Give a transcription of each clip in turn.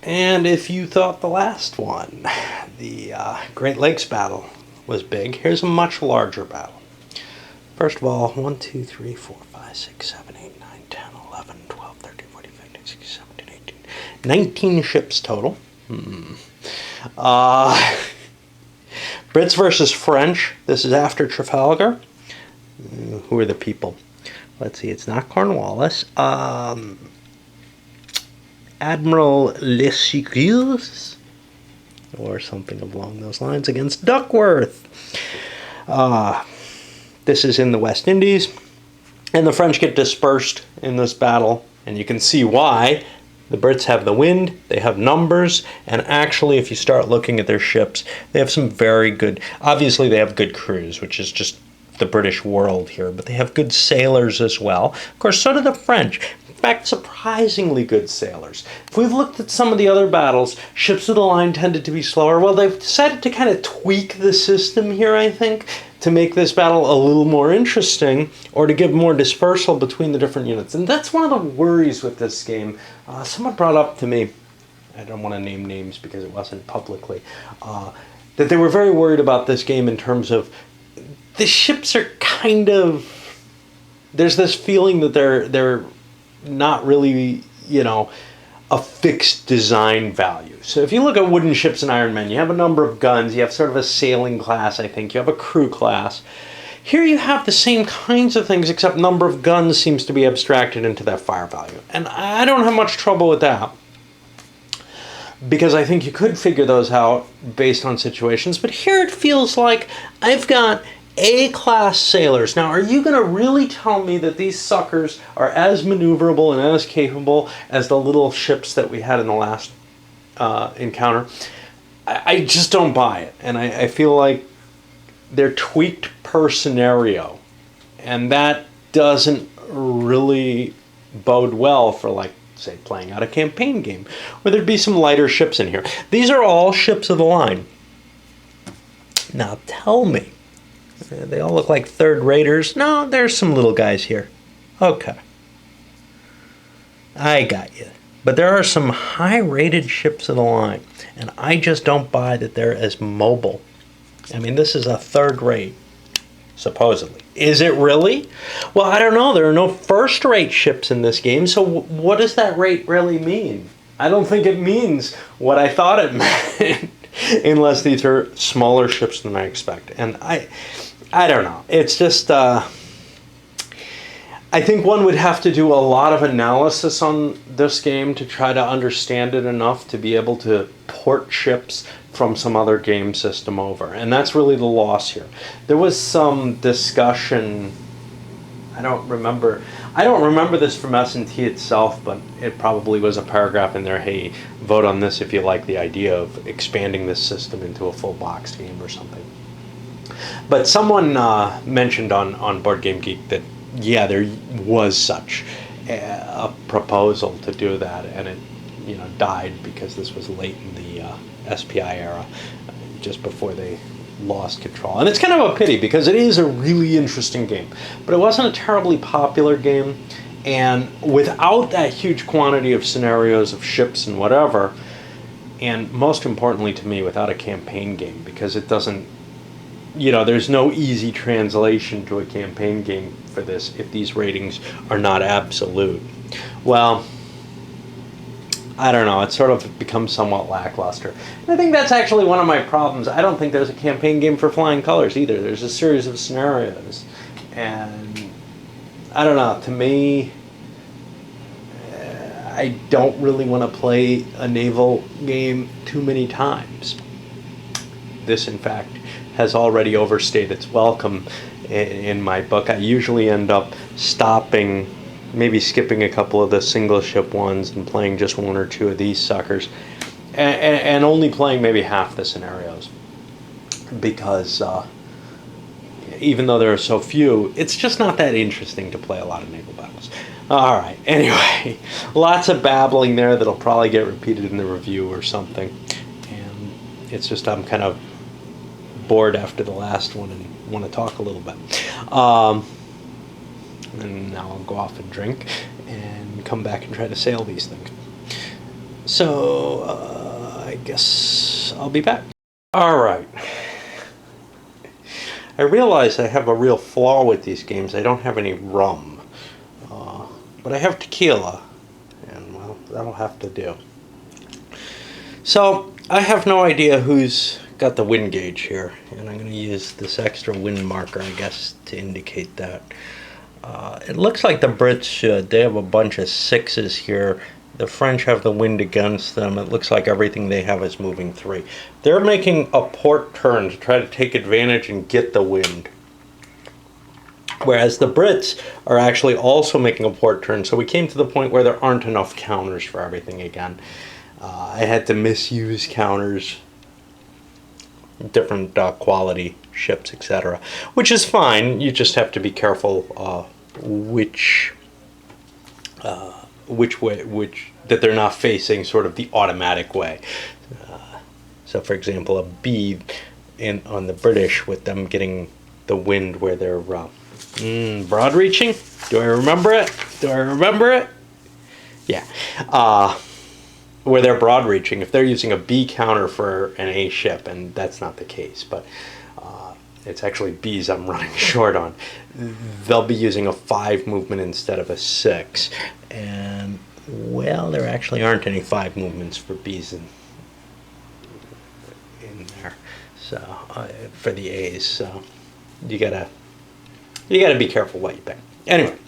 And if you thought the last one, the Great Lakes battle, was big, here's a much larger battle. First of all, 1, 2, 3, 4, 5, 6, 7, 8, 9, 10, 11, 12, 13, 14, 15, 16, 17, 18, 19 ships total. Brits versus French. This is after Trafalgar. Who are the people? Let's see, it's not Cornwallis. Admiral Lesiguiers, or something along those lines, against Duckworth. This is in the West Indies, and the French get dispersed in this battle, and you can see why. The Brits have the wind, they have numbers, and actually if you start looking at their ships, they have some very good, obviously they have good crews, which is just the British world here, but they have good sailors as well. Of course, so do the French. In fact, surprisingly good sailors. If we've looked at some of the other battles, ships of the line tended to be slower. Well, they've decided to kind of tweak the system here, I think, to make this battle a little more interesting, or to give more dispersal between the different units. And that's one of the worries with this game. Someone brought up to me, I don't want to name names because it wasn't publicly, that they were very worried about this game in terms of the ships are kind of, there's this feeling that they're not really, a fixed design value. So if you look at wooden ships and Iron Men, you have a number of guns, you have sort of a sailing class, I think, you have a crew class. Here you have the same kinds of things, except number of guns seems to be abstracted into that fire value. And I don't have much trouble with that, because I think you could figure those out based on situations. But here it feels like I've got A-class sailors. Now, are you going to really tell me that these suckers are as maneuverable and as capable as the little ships that we had in the last encounter? I just don't buy it. And I feel like they're tweaked per scenario. And that doesn't really bode well for, like, say, playing out a campaign game, where there'd be some lighter ships in here. These are all ships of the line. Now, tell me, they all look like third raters. No, there's some little guys here. Okay. I got you. But there are some high-rated ships of the line, and I just don't buy that they're as mobile. I mean, this is a third rate, supposedly. Is it really? Well, I don't know. There are no first-rate ships in this game, so what does that rate really mean? I don't think it means what I thought it meant, unless these are smaller ships than I expect. And I don't know. It's just, I think one would have to do a lot of analysis on this game to try to understand it enough to be able to port ships from some other game system over. And that's really the loss here. There was some discussion, I don't remember this from S&T itself, but it probably was a paragraph in there, hey, vote on this if you like the idea of expanding this system into a full box game or something. But someone mentioned on Board Game Geek that, yeah, there was such a proposal to do that, and it died because this was late in the SPI era, just before they lost control. And it's kind of a pity, because it is a really interesting game, but it wasn't a terribly popular game, and without that huge quantity of scenarios of ships and whatever, and most importantly to me, without a campaign game, because it doesn't, there's no easy translation to a campaign game for this if these ratings are not absolute. Well, I don't know, it's sort of become somewhat lackluster. And I think that's actually one of my problems. I don't think there's a campaign game for Flying Colors either. There's a series of scenarios. And I don't know, to me, I don't really want to play a naval game too many times. This, in fact, has already overstayed its welcome in my book. I usually end up stopping, maybe skipping a couple of the single ship ones and playing just one or two of these suckers, and only playing maybe half the scenarios, because even though there are so few, it's just not that interesting to play a lot of naval battles. All right, anyway, lots of babbling there that'll probably get repeated in the review or something, and it's just I'm kind of bored after the last one and want to talk a little bit. And now I'll go off and drink and come back and try to sail these things. So I guess I'll be back. All right. I realize I have a real flaw with these games. I don't have any rum, but I have tequila, and well, that'll have to do. So I have no idea who's got the wind gauge here, and I'm going to use this extra wind marker, I guess, to indicate that. It looks like the Brits should. They have a bunch of 6s here. The French have the wind against them. It looks like everything they have is moving 3. They're making a port turn to try to take advantage and get the wind. Whereas the Brits are actually also making a port turn. So we came to the point where there aren't enough counters for everything again. I had to misuse counters, different quality ships, etc. Which is fine. You just have to be careful which that they're not facing sort of the automatic way. So for example, a B on the British, with them getting the wind where they're broad reaching. Do I remember it? Yeah. Where they're broad reaching, if they're using a B counter for an A ship, and that's not the case, but it's actually B's I'm running short on, they'll be using a 5 movement instead of a 6. And, well, there actually aren't any 5 movements for B's in there, so for the A's. So you gotta be careful what you pick. Anyway,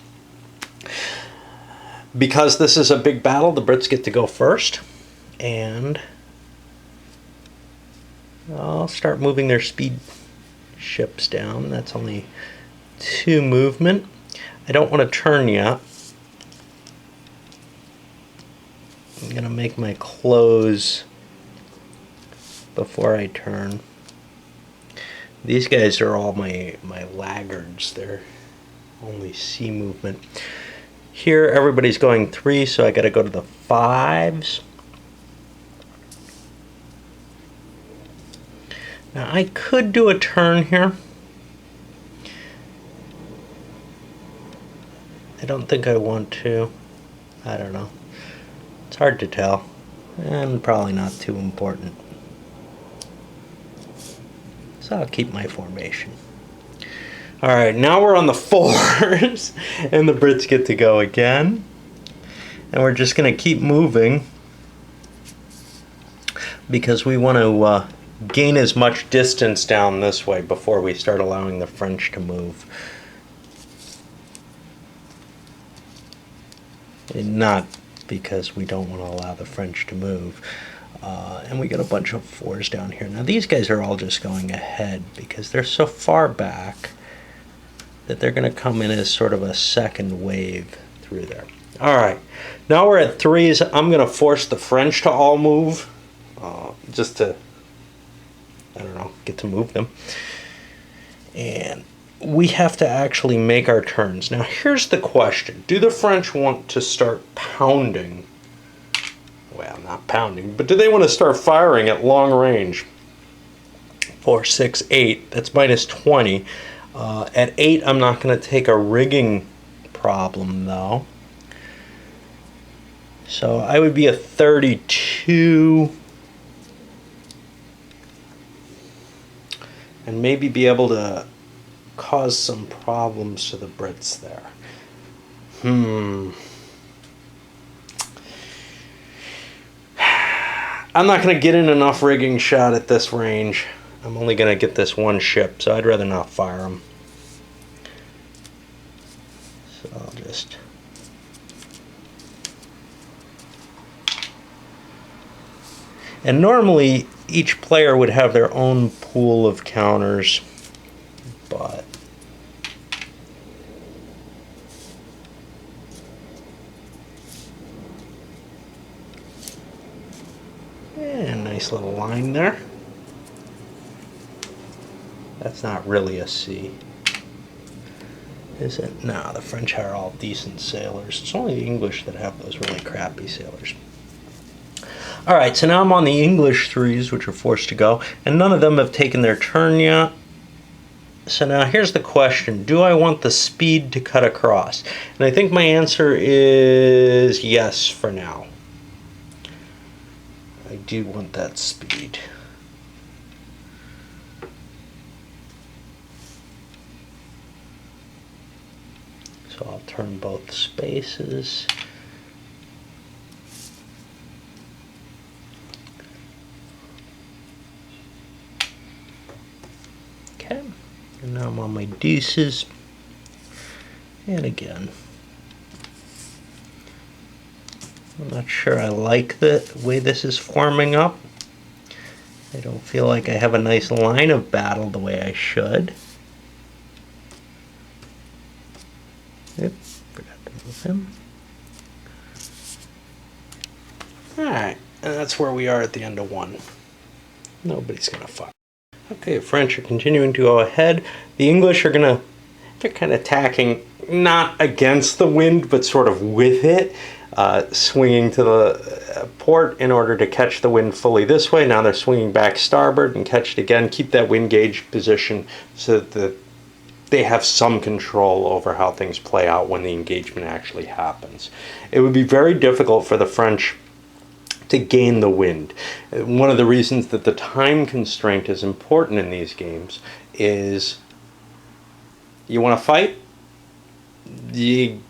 because this is a big battle, the Brits get to go first, and I'll start moving their speed ships down. That's only 2 movement. I don't want to turn yet. I'm going to make my close before I turn. These guys are all my laggards. They're only C movement. Here everybody's going 3, so I got to go to the 5s. Now I could do a turn here. I don't think I want to. I don't know. It's hard to tell, and probably not too important. So I'll keep my formation. Alright, now we're on the 4s, and the Brits get to go again. And we're just going to keep moving, because we want to gain as much distance down this way before we start allowing the French to move. And not because we don't want to allow the French to move. And we got a bunch of 4s down here. Now these guys are all just going ahead because they're so far back that they're going to come in as sort of a second wave through there. Alright, now we're at 3s. I'm going to force the French to all move, just to, I don't know, get to move them. And we have to actually make our turns. Now here's the question. Do the French want to start pounding? Well, not pounding, but do they want to start firing at long range? 4, 6, 8. That's minus 20. At 8, I'm not going to take a rigging problem, though. So I would be a 32. And maybe be able to cause some problems to the Brits there. I'm not going to get in enough rigging shot at this range. I'm only going to get this one ship, so I'd rather not fire them. So I'll just... And normally, each player would have their own pool of counters, but... And nice little line there. That's not really a C, is it? No, the French are all decent sailors. It's only the English that have those really crappy sailors. Alright, so now I'm on the English 3s, which are forced to go, and none of them have taken their turn yet. So now here's the question. Do I want the speed to cut across? And I think my answer is yes for now. I do want that speed. So I'll turn both spaces. Okay, and now I'm on my deuces. And again, I'm not sure I like the way this is forming up. I don't feel like I have a nice line of battle the way I should. Yep, forgot to move him. Alright, and that's where we are at the end of one. Nobody's gonna fight. Okay, French are continuing to go ahead. The English are they're kind of tacking not against the wind, but sort of with it, swinging to the port in order to catch the wind fully this way. Now they're swinging back starboard and catch it again. Keep that wind gauge position so that they have some control over how things play out when the engagement actually happens. It would be very difficult for the French to gain the wind. One of the reasons that the time constraint is important in these games is you want to fight, you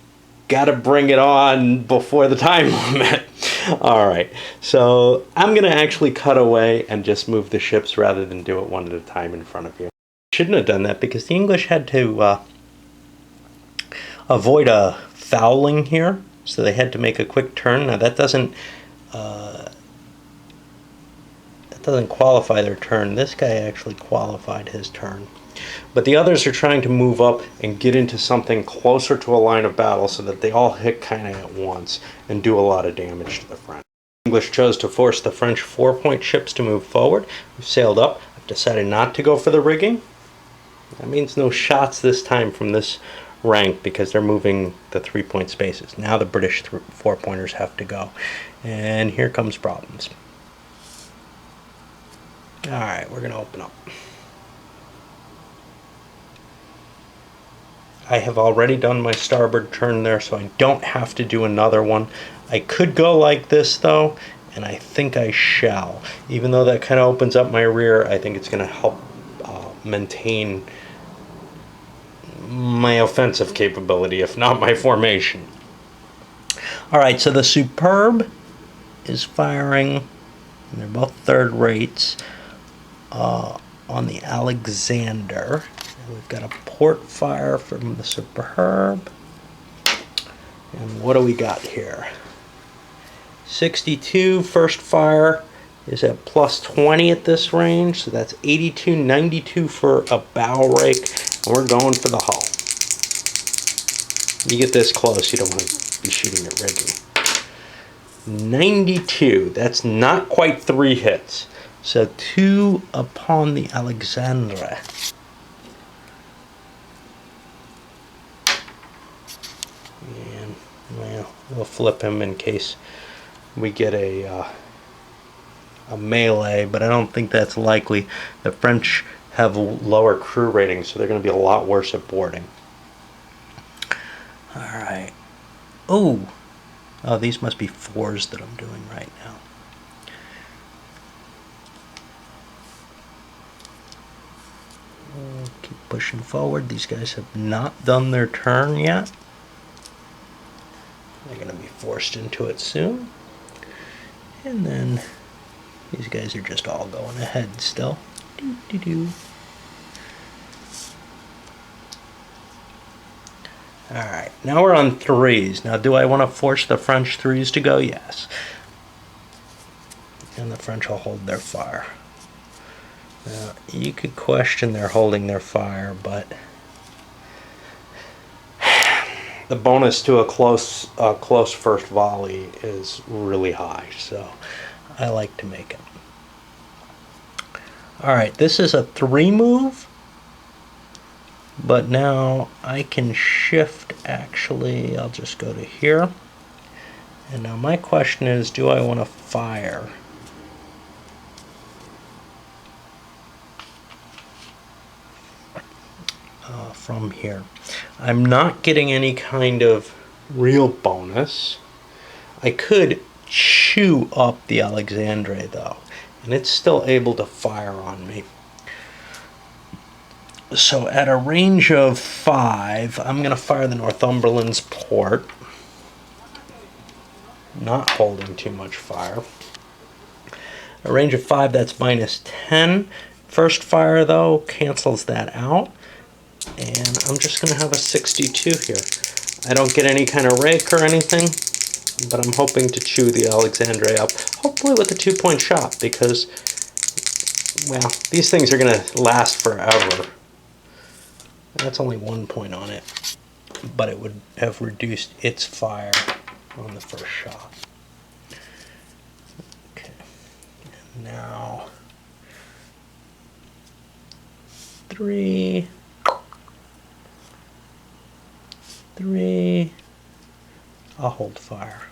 got to bring it on before the time limit. All right, so I'm going to actually cut away and just move the ships rather than do it one at a time in front of you. Shouldn't have done that because the English had to avoid a fouling here, so they had to make a quick turn. Now that doesn't qualify their turn. This guy actually qualified his turn. But the others are trying to move up and get into something closer to a line of battle so that they all hit kind of at once and do a lot of damage to the French. The English chose to force the French 4-point ships to move forward. We've sailed up. I've decided not to go for the rigging. That means no shots this time from this rank because they're moving the 3-point spaces. Now the British 4-pointers have to go. And here comes problems. Alright, we're going to open up. I have already done my starboard turn there, so I don't have to do another one. I could go like this though, and I think I shall. Even though that kind of opens up my rear, I think it's going to help maintain my offensive capability, if not my formation. Alright, so the Superb is firing, and they're both third rates, on the Alexander. We've got a port fire from the Superb. And what do we got here? 62 first fire is at plus 20 at this range, so that's 82, 92 for a bow rake, and we're going for the hull. You get this close, you don't want to be shooting at rigging. 92, that's not quite 3 hits. So 2 upon the Alexandra. And well, we'll flip him in case we get a melee, but I don't think that's likely. The French have lower crew ratings, so they're going to be a lot worse at boarding. All right. Oh, these must be 4s that I'm doing right now. Keep pushing forward. These guys have not done their turn yet. They're going to be forced into it soon. And then these guys are just all going ahead still. Alright, now we're on 3s. Now, do I want to force the French 3s to go? Yes. And the French will hold their fire. Now, you could question their holding their fire, but the bonus to a close first volley is really high, so I like to make it. Alright, this is a 3 move, but now I can shift, actually. I'll just go to here. And now my question is, do I want to fire? From here. I'm not getting any kind of real bonus. I could chew up the Alexandre though, and it's still able to fire on me. So at a range of 5, I'm going to fire the Northumberland's port, not holding too much fire. A range of 5, that's -10. First fire though cancels that out, and I'm just going to have a 62 here. I don't get any kind of rake or anything, but I'm hoping to chew the Alexandre up, hopefully with a 2-point shot, because, well, these things are going to last forever. That's only 1 point on it, but it would have reduced its fire on the first shot. Okay, and now 3, 3, I'll hold fire.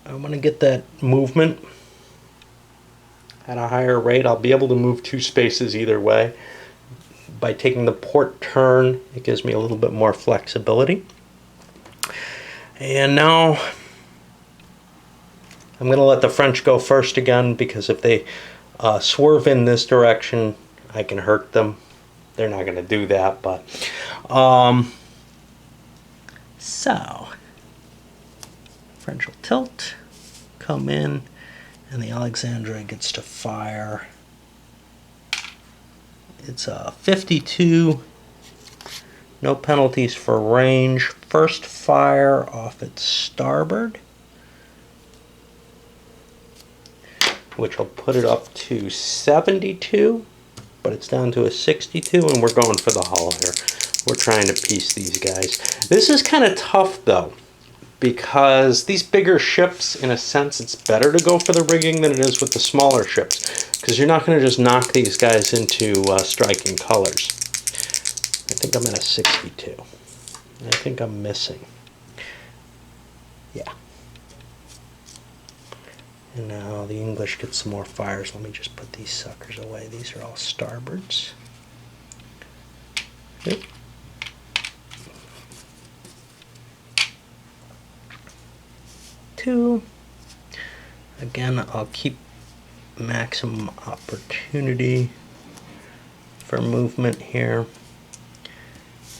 I want to get that movement at a higher rate. I'll be able to move 2 spaces either way. By taking the port turn, it gives me a little bit more flexibility. And now I'm going to let the French go first again, because if they swerve in this direction, I can hurt them. They're not going to do that, but so French will tilt, come in, and the Alexandre gets to fire. It's a 52, no penalties for range. First fire off its starboard, which will put it up to 72, but it's down to a 62, and we're going for the hull here. We're trying to piece these guys. This is kind of tough though, because these bigger ships, in a sense, it's better to go for the rigging than it is with the smaller ships, because you're not going to just knock these guys into striking colors. I think I'm at a 62. I think I'm missing. Yeah. And now the English get some more fires. Let me just put these suckers away. These are all starboards. Yep. Two. Again, I'll keep maximum opportunity for movement here.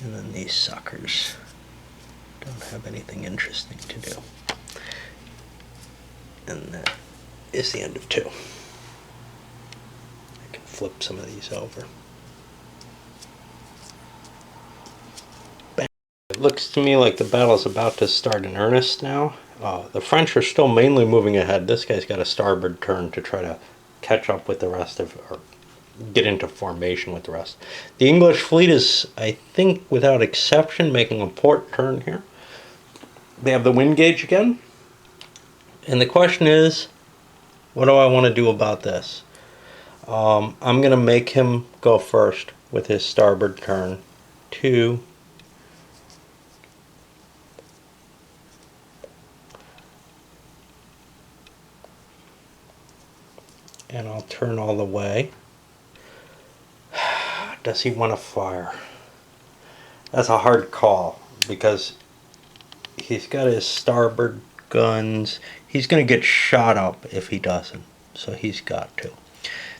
And then these suckers don't have anything interesting to do. And that is the end of 2. I can flip some of these over. Bang. It looks to me like the battle's about to start in earnest now. The French are still mainly moving ahead. This guy's got a starboard turn to try to catch up with the rest of, or get into formation with the rest. The English fleet is, I think, without exception, making a port turn here. They have the wind gauge again. And the question is, what do I want to do about this? I'm going to make him go first with his starboard turn. 2. And I'll turn all the way. Does he want to fire? That's a hard call, because he's got his starboard guns. He's going to get shot up if he doesn't, so he's got to.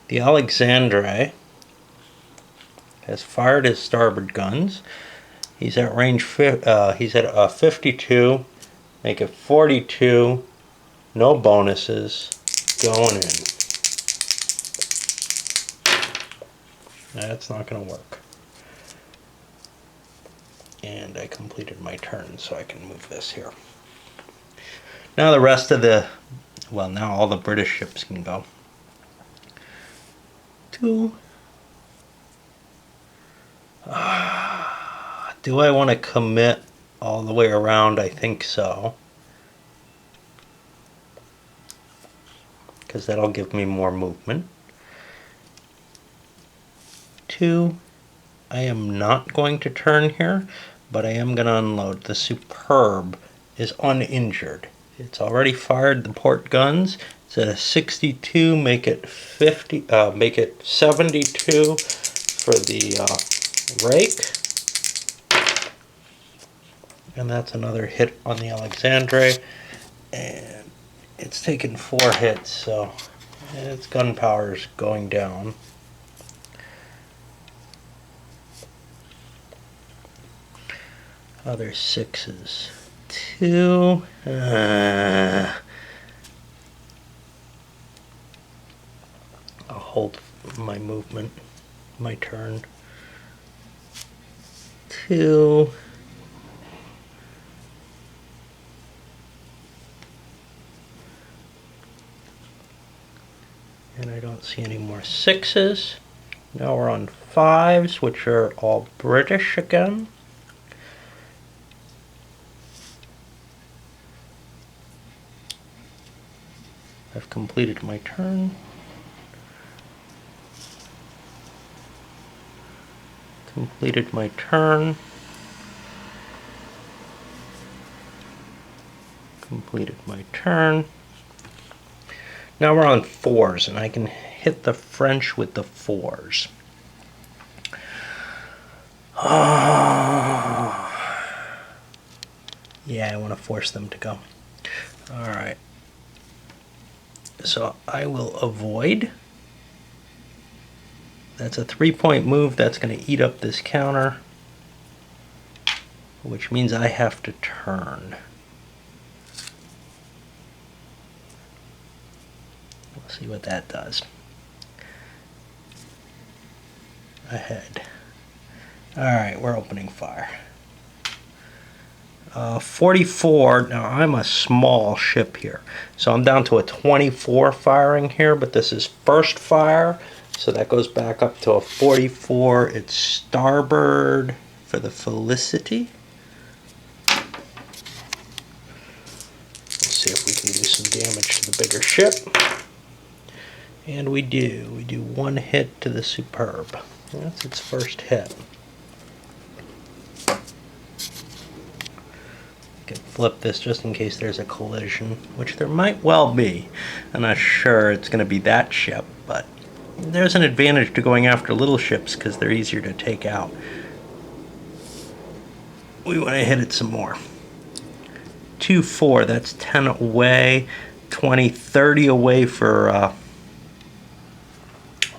The Alexandre has fired his starboard guns. He's at range. He's at 52. Make it 42. No bonuses. Going in. That's not going to work. And I completed my turn, so I can move this here. Now the rest of the, well, now all the British ships can go. 2. Do I want to commit all the way around? I think so. Because that'll give me more movement. 2. I am not going to turn here, but I am going to unload. The Superb is uninjured. It's already fired the port guns. It's at a 62. Make it 50. Make it 72 for the rake. And that's another hit on the Alexandre. And it's taken 4 hits, so its gunpowder is going down. Other 6s. 2. I'll hold my movement, my turn. 2. And I don't see any more 6s. Now we're on 5s, which are all British again. I've completed my turn. Completed my turn. Completed my turn. Now we're on 4s, and I can hit the French with the 4s. Yeah, I want to force them to go. Alright. So I will avoid. That's a 3-point move. That's going to eat up this counter, which means I have to turn. We'll see what that does. Ahead. Alright, we're opening fire. 44. Now I'm a small ship here, so I'm down to a 24 firing here, but this is first fire, so that goes back up to a 44. It's starboard for the Felicity. Let's see if we can do some damage to the bigger ship. And we do. We do 1 hit to the Superb. That's its first hit. Flip this just in case there's a collision, which there might well be. I'm not sure it's going to be that ship, but there's an advantage to going after little ships because they're easier to take out. We want to hit it some more. 2-4, that's 10 away, 20, 30 away for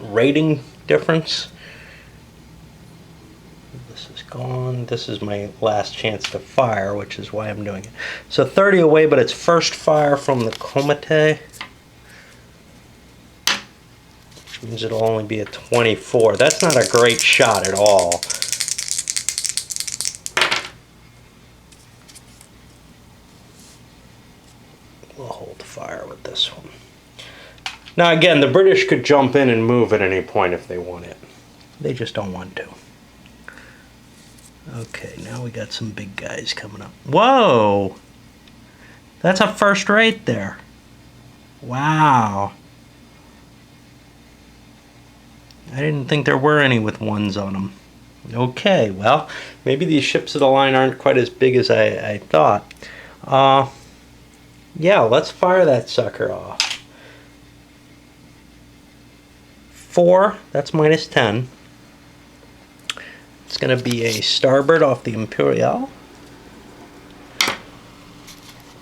rating difference. Gone. This is my last chance to fire, which is why I'm doing it. So 30 away, but it's first fire from the Comite, which means it'll only be a 24. That's not a great shot at all. We'll hold fire with this one. Now again, the British could jump in and move at any point if they want it. They just don't want to. Okay, now we got some big guys coming up. Whoa! That's a first rate there. Wow. I didn't think there were any with 1s on them. Okay, well, maybe these ships of the line aren't quite as big as I thought. Yeah, let's fire that sucker off. 4, that's minus 10. It's going to be a starboard off the Imperial.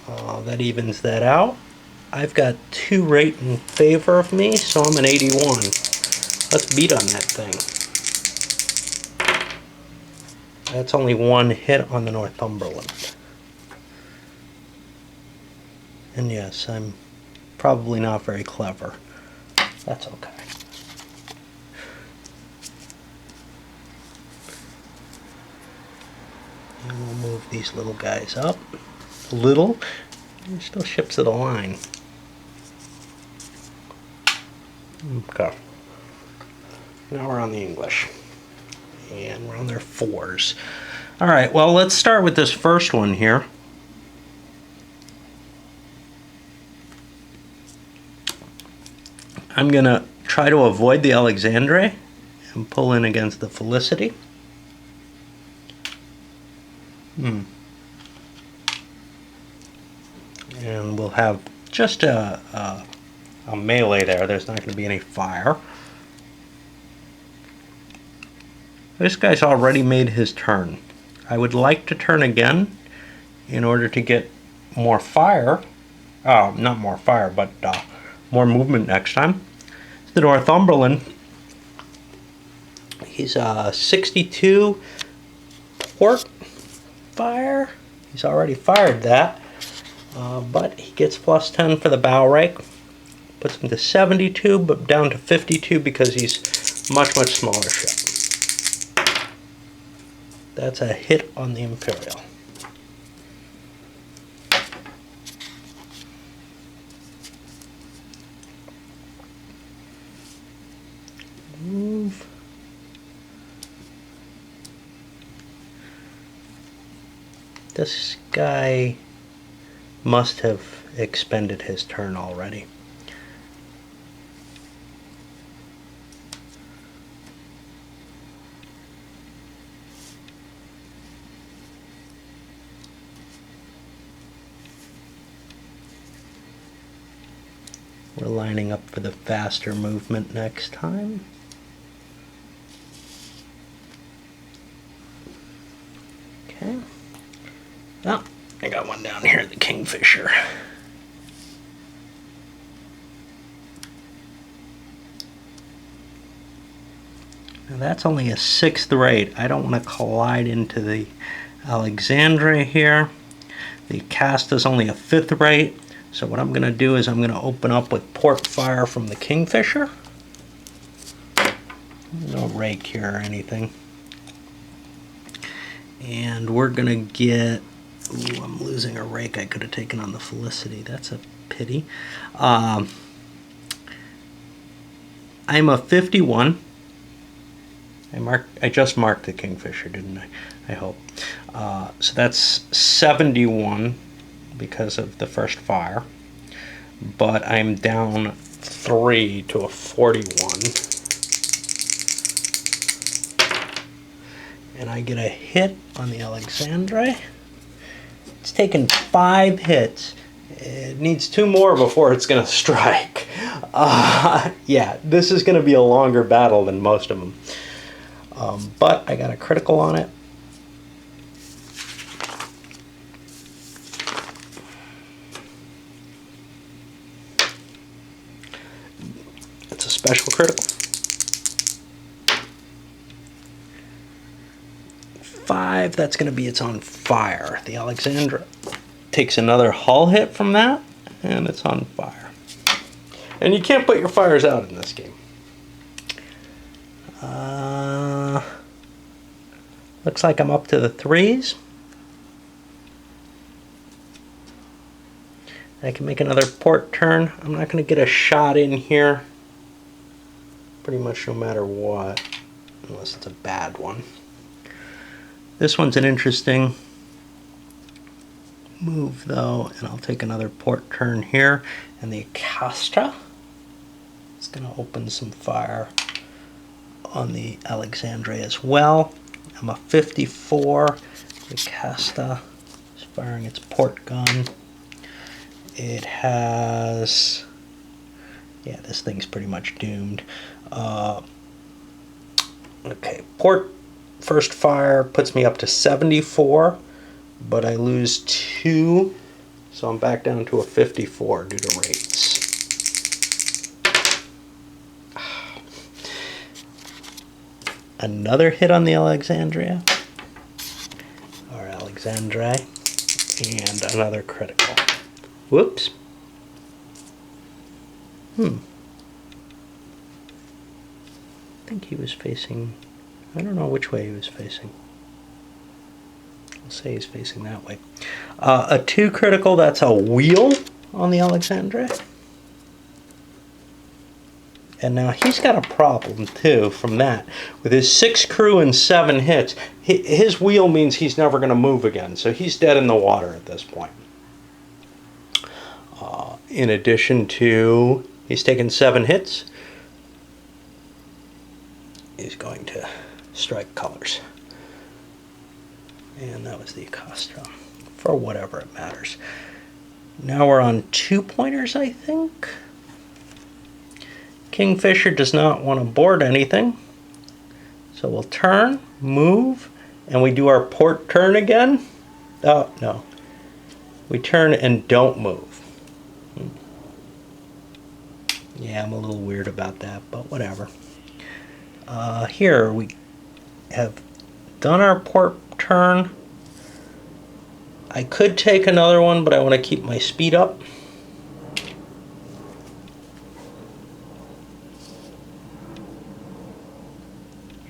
That evens that out. I've got 2 rate in favor of me, so I'm an 81. Let's beat on that thing. That's only 1 hit on the Northumberland. And yes, I'm probably not very clever. That's okay. And we'll move these little guys up a little. They're still ships of the line. Okay. Now we're on the English. And we're on their 4s. Alright, well, let's start with this first one here. I'm going to try to avoid the Alexandre and pull in against the Felicity. And we'll have just a melee there. There's not going to be any fire. This guy's already made his turn. I would like to turn again, in order to get more fire. Not more fire, but more movement next time. The Northumberland. He's 62 port fire. He's already fired that, but he gets plus 10 for the bow rake. Puts him to 72, but down to 52 because he's much smaller ship. That's a hit on the Imperial. Move. This guy must have expended his turn already. We're lining up for the faster movement next time. Okay. Oh, I got one down here, the Kingfisher. Now that's only a 6th rate. I don't want to collide into the Alexandria here. The cast is only a 5th rate. So what I'm going to do is I'm going to open up with port fire from the Kingfisher. No rake here or anything. And we're going to get... Ooh, I'm losing a rake I could have taken on the Felicity. That's a pity. I'm a 51. I just marked the Kingfisher, didn't I? I hope. So that's 71 because of the first fire. But I'm down 3 to a 41. And I get a hit on the Alexandria. It's taken 5 hits. It needs 2 more before it's going to strike. Yeah, this is going to be a longer battle than most of them. But I got a critical on it. It's a special critical. 5, that's going to be it's on fire. The Alexandria takes another hull hit from that, and it's on fire. And you can't put your fires out in this game. Looks like I'm up to the 3s. I can make another port turn. I'm not going to get a shot in here. Pretty much no matter what, unless it's a bad one. This one's an interesting move though, and I'll take another port turn here. And the Acasta is going to open some fire on the Alexandria as well. I'm a 54. The Acasta is firing its port gun. It has, yeah, this thing's pretty much doomed. Okay, port first fire puts me up to 74, but I lose 2, so I'm back down to a 54 due to rates. Another hit on the Alexandria, and another critical. Whoops. I think he was facing, I don't know which way he was facing. I'll say he's facing that way. A 2 critical, that's a wheel on the Alexandria. And now he's got a problem too from that. With his 6 crew and 7 hits, his wheel means he's never going to move again. So he's dead in the water at this point. In addition to, he's taken 7 hits. He's going to strike colors. And that was the Acasta, for whatever it matters. Now we're on 2 pointers, I think. Kingfisher does not want to board anything. So we'll turn, move, and we do our port turn again. Oh, no. We turn and don't move. Yeah, I'm a little weird about that, but whatever. Here we have done our port turn. I could take another one, but I want to keep my speed up.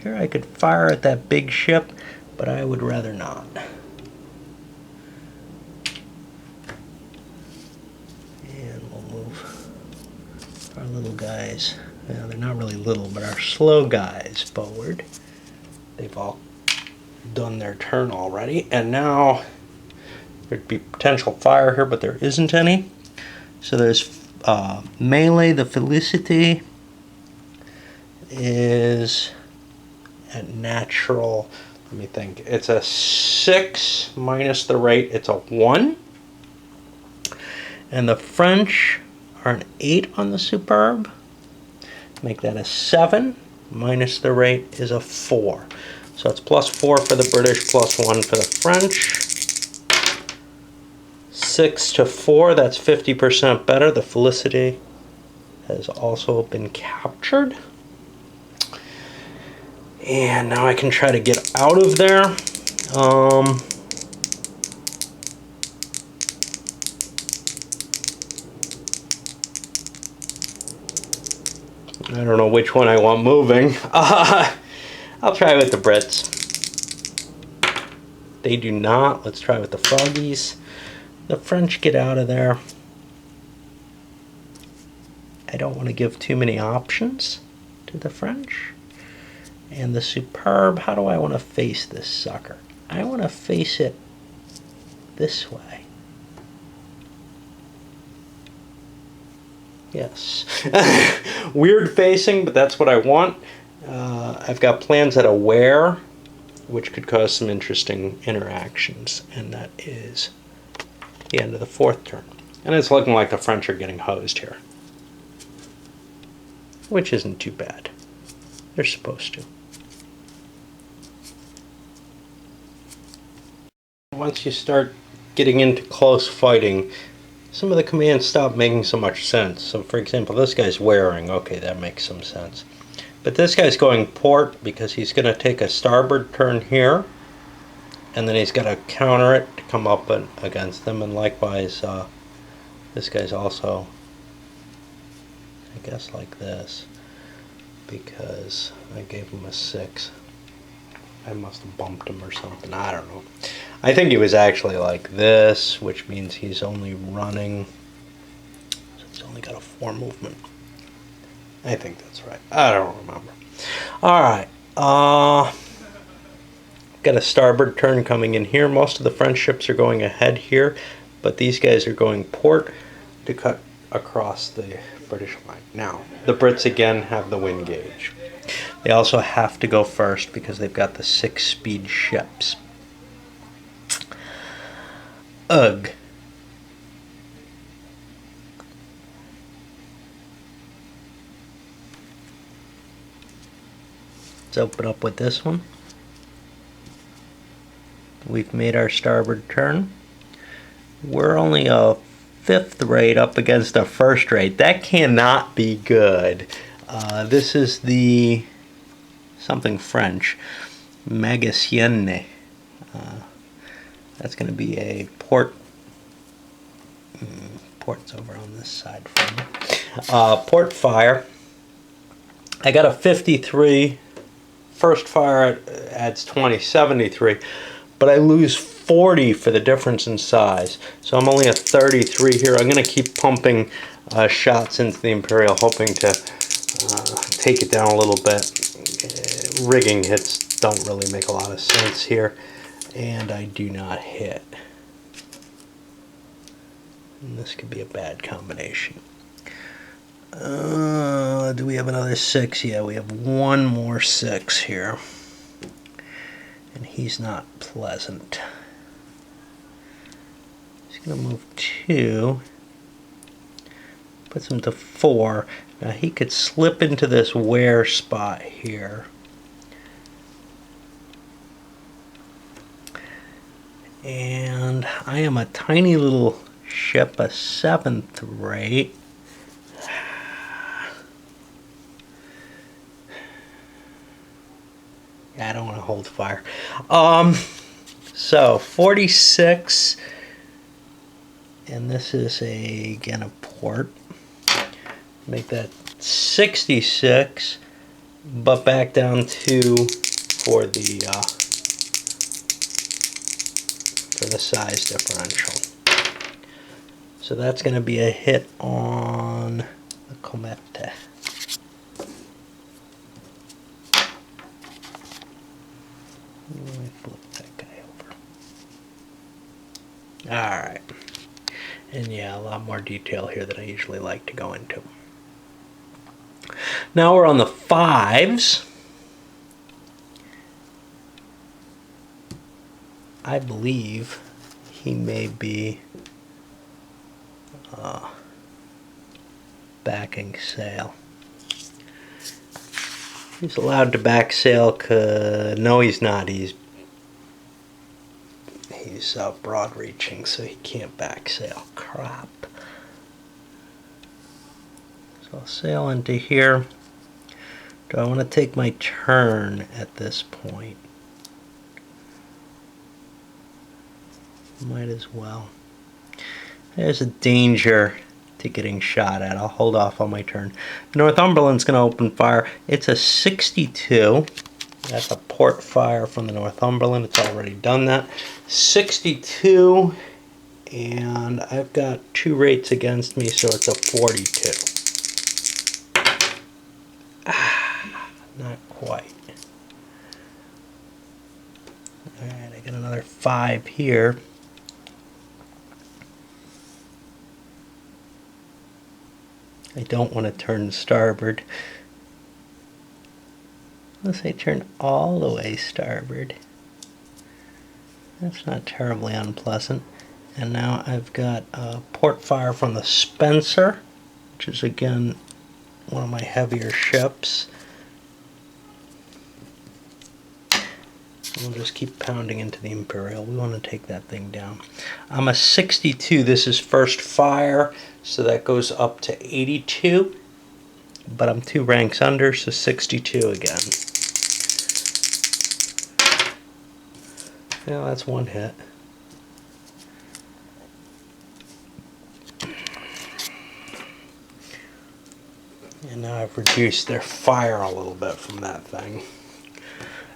Here I could fire at that big ship, but I would rather not. And we'll move our little guys. Well, they're not really little, but our slow guys forward. They've all done their turn already, and now there'd be potential fire here, but there isn't any. So there's melee. The Felicity is at natural. Let me think. It's a 6 minus the rate. It's a 1. And the French are an 8 on the superb. Make that a 7 minus the rate is a 4. So it's +4 for the British, +1 for the French. 6 to 4, that's 50% better. The Felicity has also been captured. And now I can try to get out of there. I don't know which one I want moving. I'll try with the Brits. They do not. Let's try with the Froggies. The French get out of there. I don't want to give too many options to the French. And the superb, how do I want to face this sucker? I want to face it this way. Yes. Weird facing, but that's what I want. I've got plans at a wear, which could cause some interesting interactions, and that is the end of the 4th turn. And it's looking like the French are getting hosed here, which isn't too bad. They're supposed to. Once you start getting into close fighting, some of the commands stop making so much sense. So for example, this guy's wearing. Okay, that makes some sense. But this guy's going port because he's going to take a starboard turn here, and then he's got to counter it to come up against them. And likewise, this guy's also, I guess, like this, because I gave him a 6. I must have bumped him or something. I don't know. I think he was actually like this, which means he's only running. So he's only got a 4 movement. I think that's right. I don't remember. All right. Got a starboard turn coming in here. Most of the French ships are going ahead here, but these guys are going port to cut across the British line. Now, the Brits again have the wind gauge. They also have to go first because they've got the 6-speed ships. Ugh. Let's open up with this one. We've made our starboard turn. We're only a 5th rate up against a 1st rate. That cannot be good. This is the something French, Magicienne. That's going to be a port. Port's over on this side from me. Port fire. I got a 53. First fire adds 20, 73. But I lose 40 for the difference in size. So I'm only at 33 here. I'm going to keep pumping shots into the Imperial, hoping to take it down a little bit. Rigging hits don't really make a lot of sense here. And I do not hit. And this could be a bad combination. Do we have another 6? Yeah, we have one more 6 here. And he's not pleasant. He's going to move 2. Puts him to 4. Now he could slip into this wear spot here. And I am a tiny little ship, a 7th rate. I don't want to hold fire. So 46, and this is again a port. Make that 66, but back down 2 for the size differential. So that's going to be a hit on the Comete. Let me flip that guy over. Alright. And yeah, a lot more detail here than I usually like to go into. Now we're on the 5s. I believe he may be backing sail. He's allowed to back sail. No, he's not. He's broad reaching, so he can't back sail. Crap. So I'll sail into here. Do I want to take my turn at this point? Might as well. There's a danger to getting shot at. I'll hold off on my turn. Northumberland's going to open fire. It's a 62. That's a port fire from the Northumberland. It's already done that. 62, and I've got 2 rates against me, so it's a 42. Not quite. Alright, I got another 5 here. I don't want to turn starboard. Unless I turn all the way starboard. That's not terribly unpleasant. And now I've got a port fire from the Spencer, which is again one of my heavier ships. We'll just keep pounding into the Imperial. We want to take that thing down. I'm a 62. This is first fire, so that goes up to 82. But I'm 2 ranks under, so 62 again. Yeah, that's 1 hit. And now I've reduced their fire a little bit from that thing.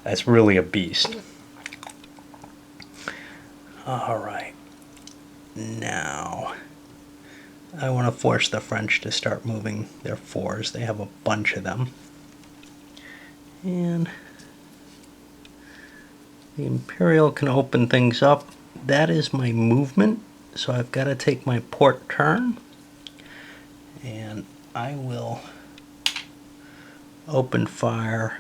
That's really a beast. Alright. Now, I want to force the French to start moving their 4s. They have a bunch of them. And the Imperial can open things up. That is my movement. So I've got to take my port turn. And I will open fire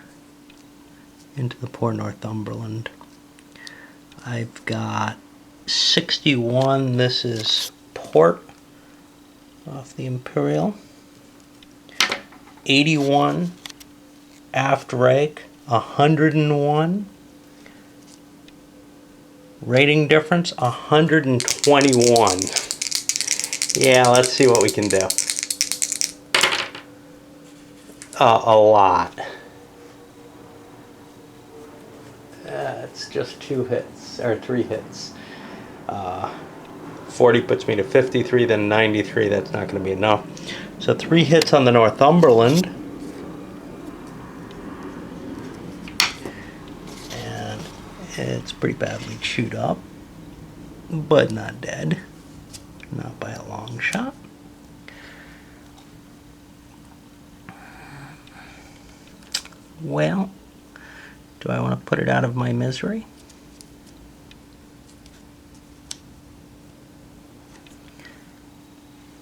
into the poor Northumberland. I've got 61. This is port off the Imperial. 81 aft rake. 101. Rating difference 121. Yeah, let's see what we can do. A lot. It's just 2 hits, or 3 hits. 40 puts me to 53, then 93. That's not going to be enough. So 3 hits on the Northumberland. And it's pretty badly chewed up, but not dead. Not by a long shot. Well, do I want to put it out of my misery?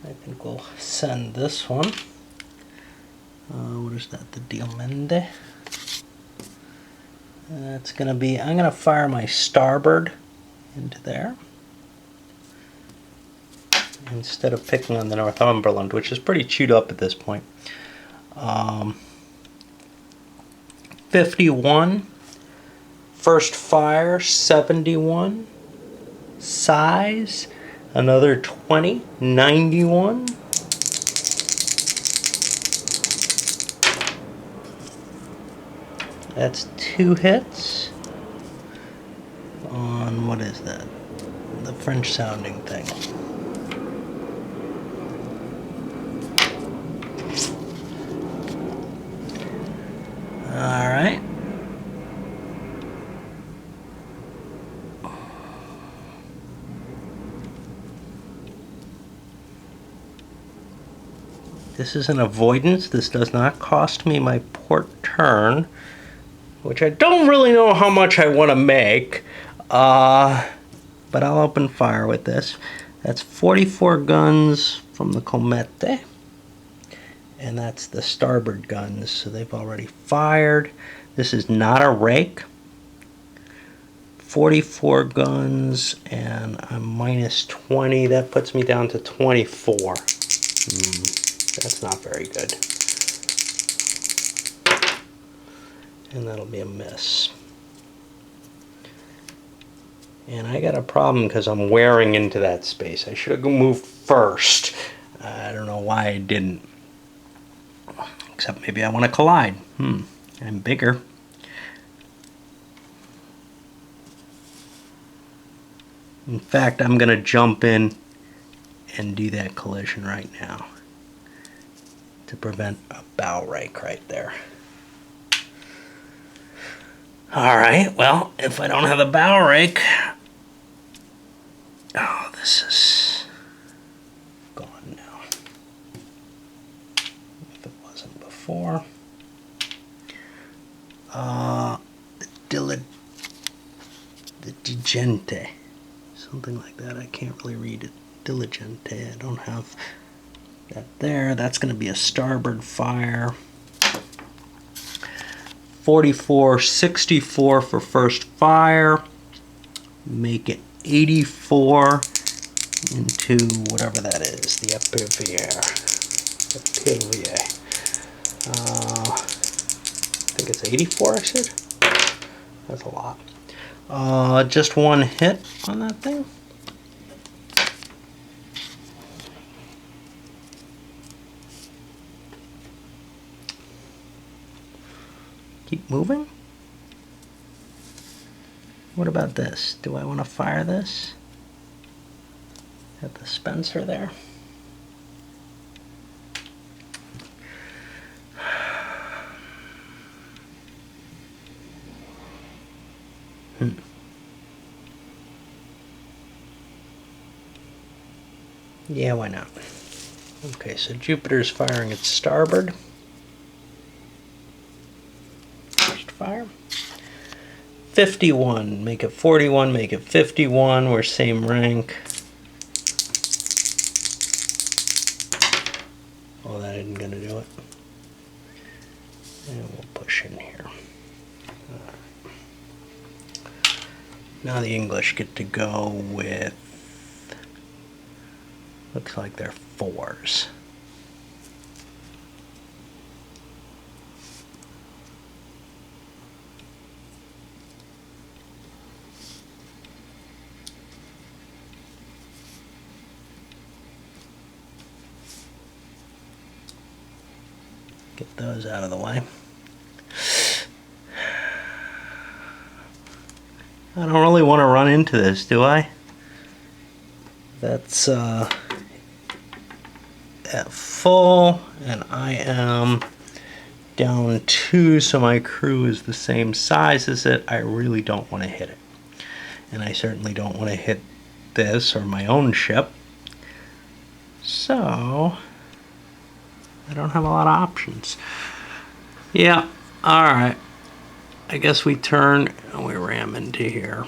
I think we'll send this one. What is that? The Diamante. That's going to be, I'm going to fire my starboard into there, instead of picking on the Northumberland, which is pretty chewed up at this point. 51. First fire, 71. Size, another 20, 91. That's 2 hits on, what is that? The French sounding thing. All right. This is an avoidance. This does not cost me my port turn, which I don't really know how much I want to make, but I'll open fire with this. That's 44 guns from the Comete, and that's the starboard guns, so they've already fired. This is not a rake. 44 guns, and I'm minus 20. That puts me down to 24. That's not very good. And that'll be a miss. And I got a problem because I'm wearing into that space. I should have moved first. I don't know why I didn't. Except maybe I want to collide. I'm bigger. In fact, I'm going to jump in and do that collision right now to prevent a bow rake right there. Alright, well, if I don't have the bow rake... Oh, this is gone now. If it wasn't before. The diligente. Something like that. I can't really read it. Diligente. I don't have that there. That's going to be a starboard fire. 44, 64 for first fire. Make it 84 into whatever that is. The Epivier. I think it's 84, I said? That's a lot. Just one hit on that thing. Keep moving. What about this? Do I want to fire this? At the Spencer there. Yeah, why not? Okay, so Jupiter's firing its starboard. First fire. 51, make it 41, make it 51, we're same rank. Oh, that isn't gonna do it. And we'll push in here. Now the English get to go with, looks like they're 4s. Get those out of the way. I don't really want to run into this, do I? That's at full, and I am down 2, so my crew is the same size as it. I really don't want to hit it. And I certainly don't want to hit this or my own ship. So I don't have a lot of options. Yeah, alright. I guess we turn and we ram into here.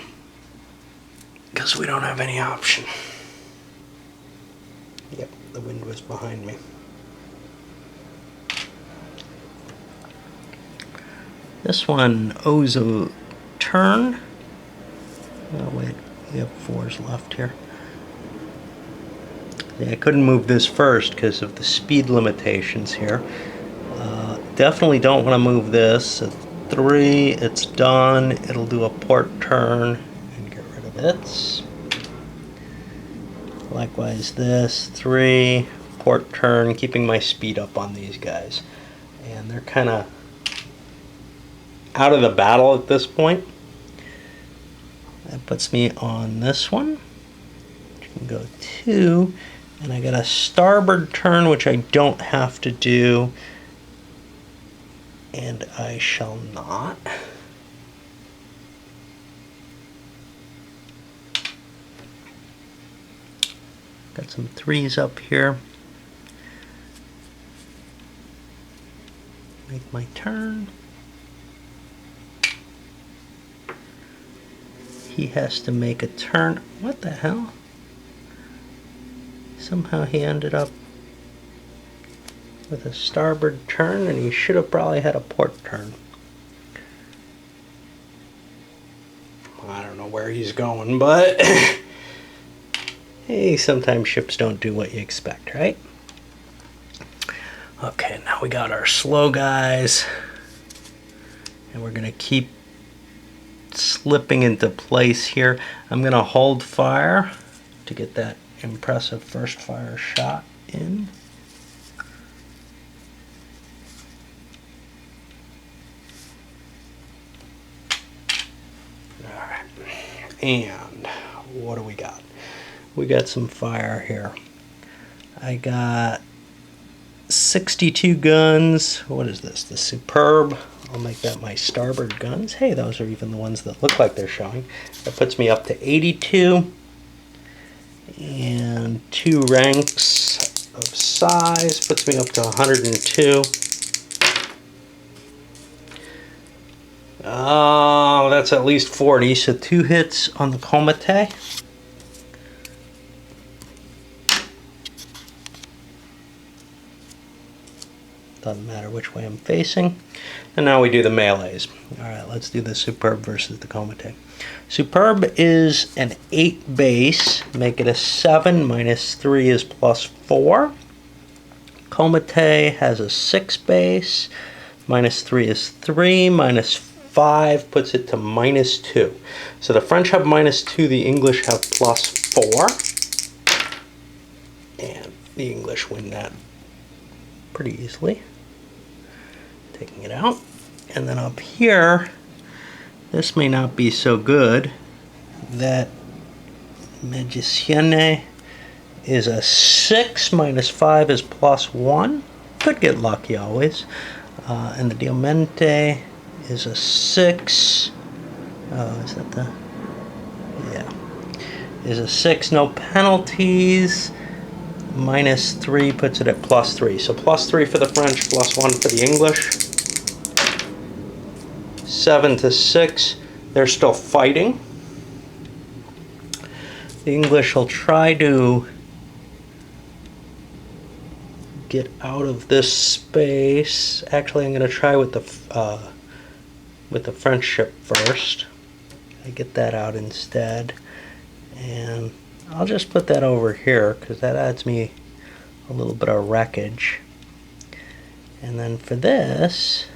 Because we don't have any option. Yep, the wind was behind me. This one owes a turn. Oh wait, we have 4s left here. Yeah, I couldn't move this first because of the speed limitations here. Definitely don't want to move this. At 3, it's done. It'll do a port turn and get rid of it. Likewise this, 3, port turn, keeping my speed up on these guys. And they're kind of out of the battle at this point. That puts me on this one. Can go 2, and I got a starboard turn, which I don't have to do, and I shall not. Got some 3s up here. Make my turn. He has to make a turn. What the hell? Somehow he ended up with a starboard turn, and he should have probably had a port turn. I don't know where he's going, but hey, sometimes ships don't do what you expect, right? Okay, now we got our slow guys, and we're gonna keep slipping into place here. I'm gonna hold fire to get that impressive first fire shot in. Alright, and what do we got? We got some fire here. I got 62 guns. What is this? The Superb. I'll make that my starboard guns. Hey, those are even the ones that look like they're showing. That puts me up to 82. And 2 ranks of size puts me up to 102. Oh, that's at least 40. So 2 hits on the Komite. Doesn't matter which way I'm facing. And now we do the melees. Alright, let's do the Superb versus the Komite. Superb is an 8 base. Make it a 7. Minus 3 is plus 4. Komite has a 6 base. Minus 3 is 3. Minus 5 puts it to minus 2. So the French have minus 2. The English have plus 4. And the English win that pretty easily. Taking it out. And then up here, this may not be so good. That Magicienne is a 6, minus 5 is plus 1. Could get lucky always. And the Diamante is a 6. Oh, is that the... Yeah. Is a 6, no penalties. Minus 3 puts it at plus 3. So plus 3 for the French, plus 1 for the English. 7 to 6. They're still fighting. The English will try to get out of this space. Actually, I'm going to try with the French ship first. I get that out instead, and I'll just put that over here because that adds me a little bit of wreckage. And then for this,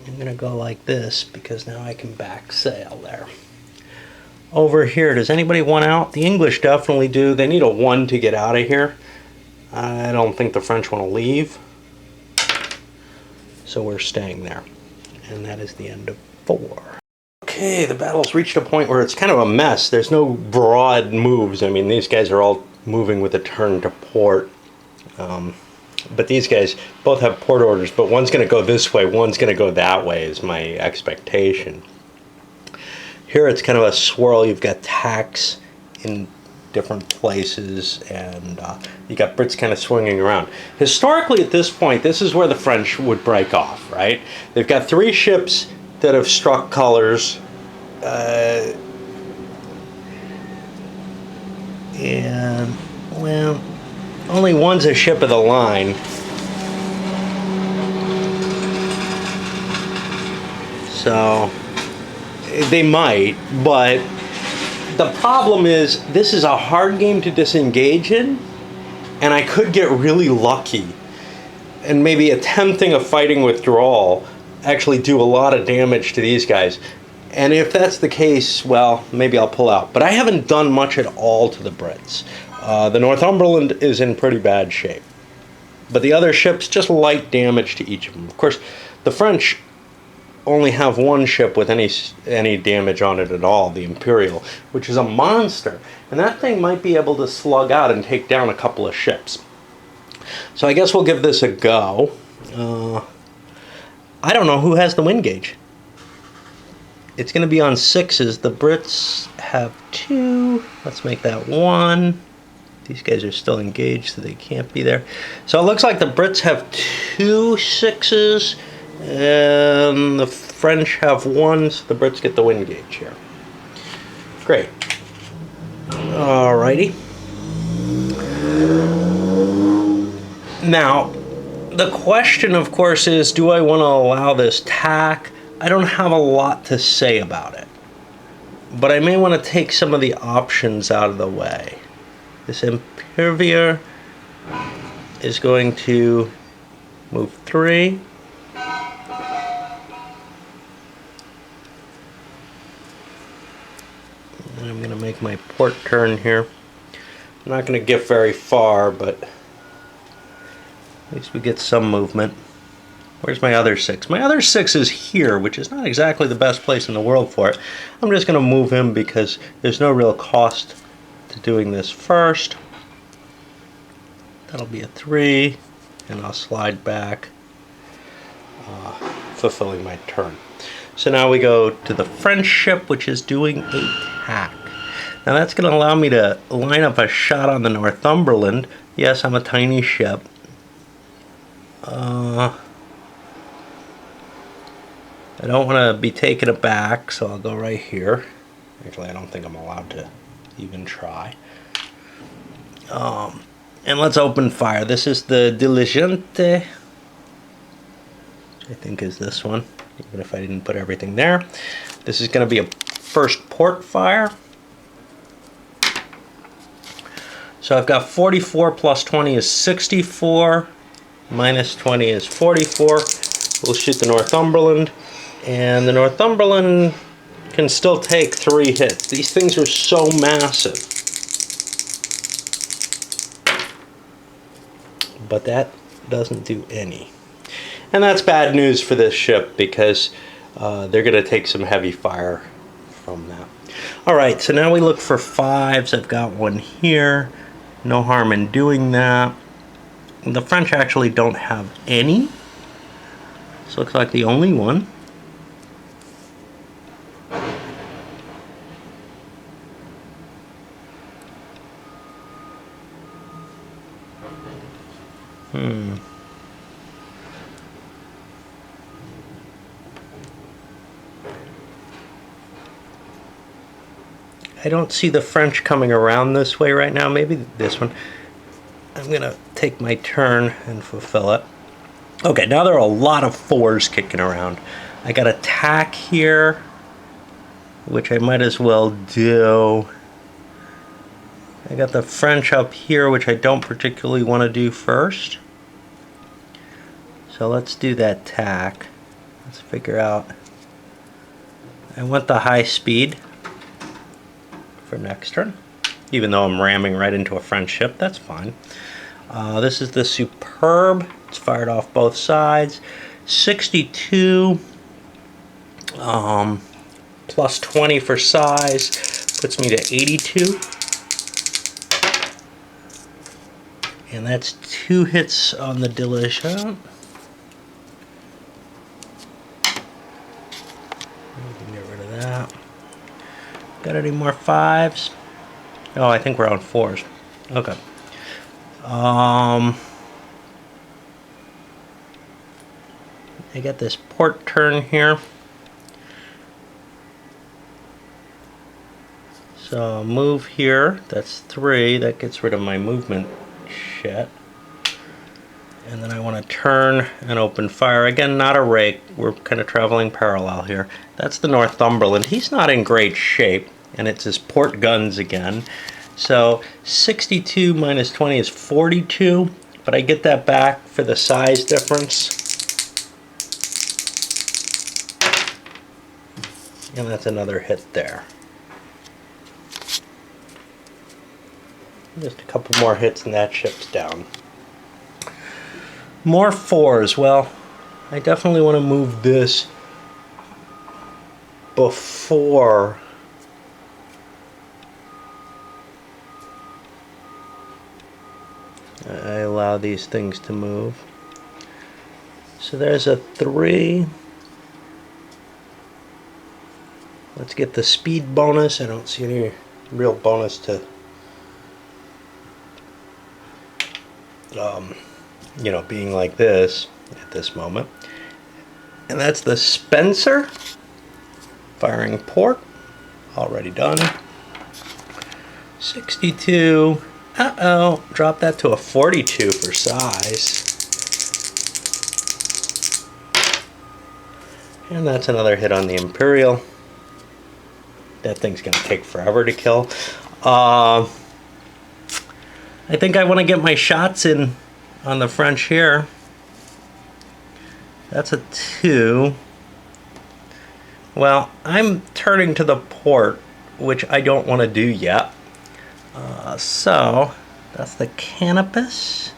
I'm going to go like this because now I can back sail there. Over here, does anybody want out? The English definitely do. They need a 1 to get out of here. I don't think the French want to leave. So we're staying there. And that is the end of 4. Okay, the battle's reached a point where it's kind of a mess. There's no broad moves. I mean, these guys are all moving with a turn to port. But these guys both have port orders, but one's going to go this way, one's going to go that way is my expectation. Here it's kind of a swirl. You've got tacks in different places, and you got Brits kind of swinging around. Historically, at this point, this is where the French would break off, right? They've got 3 ships that have struck colors, and, well, only one's a ship of the line. So they might, but the problem is this is a hard game to disengage in, and I could get really lucky and maybe attempting a fighting withdrawal actually do a lot of damage to these guys. And if that's the case, well, maybe I'll pull out. But I haven't done much at all to the Brits. The Northumberland is in pretty bad shape. But the other ships, just light damage to each of them. Of course, the French only have one ship with any damage on it at all, the Imperial, which is a monster. And that thing might be able to slug out and take down a couple of ships. So I guess we'll give this a go. I don't know who has the wind gauge. It's going to be on 6s. The Brits have 2. Let's make that 1. These guys are still engaged, so they can't be there. So it looks like the Brits have 2 6s, and the French have 1, so the Brits get the wind gauge here. Great. Alrighty. Now, the question, of course, is, do I want to allow this tack? I don't have a lot to say about it, but I may want to take some of the options out of the way. This Impervier is going to move 3. And I'm going to make my port turn here. I'm not going to get very far, but at least we get some movement. Where's my other 6? My other 6 is here, which is not exactly the best place in the world for it. I'm just going to move him because there's no real cost to doing this first. That'll be a 3, and I'll slide back, fulfilling my turn. So now we go to the French ship, which is doing a tack. Now that's going to allow me to line up a shot on the Northumberland. Yes, I'm a tiny ship. I don't want to be taken aback, so I'll go right here. Actually, I don't think I'm allowed to even try. And let's open fire. This is the Diligente, which I think is this one, even if I didn't put everything there. This is going to be a first port fire. So I've got 44 plus 20 is 64, minus 20 is 44. We'll shoot the Northumberland. And the Northumberland can still take 3 hits. These things are so massive. But that doesn't do any. And that's bad news for this ship because they're going to take some heavy fire from that. Alright, so now we look for 5s. I've got one here. No harm in doing that. The French actually don't have any. This looks like the only one. I don't see the French coming around this way right now. Maybe this one. I'm going to take my turn and fulfill it. Okay, now there are a lot of 4s kicking around. I got a tack here, which I might as well do. I got the French up here, which I don't particularly want to do first. So let's do that tack. Let's figure out. I want the high speed for next turn. Even though I'm ramming right into a French ship, that's fine. This is the Superb. It's fired off both sides. 62 plus 20 for size puts me to 82. And that's 2 hits on the Diligent. Get rid of that. Got any more 5s? Oh, I think we're on 4s. Okay. I got this port turn here. So I'll move here. That's 3. That gets rid of my movement shit. And then I want to turn and open fire. Again, not a rake. We're kind of traveling parallel here. That's the Northumberland. He's not in great shape. And it's his port guns again. So 62 minus 20 is 42. But I get that back for the size difference. And that's another hit there. Just a couple more hits and that ship's down. More 4s. Well, I definitely want to move this before I allow these things to move. So there's a 3. Let's get the speed bonus. I don't see any real bonus to you know, being like this at this moment. And that's the Spencer. Firing port. Already done. 62. Uh-oh. Drop that to a 42 for size. And that's another hit on the Imperial. That thing's going to take forever to kill. I think I want to get my shots in on the French here. That's a 2. Well, I'm turning to the port, which I don't want to do yet. So, that's the Canopus.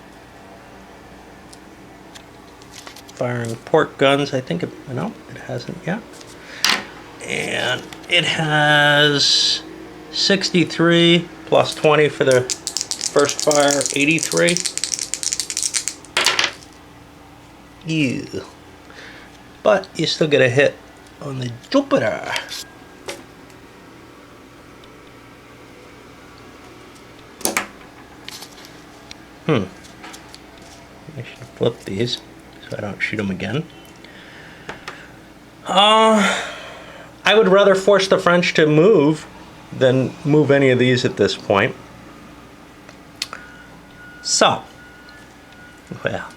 Firing port guns. I think no, it hasn't yet. And it has 63 plus 20 for the first fire, 83. Ew. But you still get a hit on the Jupiter. I should flip these so I don't shoot them again. I would rather force the French to move than move any of these at this point. So, well,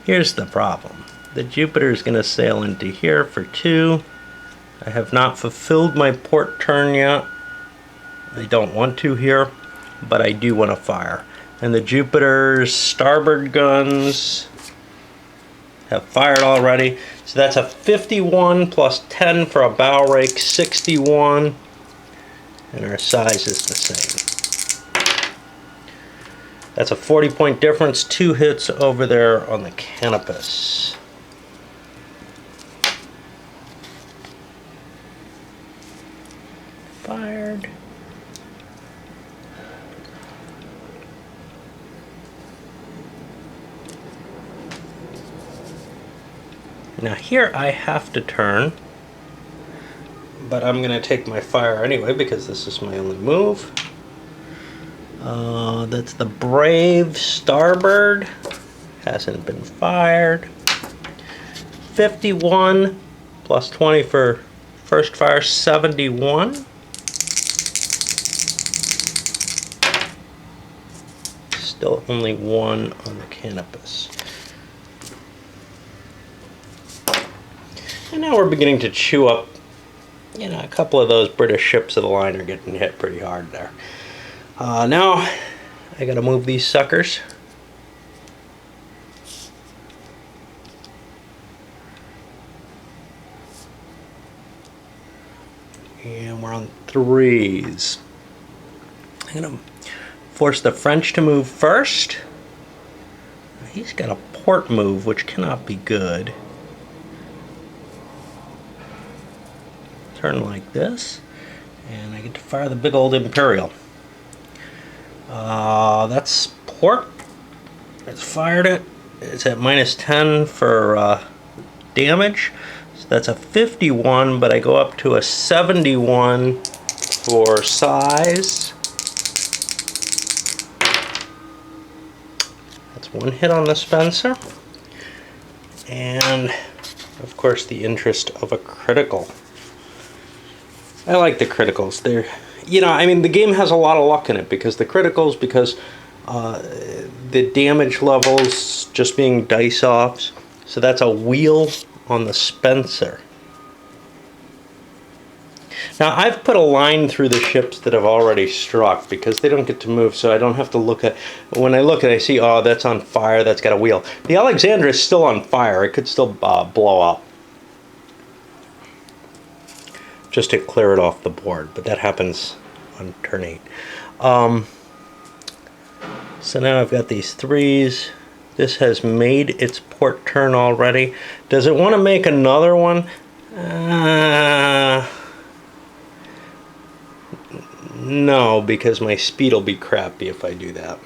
here's the problem. The Jupiter is going to sail into here for 2. I have not fulfilled my port turn yet. I don't want to here, but I do want to fire. And the Jupiter's starboard guns have fired already. So that's a 51 plus 10 for a bow rake, 61. And our size is the same. That's a 40-point difference, 2 hits over there on the Canopus. Fired. Now here I have to turn, but I'm going to take my fire anyway because this is my only move. That's the Brave starboard. Hasn't been fired. 51 plus 20 for first fire, 71. Still only 1 on the Canopus. And now we're beginning to chew up, you know, a couple of those British ships of the line are getting hit pretty hard there. Now I gotta move these suckers. And we're on 3s. I'm gonna force the French to move first. He's got a port move, which cannot be good. Turn like this, and I get to fire the big old Imperial. That's port. It's fired it. It's at minus 10 for damage. So that's a 51, but I go up to a 71 for size. That's 1 hit on the Spencer. And, of course, the interest of a critical. I like the criticals. They're, you know, I mean, the game has a lot of luck in it because the criticals, because the damage levels just being dice offs. So that's a wheel on the Spencer. Now I've put a line through the ships that have already struck because they don't get to move, so I don't have to look at, when I look at it I see, oh, that's on fire, that's got a wheel. The Alexandra is still on fire, it could still blow up. just to clear it off the board, but that happens on turn 8. So now I've got these 3s. This has made its port turn already. Does it want to make another one? No, because my speed will be crappy if I do that.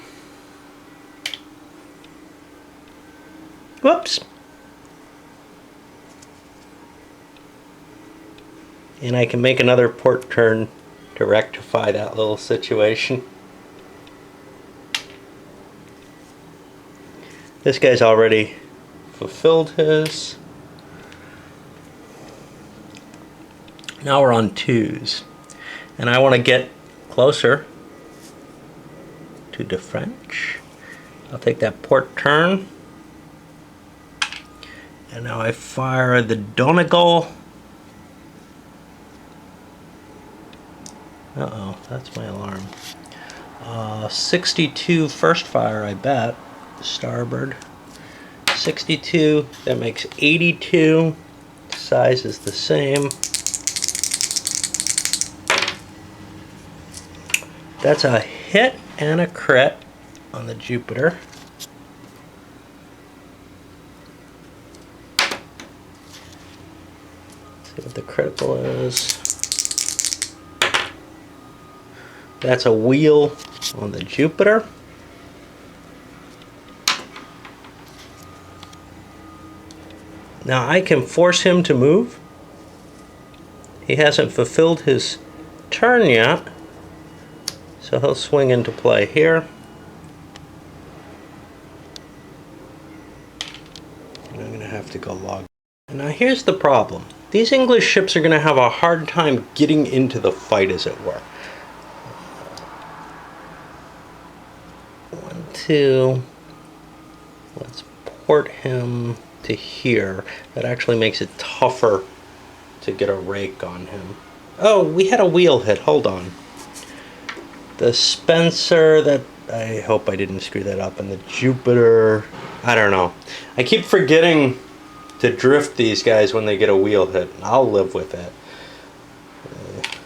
Whoops. And I can make another port turn to rectify that little situation. This guy's already fulfilled his. Now we're on 2s. And I want to get closer to the French. I'll take that port turn. And now I fire the Domingo. Uh-oh, that's my alarm. 62 first fire, I bet. Starboard. 62, that makes 82. Size is the same. That's a hit and a crit on the Jupiter. Let's see what the critical is. That's a wheel on the Jupiter. Now I can force him to move. He hasn't fulfilled his turn yet, so he'll swing into play here. And I'm going to have to go log. Now here's the problem. These English ships are going to have a hard time getting into the fight, as it were. 1, 2. Let's port him to here. That actually makes it tougher to get a rake on him. Oh, we had a wheel hit. Hold on. The Spencer, that I hope I didn't screw that up, and the Jupiter, I don't know. I keep forgetting to drift these guys when they get a wheel hit. I'll live with it.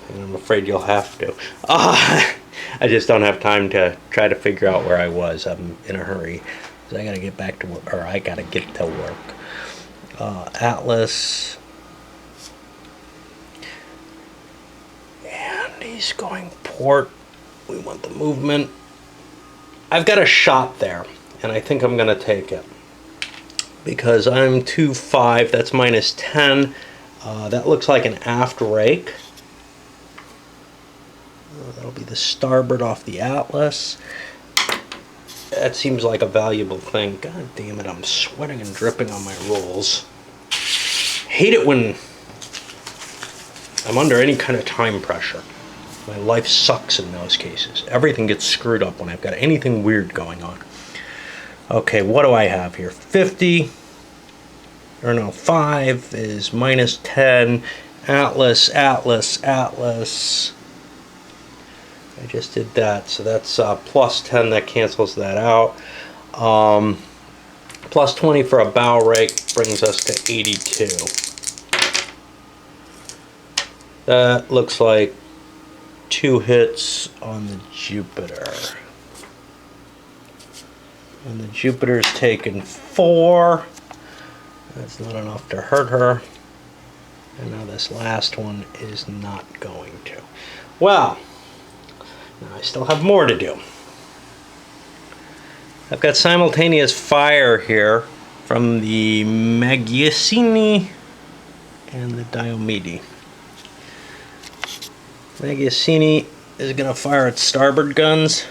And I'm afraid you'll have to. I just don't have time to try to figure out where I was. I'm in a hurry. So I gotta get back to work, or I gotta get to work. Atlas. And he's going port. We want the movement. I've got a shot there, and I think I'm gonna take it. Because I'm 2-5, that's minus 10. That looks like an aft rake. That'll be the starboard off the Atlas. That seems like a valuable thing. God damn it, I'm sweating and dripping on my rolls. Hate it when I'm under any kind of time pressure. My life sucks in those cases. Everything gets screwed up when I've got anything weird going on. Okay, what do I have here? 50, or no, 5 is minus 10. Atlas, Atlas, Atlas. I just did that, so that's plus 10, that cancels that out. Plus 20 for a bow rake brings us to 82. That looks like 2 hits on the Jupiter. And the Jupiter's taken 4. That's not enough to hurt her. And now this last one is not going to. Well, now I still have more to do. I've got simultaneous fire here from the Magazzini and the Diomede. Magazzini is going to fire its starboard guns,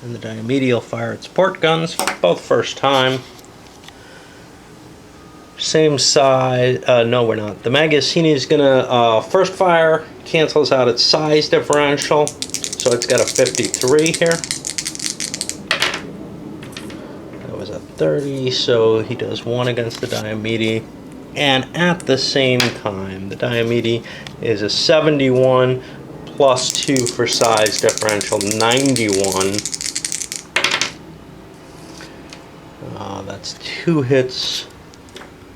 and the Diomede will fire its port guns, both first time. Same size, no we're not. The Magazzini is going to first fire, cancels out its size differential, so it's got a 53 here. That was a 30, so he does 1 against the Diomede. And at the same time, the Diomede is a 71 plus 2 for size differential, 91. That's 2 hits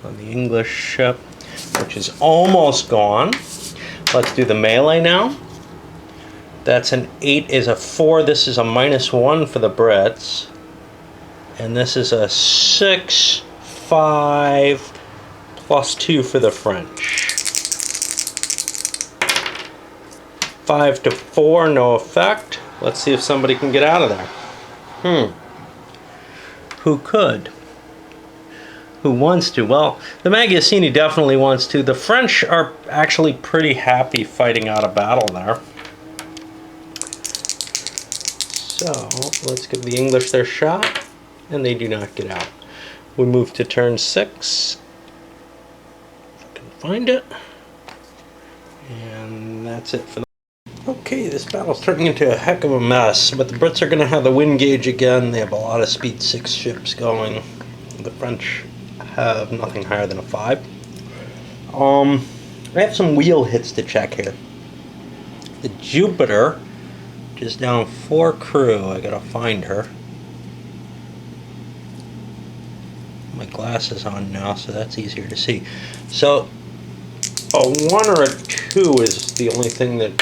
on the English ship. which is almost gone. Let's do the melee now. That's an 8 is a 4. This is a -1 for the Brits. And this is a 6, 5, +2 for the French. 5 to 4, no effect. Let's see if somebody can get out of there. Who could? Who wants to? Well, the Magazzini definitely wants to. The French are actually pretty happy fighting out a battle there. So, let's give the English their shot, and they do not get out. We move to turn 6. If I can find it. And that's it for the... Okay, this battle's turning into a heck of a mess, but the Brits are going to have the wind gauge again. They have a lot of speed 6 ships going. The French have nothing higher than a 5. I have some wheel hits to check here. The Jupiter is down 4 crew. I gotta find her. My glasses on now, so that's easier to see. So a 1 or a 2 is the only thing that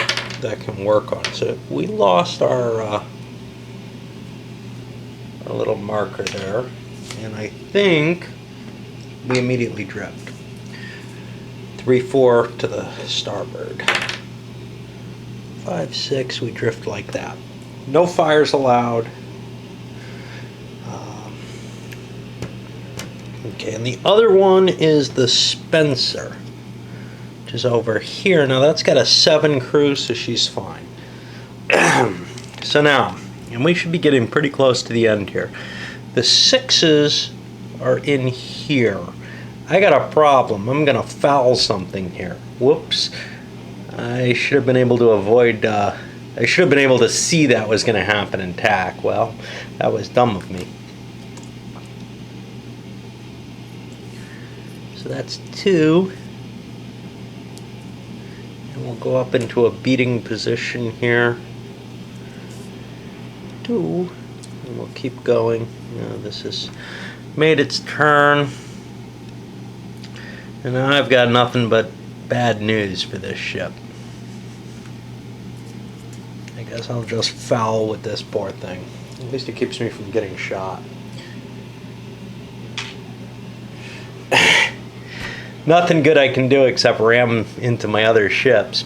can work on. So we lost our little marker there, and I think we immediately drift. 3-4 to the starboard. 5-6, we drift like that. No fires allowed. Okay, and the other one is the Spencer, which is over here. Now that's got a 7 crew, so she's fine. So now, and we should be getting pretty close to the end here. The 6s are in here. I got a problem. I'm gonna foul something here. Whoops. I should have been able to avoid, I should have been able to see that was going to happen in TAC. Well, that was dumb of me. So that's 2. And we'll go up into a beating position here. 2. And we'll keep going. Now this has made its turn. And now I've got nothing but bad news for this ship. I guess I'll just foul with this poor thing. At least it keeps me from getting shot. Nothing good I can do except ram into my other ships.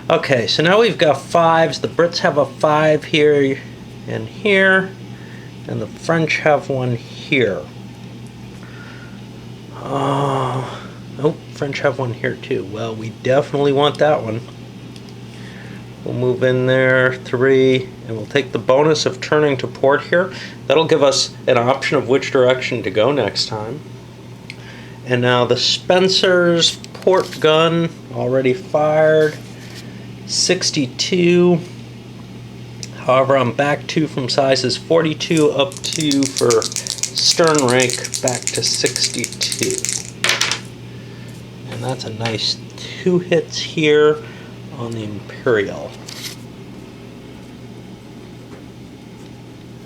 Okay, so now we've got 5s. The Brits have a 5 here and here, and the French have one here. Oh, French have one here too. Well, we definitely want that one. We'll move in there, 3, and we'll take the bonus of turning to port here. That'll give us an option of which direction to go next time. And now the Spencer's port gun already fired, 62. However, I'm back 2 from sizes 42 up 2 for stern rank, back to 62. And that's a nice 2 hits here on the Imperial.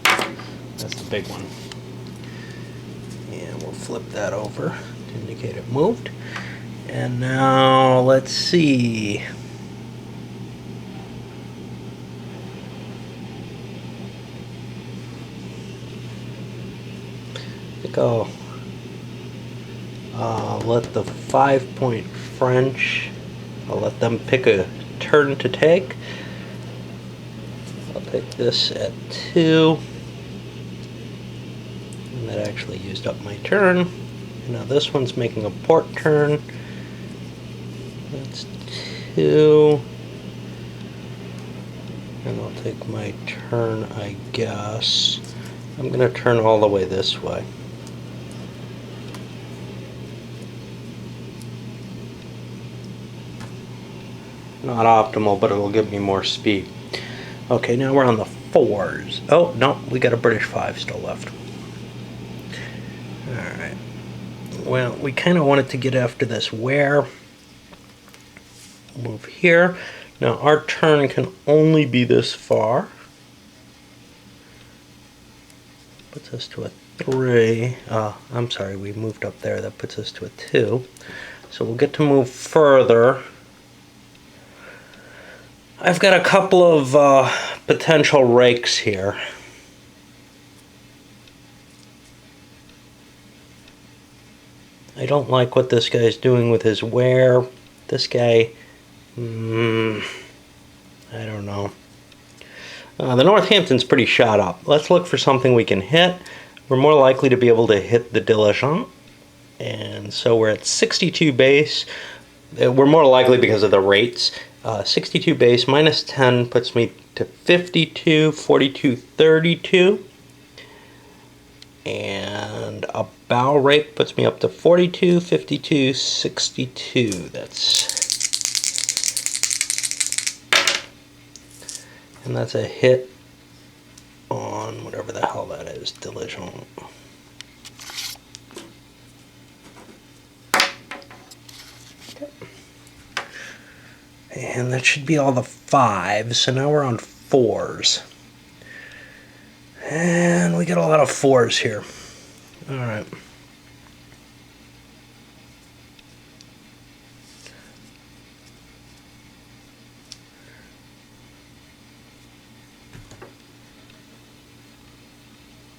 That's the big one. And we'll flip that over to indicate it moved. And now let's see. I think I'll let the 5-point French, I'll let them pick a turn to take. I'll take this at 2. And that actually used up my turn. And now this one's making a port turn. That's 2. And I'll take my turn, I guess. I'm going to turn all the way this way. Not optimal, but it'll give me more speed. Okay, now we're on the 4s. Oh, no, we got a British 5 still left. Alright. Well, we kind of wanted to get after this where. Move here. Now, our turn can only be this far. Puts us to a 3. I'm sorry, we moved up there. That puts us to a 2. So we'll get to move further. I've got a couple of potential rakes here. I don't like what this guy's doing with his wear. This guy, I don't know. The Northampton's pretty shot up. Let's look for something we can hit. We're more likely to be able to hit the diligent. And so we're at 62 base. We're more likely because of the rates. 62 base minus 10 puts me to 52, 42, 32. And a bow rake puts me up to 42, 52, 62. And that's a hit on whatever the hell that is, diligent. Okay. And that should be all the fives, so now we're on fours. And we get a lot of fours here. All right.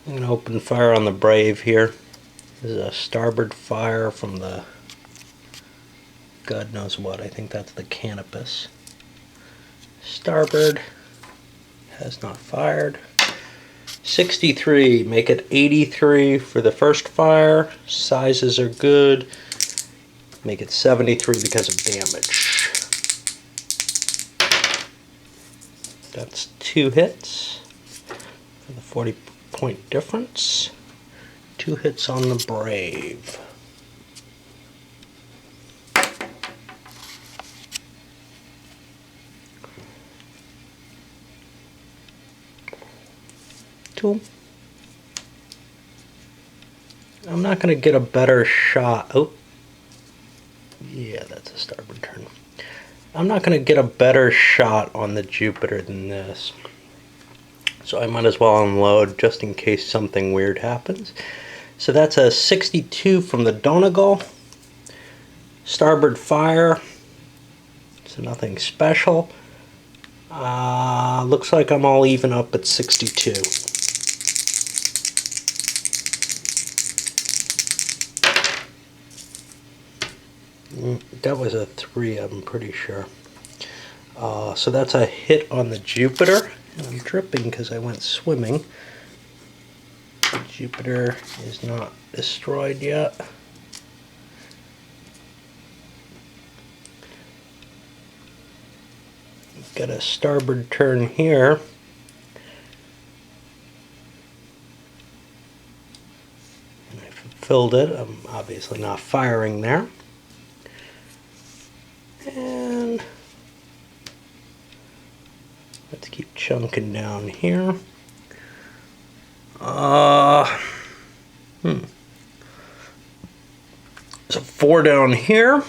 I'm going to open fire on the Brave here. This is a starboard fire from the God knows what. I think that's the Canopus. Starboard has not fired. 63, make it 83 for the first fire. Sizes are good. Make it 73 because of damage. That's 2 hits for the 40-point difference. 2 hits on the Brave. I'm not going to get a better shot. Oh, yeah, that's a starboard turn. I'm not going to get a better shot on the Jupiter than this. So I might as well unload just in case something weird happens. So that's a 62 from the Donegal. Starboard fire. So nothing special. Looks like I'm all even up at 62. That was a 3, I'm pretty sure. So that's a hit on the Jupiter. And I'm dripping because I went swimming. The Jupiter is not destroyed yet. Got a starboard turn here. And I fulfilled it. I'm obviously not firing there. And let's keep chunking down here. So 4 down here.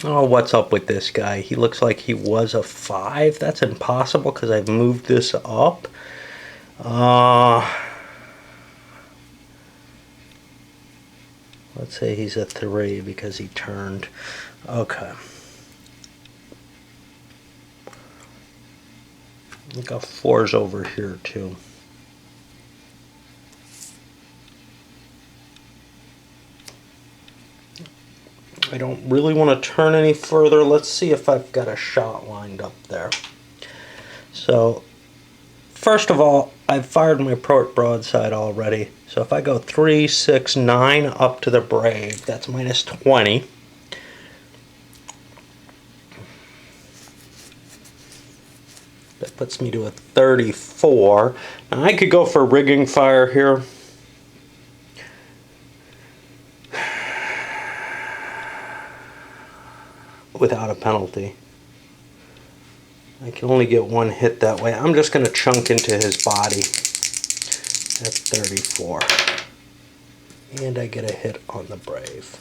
Oh, what's up with this guy? He looks like he was a 5. That's impossible because I've moved this up. Let's say he's a 3 because he turned. Okay. We got 4s over here too. I don't really want to turn any further. Let's see if I've got a shot lined up there. So, first of all, I've fired my port broadside already. So if I go 3, 6, 9 up to the Brave, that's minus 20. That puts me to a 34. Now I could go for rigging fire here. Without a penalty. I can only get 1 hit that way. I'm just going to chunk into his body. That's 34. And I get a hit on the Brave.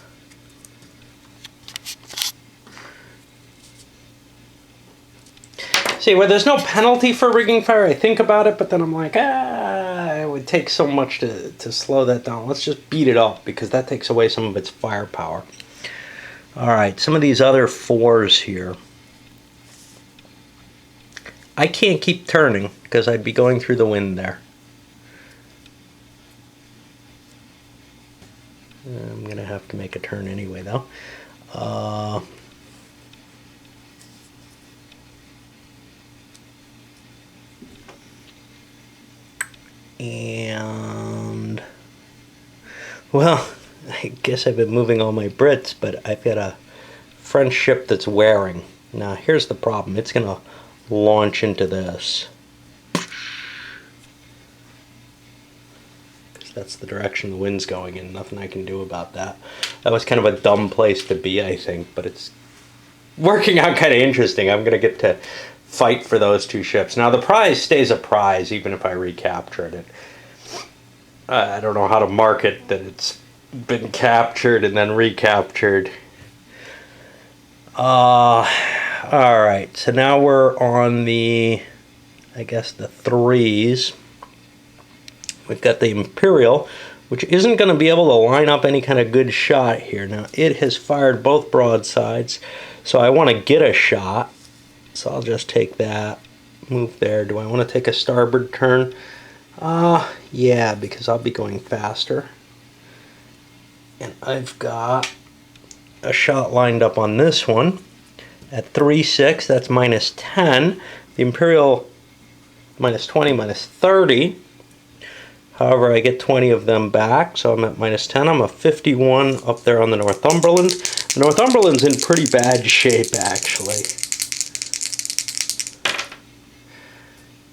See, where there's no penalty for rigging fire, I think about it, but then I'm like, it would take so much to slow that down. Let's just beat it up, because that takes away some of its firepower. All right, some of these other 4s here. I can't keep turning, because I'd be going through the wind there. I'm going to have to make a turn anyway, though. And, well, I guess I've been moving all my Brits, but I've got a French ship that's wearing. Now, here's the problem. It's going to launch into this. Because that's the direction the wind's going in. Nothing I can do about that. That was kind of a dumb place to be, I think, but it's working out kind of interesting. I'm going to get to fight for those 2 ships. Now, the prize stays a prize, even if I recaptured it. I don't know how to market that it's been captured and then recaptured. Alright, so now we're on the, I guess, the 3s. We've got the Imperial, which isn't going to be able to line up any kind of good shot here. Now, it has fired both broadsides, so I want to get a shot. So I'll just take that, move there. Do I want to take a starboard turn? Yeah, because I'll be going faster. And I've got a shot lined up on this one at 3.6. That's minus 10. The Imperial minus 20, minus 30. However, I get 20 of them back, so I'm at minus 10. I'm a 51 up there on the Northumberland. The Northumberland's in pretty bad shape, actually.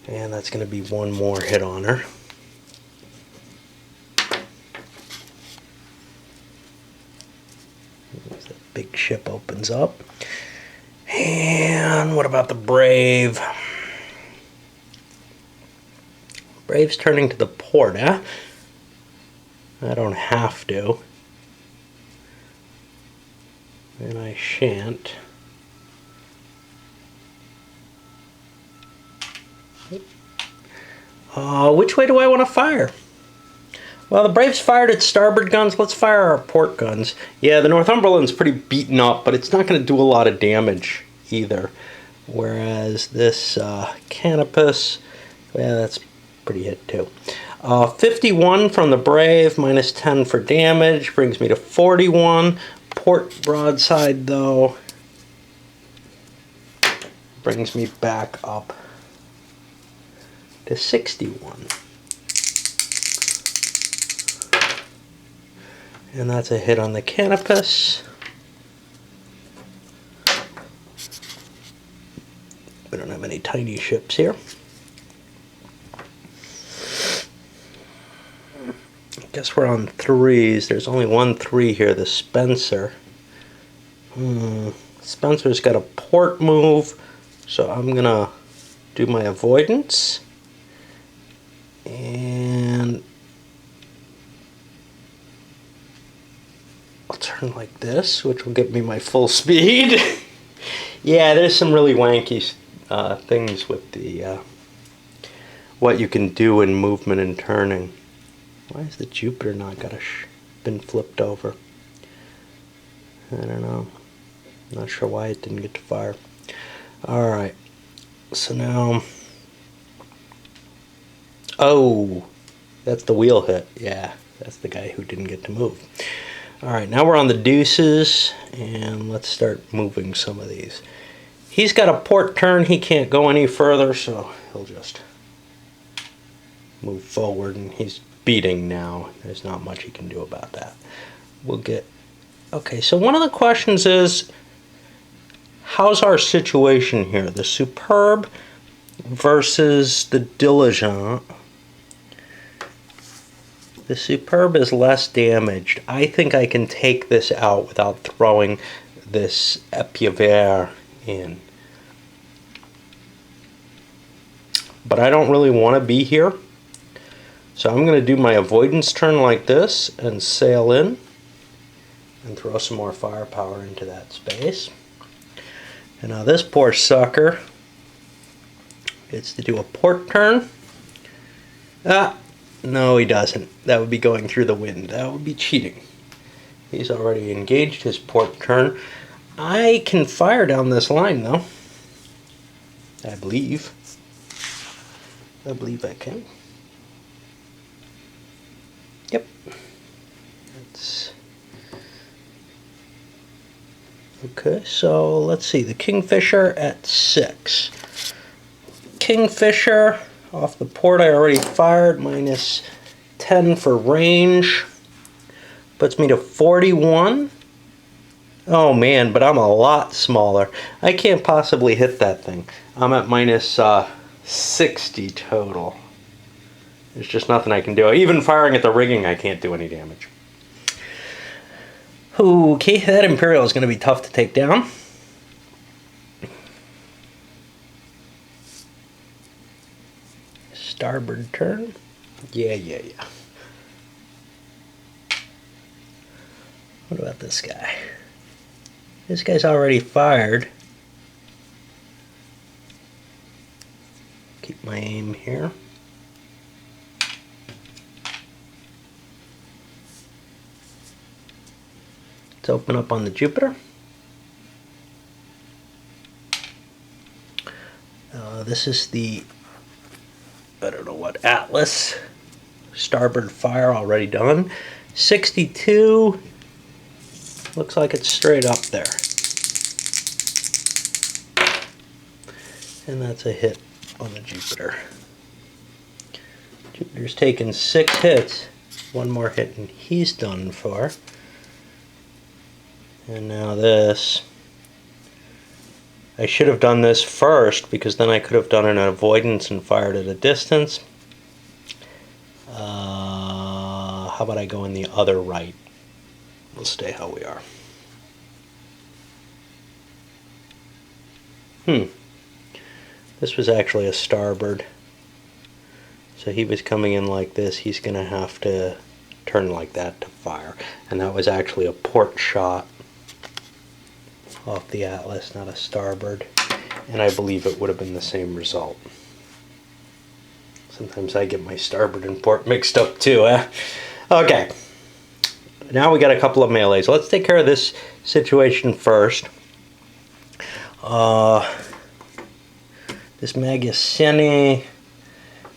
And that's going to be one more hit on her. That big ship opens up. And what about the Brave? Brave's turning to the port, eh? I don't have to. And I shan't. Which way do I want to fire? Well, the Brave's fired its starboard guns. Let's fire our port guns. Yeah, the Northumberland's pretty beaten up, but it's not going to do a lot of damage either. Whereas this Canopus, yeah, that's pretty hit too. 51 from the Brave, minus 10 for damage, brings me to 41. Port broadside, though, brings me back up to 61. And that's a hit on the Canopus. We don't have any tiny ships here. I guess we're on 3s. There's only one 3 here, the Spencer. Spencer's got a port move, so I'm going to do my avoidance. And I'll turn like this, which will give me my full speed. Yeah, there's some really wanky things with the what you can do in movement and turning. Why has the Jupiter not got been flipped over? I don't know. I'm not sure why it didn't get to fire. Alright, so now... Oh, that's the wheel hit. Yeah, that's the guy who didn't get to move. Alright, now we're on the deuces, and let's start moving some of these. He's got a port turn. He can't go any further, so he'll just move forward, and he's beating now. There's not much he can do about that. We'll get... Okay, so one of the questions is, how's our situation here? The Superb versus the Diligent. The Superb is less damaged. I think I can take this out without throwing this Epievre in. But I don't really want to be here. So I'm going to do my avoidance turn like this and sail in and throw some more firepower into that space. And now this poor sucker Gets to do a port turn. Ah, no he doesn't. That would be going through the wind. That would be cheating. He's already engaged his port turn. I can fire down this line though. I believe I can. Yep. That's okay, so let's see. The Kingfisher at 6. Kingfisher off the port I already fired, minus 10 for range. Puts me to 41. Oh man, but I'm a lot smaller. I can't possibly hit that thing. I'm at minus 60 total. There's just nothing I can do. Even firing at the rigging, I can't do any damage. Okay, that Imperial is going to be tough to take down. Starboard turn. Yeah. What about this guy? This guy's already fired. Keep my aim here. Let's open up on the Jupiter. This is the, I don't know what, Atlas. Starboard fire already done. 62. Looks like it's straight up there. And that's a hit on the Jupiter. Jupiter's taken 6 hits. One more hit and he's done for. And now this. I should have done this first because then I could have done an avoidance and fired at a distance. How about I go in the other right? We'll stay how we are. This was actually a starboard. So he was coming in like this. He's going to have to turn like that to fire. And that was actually a port shot off the Atlas, not a starboard. And I believe it would have been the same result. Sometimes I get my starboard and port mixed up too, eh? Okay. Now we got a couple of melees. Let's take care of this situation first. This Magiciani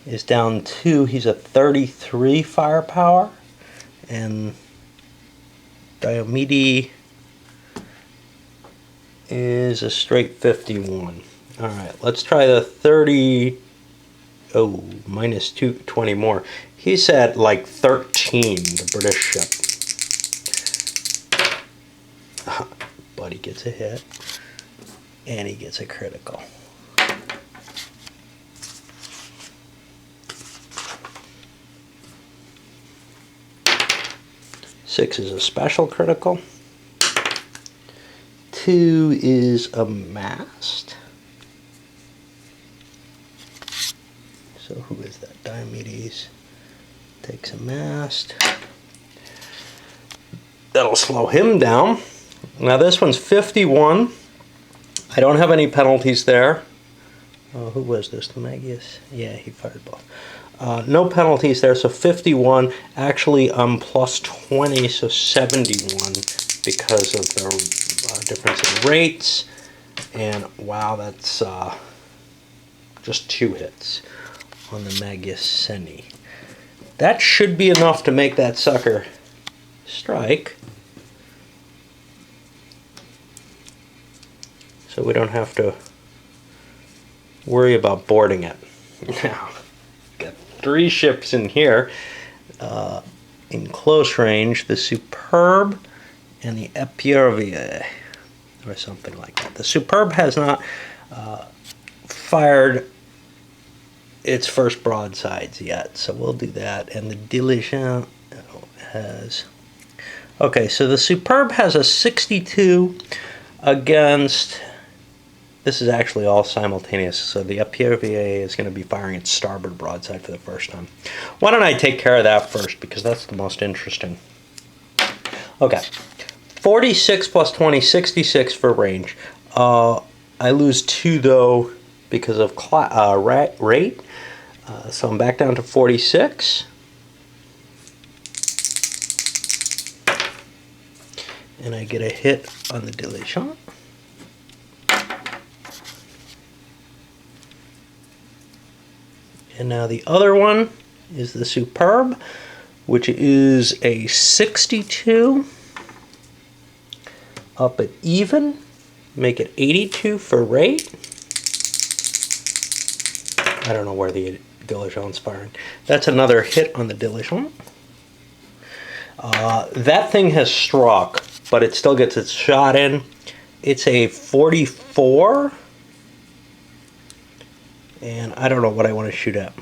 is down 2. He's a 33 firepower. And Diomede is a straight 51. Alright, let's try the 30. Oh, minus 20 more. He's at like 13, the British ship. But he gets a hit. And he gets a critical. Six is a special critical. 2 is a mast. So who is that? Diomedes takes a mast. That'll slow him down. Now this one's 51. I don't have any penalties there. Who was this? The Magius? Yeah, he fired both. No penalties there, so 51. Actually, plus 20, so 71 because of the difference in rates. And wow, that's just 2 hits on the Magiciani. That should be enough to make that sucker strike. So we don't have to worry about boarding it. Now, got 3 ships in here in close range. The Superb and the Epervier, or something like that. The Superb has not fired its first broadsides yet, so we'll do that. And the Diligent has... Okay, so the Superb has a 62 against... This is actually all simultaneous, so the Epervier is going to be firing its starboard broadside for the first time. Why don't I take care of that first, because that's the most interesting. Okay, 46 plus 20, 66 for range. I lose 2 though because of rate. So I'm back down to 46. And I get a hit on the diligent. And now the other one is the superb, which is a 62. Up at even, make it 82 for rate. I don't know where the diligent's firing. That's another hit on the diligent. That thing has struck, but it still gets its shot in. It's a 44. And I don't know what I want to shoot at.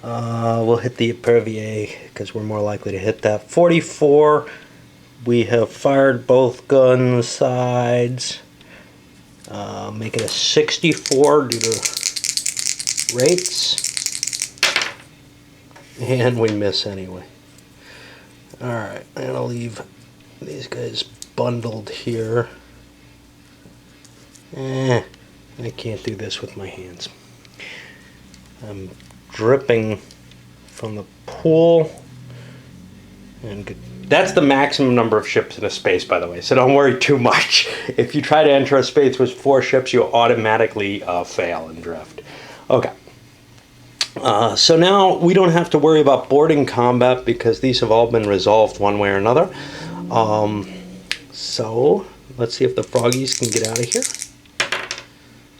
We'll hit the Epervier because we're more likely to hit that. 44. We have fired both gun sides. Make it a 64 due to rates. And we miss anyway. Alright, I'm going to leave these guys bundled here. I can't do this with my hands. I'm dripping from the pool. And that's the maximum number of ships in a space, by the way, so don't worry too much. If you try to enter a space with 4 ships, you'll automatically fail and drift. Okay. So now we don't have to worry about boarding combat because these have all been resolved one way or another. So let's see if the froggies can get out of here.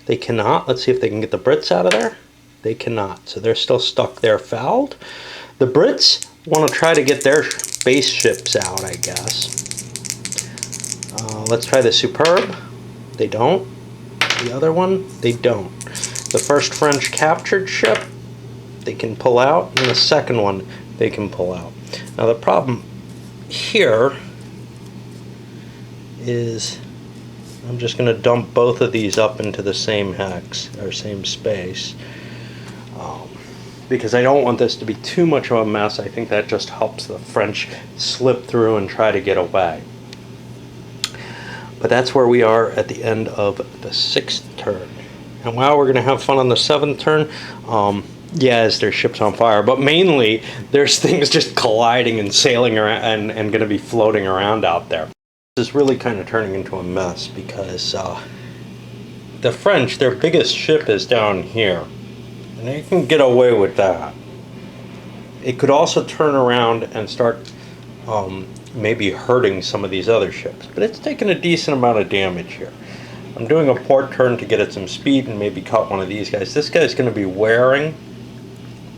They cannot. Let's see if they can get the Brits out of there. They cannot. So they're still stuck there fouled. The Brits want to try to get their base ships out, I guess. Let's try the superb. They don't. The other one, they don't. The first French captured ship, they can pull out. And the second one, they can pull out. Now the problem here is I'm just going to dump both of these up into the same hex, or same space. Because I don't want this to be too much of a mess. I think that just helps the French slip through and try to get away. But that's where we are at the end of the 6th turn. And while we're going to have fun on the 7th turn, yes, there's ships on fire, but mainly there's things just colliding and sailing around and going to be floating around out there. This is really kind of turning into a mess because the French, their biggest ship is down here. And they can get away with that. It could also turn around and start maybe hurting some of these other ships. But it's taking a decent amount of damage here. I'm doing a port turn to get it some speed and maybe cut one of these guys. This guy's going to be wearing.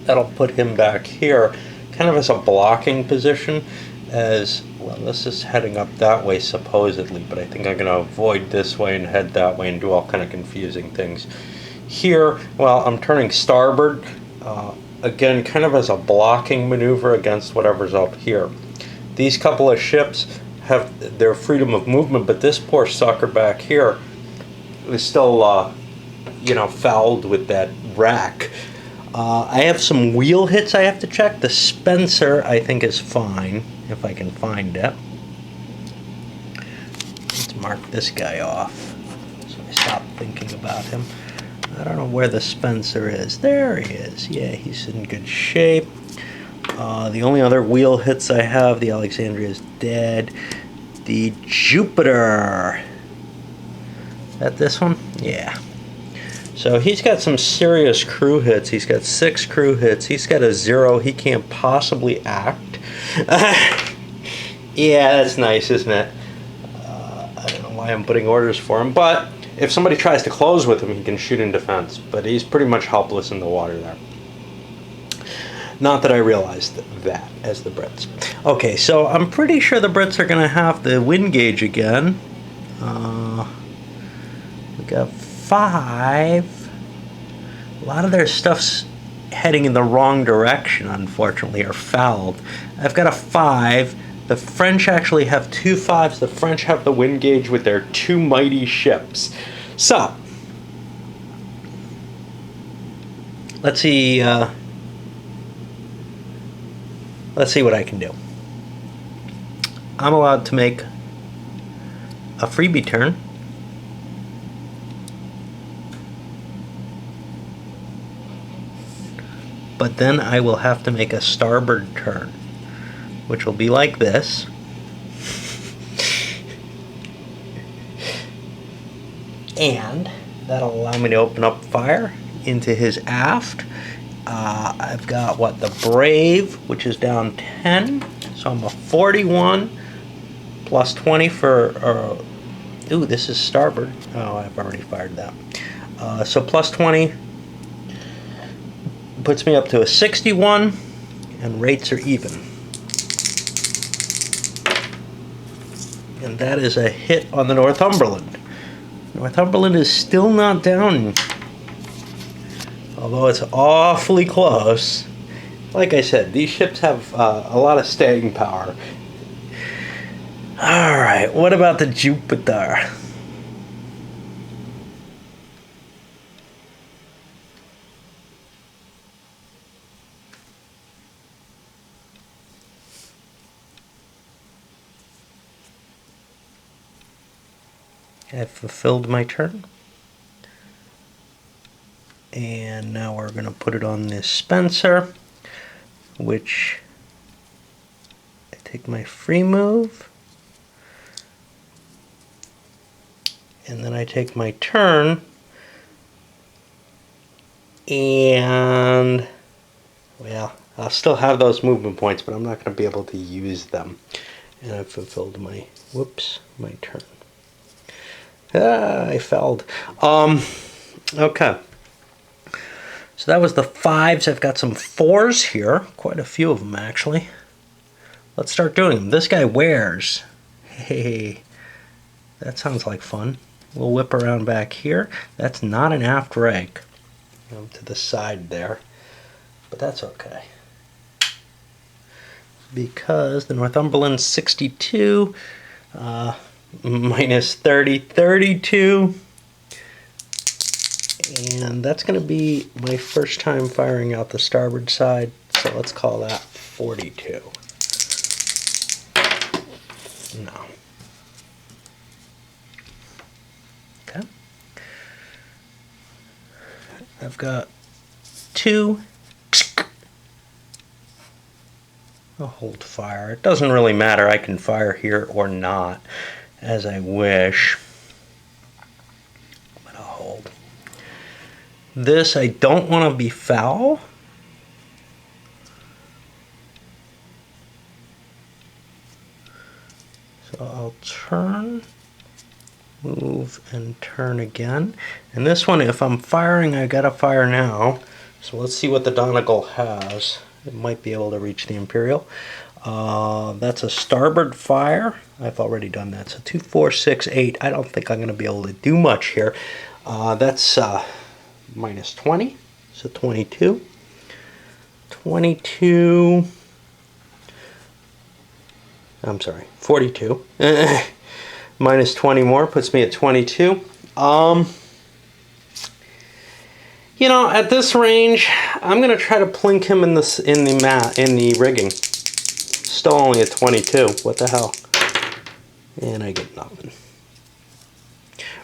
That'll put him back here kind of as a blocking position. As well, this is heading up that way supposedly, but I think I'm going to avoid this way and head that way and do all kind of confusing things. Here, well, I'm turning starboard, again, kind of as a blocking maneuver against whatever's up here. These couple of ships have their freedom of movement, but this poor sucker back here is still, you know, fouled with that rack. I have some wheel hits I have to check. The Spencer, I think, is fine, if I can find it. Let's mark this guy off, so I stop thinking about him. I don't know where the Spencer is. There he is. Yeah, he's in good shape. The only other wheel hits I have, the Alexandria is dead. The Jupiter. Is that this one? Yeah. So he's got some serious crew hits. He's got 6 crew hits. He's got a 0. He can't possibly act. Yeah, that's nice, isn't it? I don't know why I'm putting orders for him, but if somebody tries to close with him, he can shoot in defense, but he's pretty much helpless in the water there. Not that I realized that as the Brits. Okay, so I'm pretty sure the Brits are going to have the wind gauge again. We got 5. A lot of their stuff's heading in the wrong direction, unfortunately, or fouled. I've got a 5. The French actually have 2 5s. The French have the wind gauge with their 2 mighty ships. So, let's see what I can do. I'm allowed to make a freebie turn. but then I will have to make a starboard turn, which will be like this. And that'll allow me to open up fire into his aft. I've got what, the Brave, which is down 10, so I'm a 41 plus 20 for, ooh, this is starboard. Oh, I've already fired that. So plus 20 puts me up to a 61, and rates are even. And that is a hit on the Northumberland. Northumberland is still not down, although it's awfully close. Like I said, these ships have a lot of staying power. Alright, what about the Jupiter? I've fulfilled my turn. And now we're going to put it on this Spencer, which I take my free move, and then I take my turn, and, well, I'll still have those movement points, but I'm not going to be able to use them. And I've fulfilled my, whoops, my turn. I failed. Okay. So that was the 5s. I've got some 4s here. Quite a few of them, actually. Let's start doing them. This guy wears. Hey, that sounds like fun. We'll whip around back here. That's not an aft rake. To the side there. But that's okay. Because the Northumberland's 62, minus 30, 32. And that's going to be my first time firing out the starboard side, so let's call that 42. No. Okay. I've got 2. I'll hold fire. It doesn't really matter. I can fire here or not, as I wish. But I'll hold. This, I don't want to be foul. So I'll turn, move, and turn again. And this one, if I'm firing, I gotta fire now. So let's see what the Donegal has. It might be able to reach the Imperial. That's a starboard fire. I've already done that. So 2, 4, 6, 8. I don't think I'm going to be able to do much here. That's minus 20. So 22. 22. I'm sorry, 42. Minus 20 more puts me at 22. You know, at this range, I'm gonna try to plink him in the rigging. Still only at 22. What the hell? And I get nothing.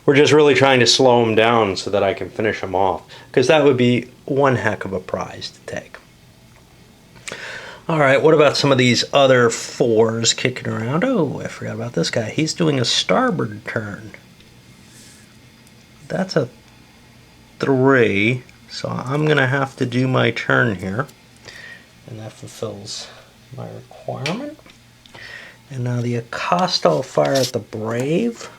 We're just really trying to slow him down so that I can finish him off, because that would be one heck of a prize to take. All right, what about some of these other 4s kicking around? Oh, I forgot about this guy. He's doing a starboard turn. That's a 3, so I'm gonna have to do my turn here, and that fulfills my requirement. And now the Acosta will fire at the Brave.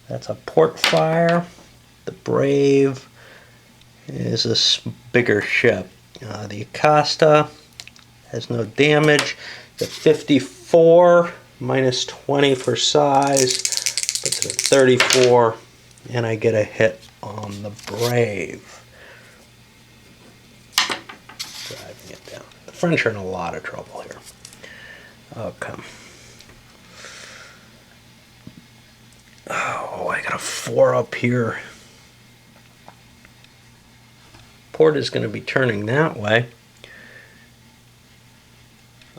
That's a port fire. The Brave is a bigger ship. The Acosta has no damage. The 54 minus 20 for size puts it at 34, and I get a hit on the Brave. Driving it down. The French are in a lot of trouble here. Okay. Oh, I got a 4 up here. Port is going to be turning that way.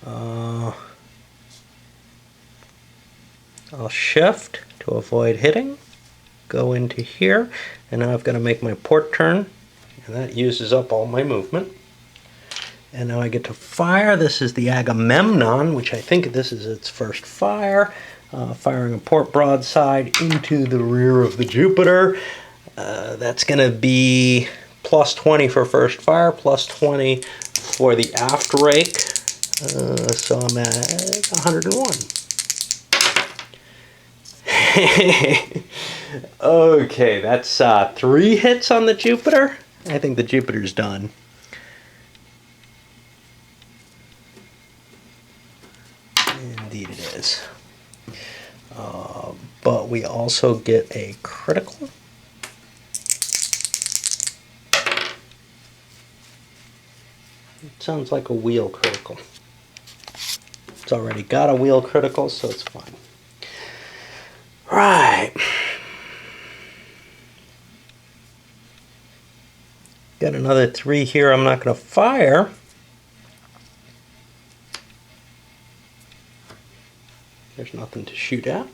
I'll shift to avoid hitting. Go into here, and now I've got to make my port turn, And that uses up all my movement. And now I get to fire. This is the Agamemnon, which I think this is its first fire. Firing a port broadside into the rear of the Jupiter. That's going to be plus 20 for first fire, plus 20 for the aft rake. So I'm at 101. Okay, that's 3 hits on the Jupiter. I think the Jupiter's done. Indeed it is. But we also get a critical. It sounds like a wheel critical. It's already got a wheel critical, so it's fine. Right. Got another 3 here I'm not going to fire. There's nothing to shoot at.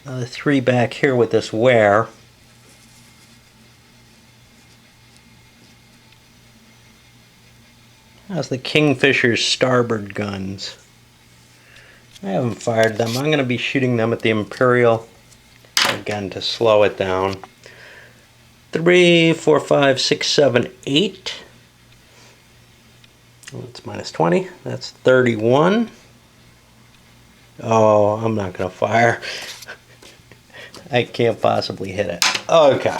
Another 3 back here with this wear. How's the Kingfisher's starboard guns? I haven't fired them. I'm going to be shooting them at the Imperial again to slow it down. 3, 4, 5, 6, 7, 8. That's minus 20. That's 31. Oh, I'm not going to fire. I can't possibly hit it. Okay.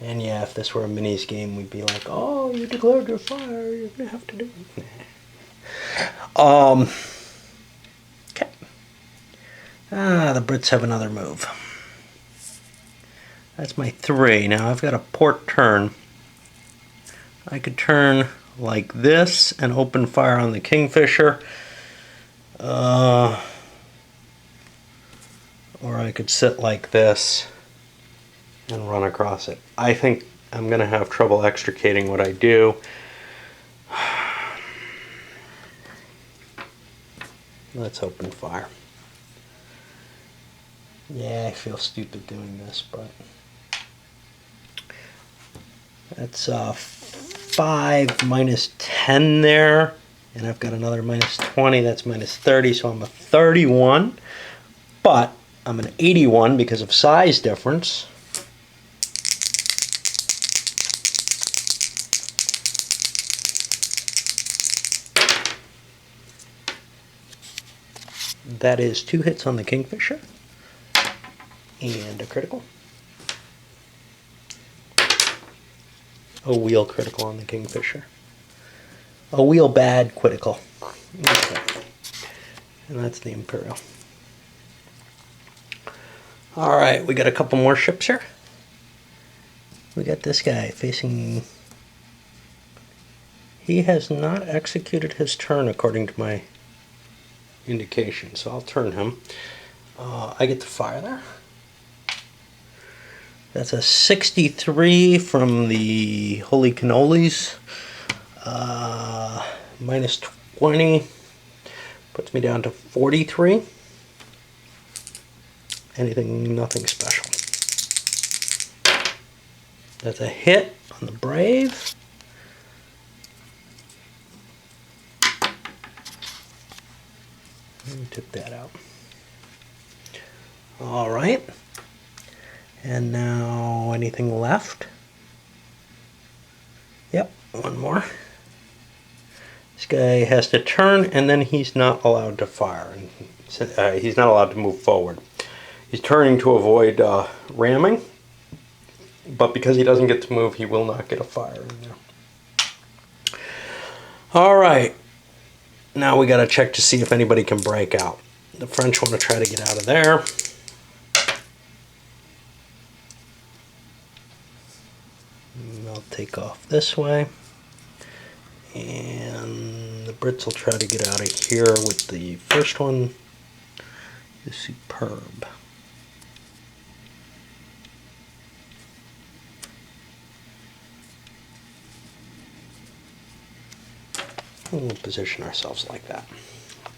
And yeah, if this were a minis game, we'd be like, oh, you declared your fire, you're going to have to do it. Okay. The Brits have another move. That's my 3. Now I've got a port turn. I could turn like this and open fire on the Kingfisher. Or I could sit like this and run across it. I think I'm going to have trouble extricating what I do. Let's open fire. Yeah, I feel stupid doing this, but that's 5 minus 10 there, and I've got another minus 20. That's minus 30, so I'm a 31, but I'm an 81 because of size difference. That is 2 hits on the Kingfisher and a critical. A wheel critical on the Kingfisher. A wheel bad critical. Okay. And that's the Imperial. Alright, we got a couple more ships here. We got this guy facing... He has not executed his turn according to my indication, so I'll turn him. I get to fire there. That's a 63 from the Holy Cannolis. Minus 20 puts me down to 43. Nothing special. That's a hit on the Brave. Let me tip that out. All right. And now anything left? Yep, one more. This guy has to turn, and then he's not allowed to fire. He's not allowed to move forward. He's turning to avoid ramming, but because he doesn't get to move, he will not get a fire in there. All right. Now we got to check to see if anybody can break out. The French want to try to get out of there. I'll take off this way. And the Brits will try to get out of here with the first one. Is superb. We'll position ourselves like that.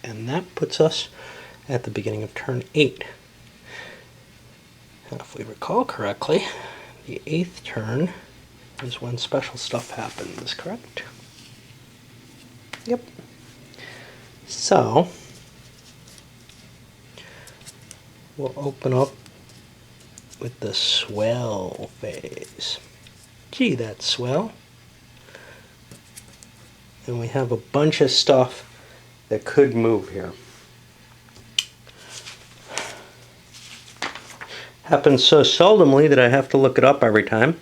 And that puts us at the beginning of turn 8. If we recall correctly, the 8th turn is when special stuff happens, correct? Yep. So, we'll open up with the swell phase. Gee, that's swell. And we have a bunch of stuff that could move here. Happens so seldomly that I have to look it up every time.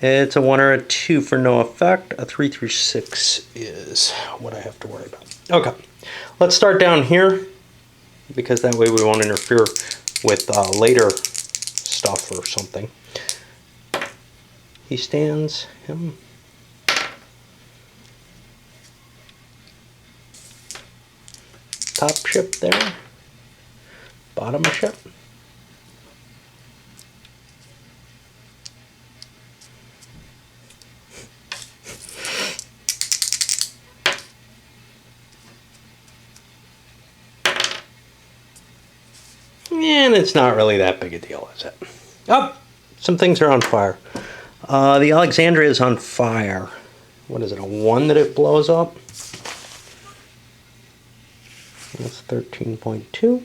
It's a 1 or a 2 for no effect. A 3 through 6 is what I have to worry about. Okay, let's start down here, because that way we won't interfere with later stuff or something. He stands him. Top ship there. Bottom ship. And it's not really that big a deal, is it? Oh, some things are on fire. The Alexandria is on fire. What is it, a 1 that it blows up? That's 13.2.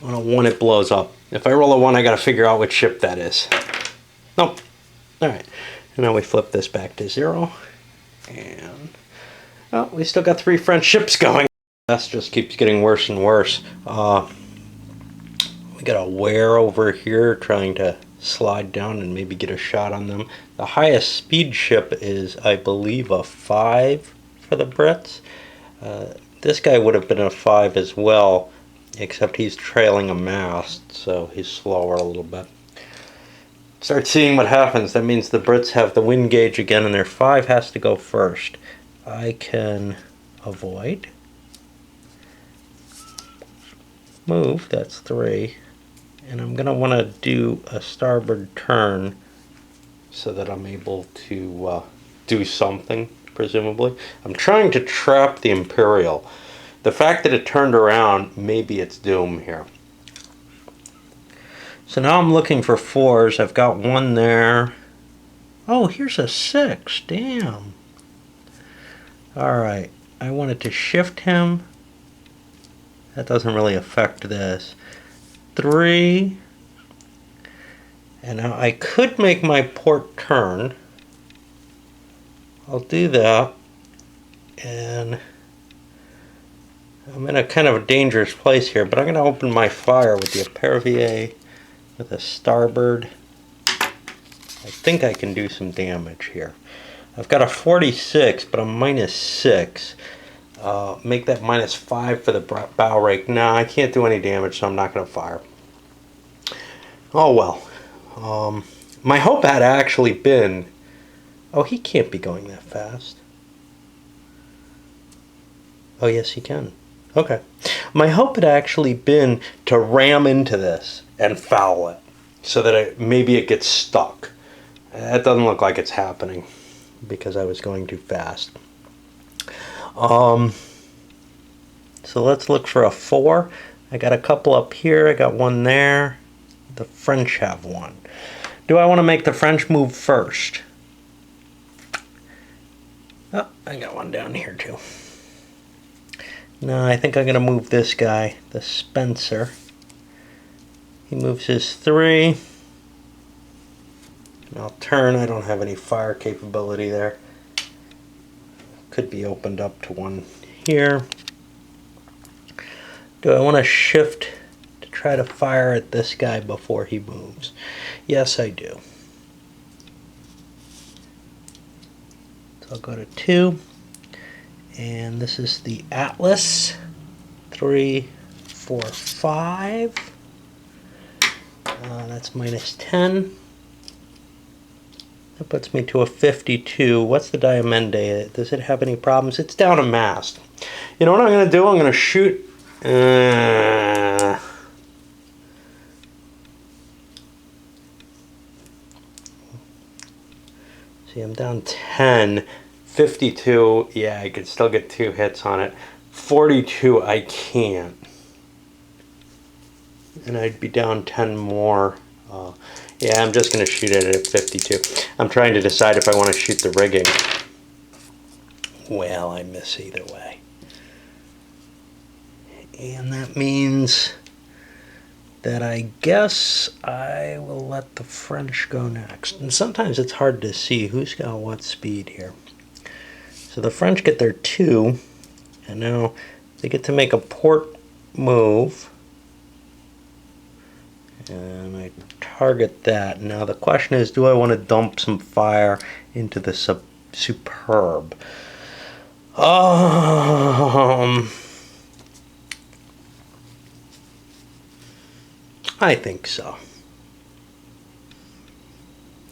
On a 1 it blows up. If I roll a 1, I gotta figure out which ship that is. Nope. Alright. And now we flip this back to 0. And oh, we still got 3 French ships going. This just keeps getting worse and worse. We got a Ware over here trying to slide down and maybe get a shot on them. The highest speed ship is, I believe, a 5 for the Brits. This guy would have been a 5 as well, except he's trailing a mast, so he's slower a little bit. Start seeing what happens. That means the Brits have the wind gauge again, and their 5 has to go first. I can avoid. Move, that's 3. And I'm going to want to do a starboard turn so that I'm able to do something, presumably. I'm trying to trap the Imperial. The fact that it turned around, maybe it's doom here. So now I'm looking for 4s. I've got 1 there. Oh, here's a 6. Damn. Alright. I wanted to shift him. That doesn't really affect this. 3. And now I could make my port turn. I'll do that. And I'm in a kind of a dangerous place here, but I'm going to open my fire with the Epervier with a starboard. I think I can do some damage here. I've got a 46, but I'm minus 6. Make that minus 5 for the bow rake. Nah, I can't do any damage, so I'm not going to fire. Oh well. My hope had actually been... Oh, he can't be going that fast. Oh, yes, he can. Okay. My hope had actually been to ram into this and foul it, so that maybe it gets stuck. That doesn't look like it's happening, because I was going too fast. So let's look for a 4. I got a couple up here. I got 1 there. The French have 1. Do I want to make the French move first? Oh, I got 1 down here too. No, I think I'm going to move this guy, the Spencer. He moves his 3. And I'll turn. I don't have any fire capability there. Could be opened up to 1 here. Do I want to shift to try to fire at this guy before he moves? Yes, I do. So I'll go to 2. And this is the Atlas. 3, 4, 5. That's minus 10. That puts me to a 52. What's the Diamende? Does it have any problems? It's down a mast. You know what I'm going to do? I'm going to shoot... See, I'm down 10. 52, yeah, I could still get 2 hits on it. 42, I can't. and I'd be down 10 more. Yeah, I'm just going to shoot it at 52. I'm trying to decide if I want to shoot the rigging. Well, I miss either way. And that means that I guess I will let the French go next. And sometimes it's hard to see who's got what speed here. So the French get their 2, and now they get to make a port move. And I target that. Now the question is, do I want to dump some fire into the Superb? I think so.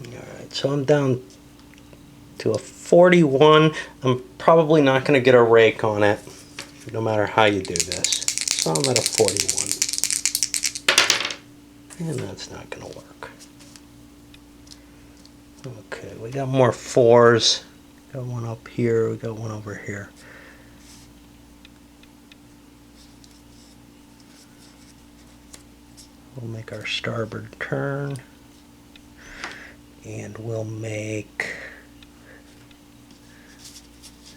Alright, so I'm down to a 41. I'm probably not going to get a rake on it, no matter how you do this. So I'm at a 41. And that's not going to work. Okay, we got more 4s. Got one up here, we got one over here. We'll make our starboard turn. And we'll make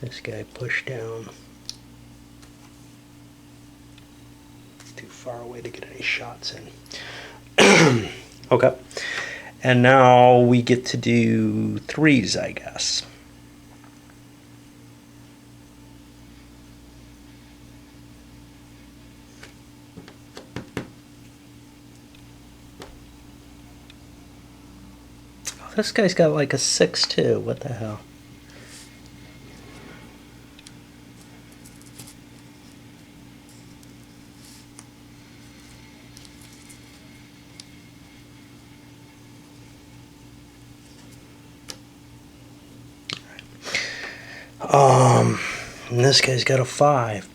this guy push down. Too far away to get any shots in. Okay, and now we get to do 3s, I guess. Oh, this guy's got like a 6 too. What the hell? And this guy's got a 5.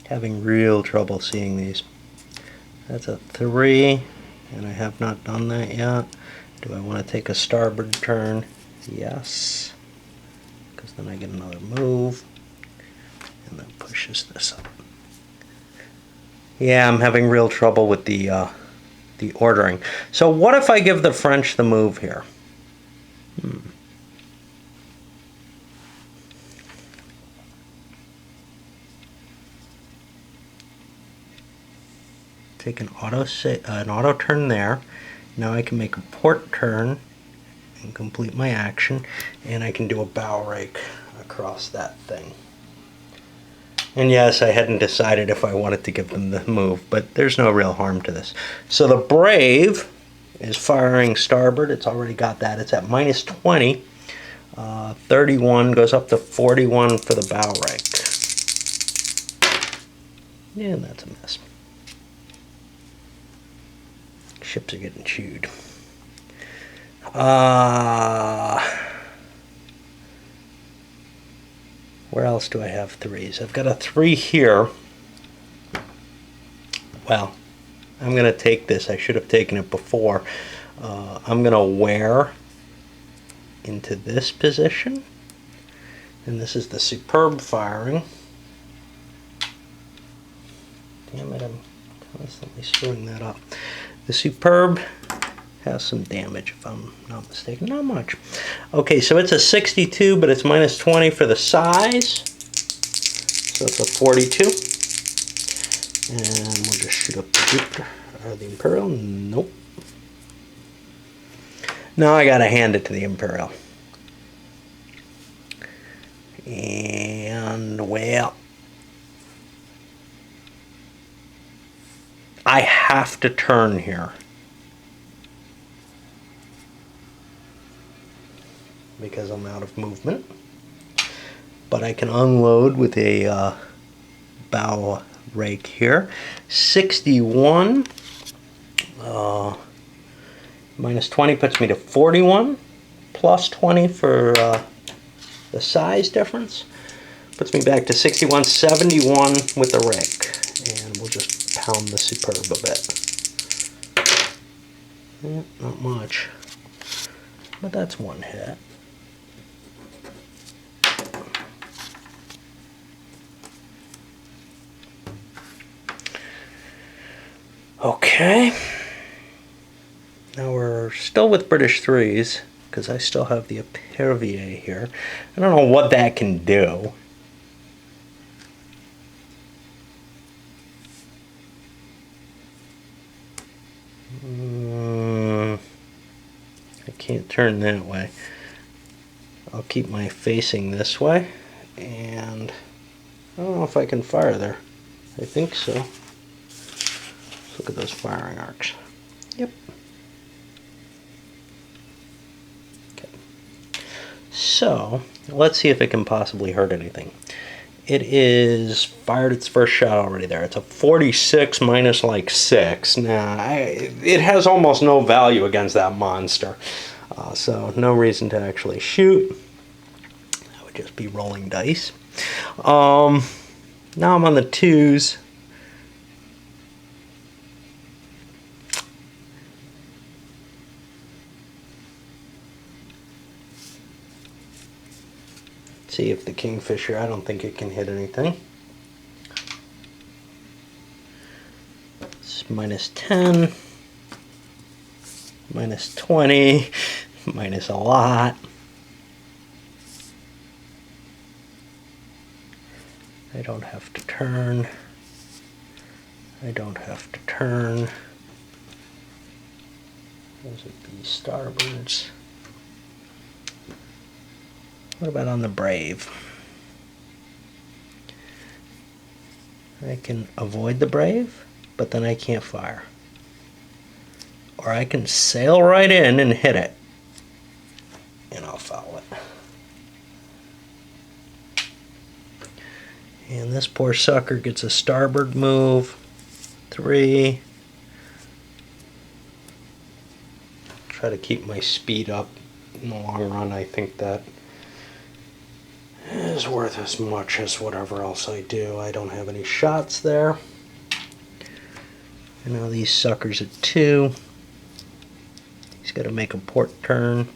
Having real trouble seeing these. That's a 3, and I have not done that yet. Do I want to take a starboard turn? Yes, because then I get another move, and that pushes this up. Yeah, I'm having real trouble with the ordering. So what if I give the French the move here? Take an auto turn there. Now I can make a port turn and complete my action, and I can do a bow rake across that thing. And yes, I hadn't decided if I wanted to give them the move, but there's no real harm to this. So the Brave is firing starboard. It's already got that. It's at minus 20. 31 goes up to 41 for the bow rake. And that's a miss. Ships are getting chewed. Where else do I have 3s? I've got a 3 here. Well, I'm going to take this. I should have taken it before. I'm going to wear into this position. And this is the Superb firing. Damn it, I'm constantly screwing that up. The Superb has some damage, if I'm not mistaken. Not much. Okay, so it's a 62, but it's minus 20 for the size. So it's a 42. And we'll just shoot up the Jupiter, or the Imperial. Nope. Now I gotta hand it to the Imperial. And, well, I have to turn here because I'm out of movement, but I can unload with a bow rake here. 61 minus 20 puts me to 41, plus 20 for the size difference puts me back to 61. 71 with the rake, and we'll just pound the Superb a bit. Not much, but that's one hit. Okay. Now we're still with British threes, because I still have the Epervier here. I don't know what that can do. I can't turn that way. I'll keep my facing this way, and I don't know if I can fire there. I think so. Let's look at those firing arcs. Yep. Okay. So, let's see if it can possibly hurt anything. It is fired its first shot already there. It's a 46 minus like 6. Nah, it has almost no value against that monster. So no reason to actually shoot. That would just be rolling dice. Now I'm on the 2s. See if the Kingfisher, I don't think it can hit anything. It's minus 10, minus 20, minus a lot. I don't have to turn. I don't have to turn. Those would be starboards. What about on the Brave? I can avoid the Brave, but then I can't fire. Or I can sail right in and hit it, and I'll foul it. And this poor sucker gets a starboard move. 3. Try to keep my speed up in the long run. I think that is worth as much as whatever else I do. I don't have any shots there. And now these suckers at 2. He's got to make a port turn.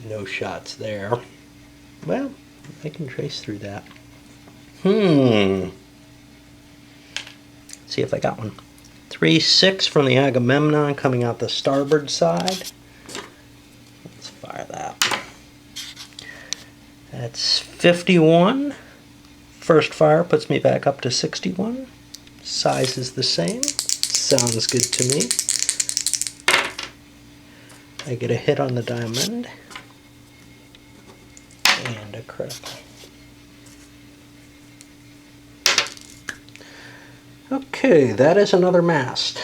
No shots there. Well, I can trace through that. Let's see if I got one. 3-6 from the Agamemnon coming out the starboard side. Let's fire that. That's 51. First fire puts me back up to 61. Size is the same. Sounds good to me. I get a hit on the diamond. And a critical. Okay, that is another mast.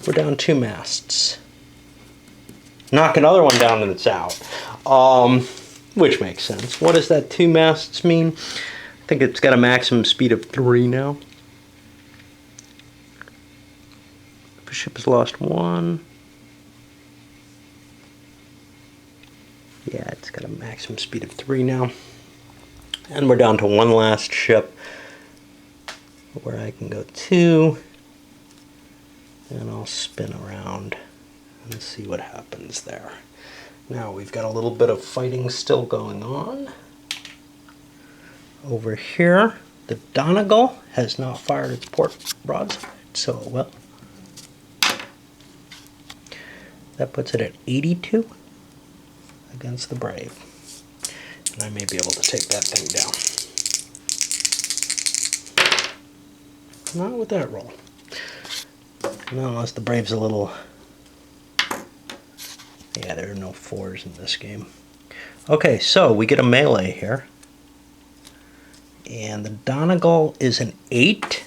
We're down 2 masts. Knock another one down and it's out. Which makes sense. What does that 2 masts mean? I think it's got a maximum speed of 3 now. The ship has lost 1. Yeah, it's got a maximum speed of 3 now. And we're down to 1 last ship, where I can go 2, and I'll spin around and see what happens there. Now we've got a little bit of fighting still going on. Over here, the Donegal has not fired its port broadside, so it will. That puts it at 82 against the Brave. And I may be able to take that thing down. Not with that roll. No, unless the Brave's a little... Yeah, there are no 4s in this game. Okay, so we get a melee here. And the Donegal is an 8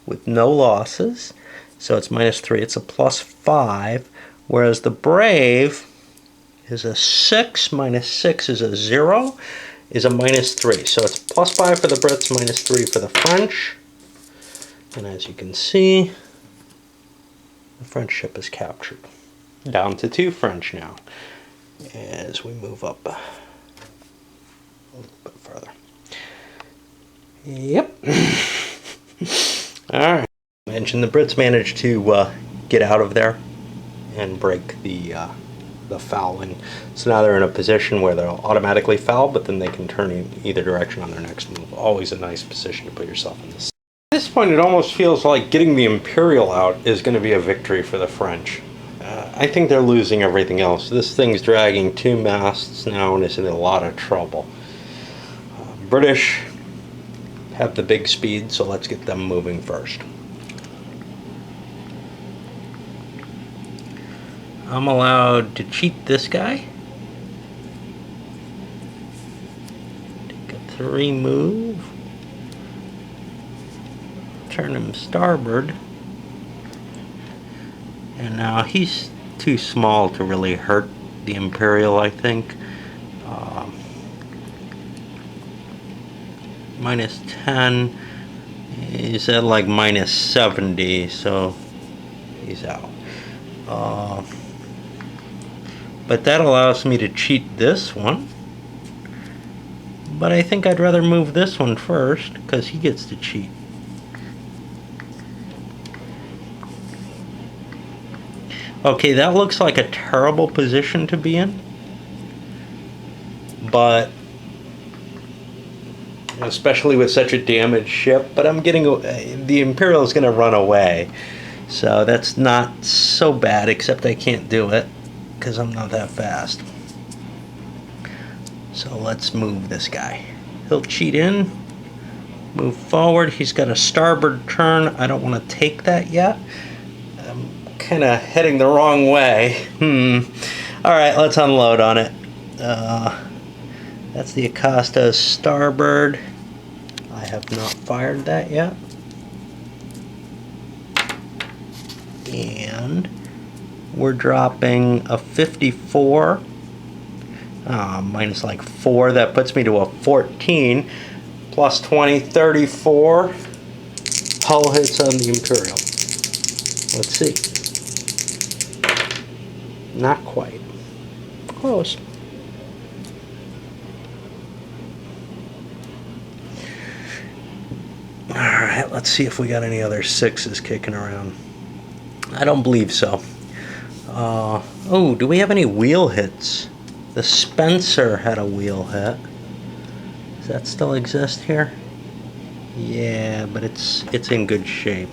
with no losses. So it's minus 3. It's a plus 5. Whereas the Brave is a 6. Minus 6 is a 0. Is a minus 3. So it's plus 5 for the Brits, minus 3 for the French. And as you can see, the French ship is captured. Down to 2 French now, as we move up a little bit further. Yep. Alright. I mentioned the Brits managed to get out of there and break the the fouling. So now they're in a position where they'll automatically foul, but then they can turn in either direction on their next move. Always a nice position to put yourself in this. At this point, it almost feels like getting the Imperial out is going to be a victory for the French. I think they're losing everything else. This thing's dragging 2 masts now and is in a lot of trouble. British have the big speed, so let's get them moving first. I'm allowed to cheat this guy. Take a 3 move. Turn him starboard. And now he's too small to really hurt the Imperial, I think. Minus 10. He's at like minus 70, so he's out. But that allows me to cheat this one. But I think I'd rather move this one first, because he gets to cheat. Okay, that looks like a terrible position to be in. But, especially with such a damaged ship, but I'm getting, the Imperial is going to run away. So that's not so bad, except I can't do it, because I'm not that fast. So let's move this guy. He'll cheat in, move forward. He's got a starboard turn. I don't want to take that yet. I'm kind of heading the wrong way. Alright, let's unload on it. That's the Acosta's starboard. I have not fired that yet. And we're dropping a 54. Minus like 4. That puts me to a 14. Plus 20, 34. Hull hits on the Imperial. Let's see. Not quite. Close. Alright, let's see if we got any other 6s kicking around. I don't believe so. Oh, do we have any wheel hits? The Spencer had a wheel hit. Does that still exist here? Yeah, but it's in good shape.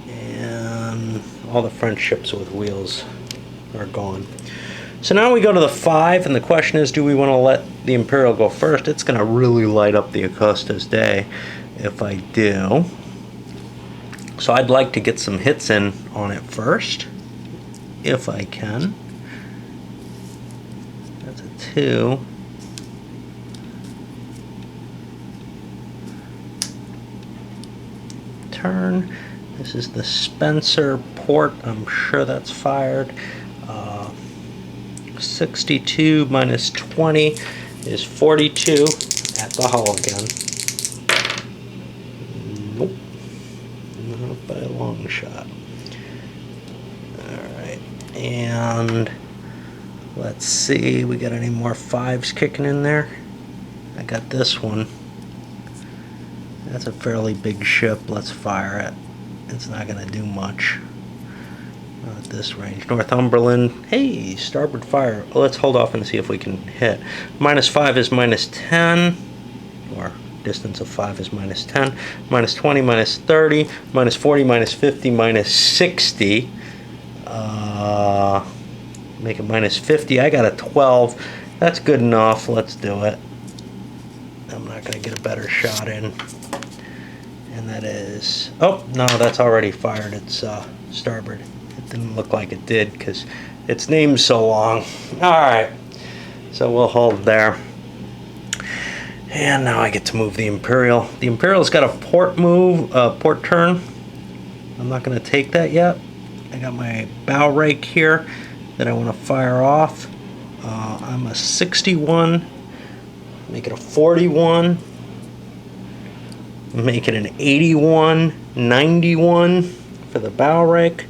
And all the French ships with wheels are gone. So now we go to the 5, and the question is, do we want to let the Imperial go first? It's going to really light up the Acosta's day if I do. So I'd like to get some hits in on it first, if I can. That's a 2. Turn. This is the Spencer port. I'm sure that's fired. 62 minus 20 is 42 at the hull again. Nope. Not by a long shot. Alright. And let's see, we got any more 5s kicking in there? I got this one. That's a fairly big ship. Let's fire it. It's not going to do much. Not at this range. Northumberland. Hey, starboard fire. Well, let's hold off and see if we can hit. Minus 5 is minus 10. Or distance of 5 is minus 10. Minus 20, minus 30. Minus 40, minus 50, minus 60. Make it minus 50. I got a 12. That's good enough. Let's do it. I'm not going to get a better shot in. And that is... Oh, no, that's already fired. It's starboard. It didn't look like it did because its name's so long. Alright. So we'll hold there. And now I get to move the Imperial. The Imperial's got a port move, port turn. I'm not going to take that yet. I got my bow rake here that I want to fire off. I'm a 61. Make it a 41. Make it an 81, 91 for the bow rake.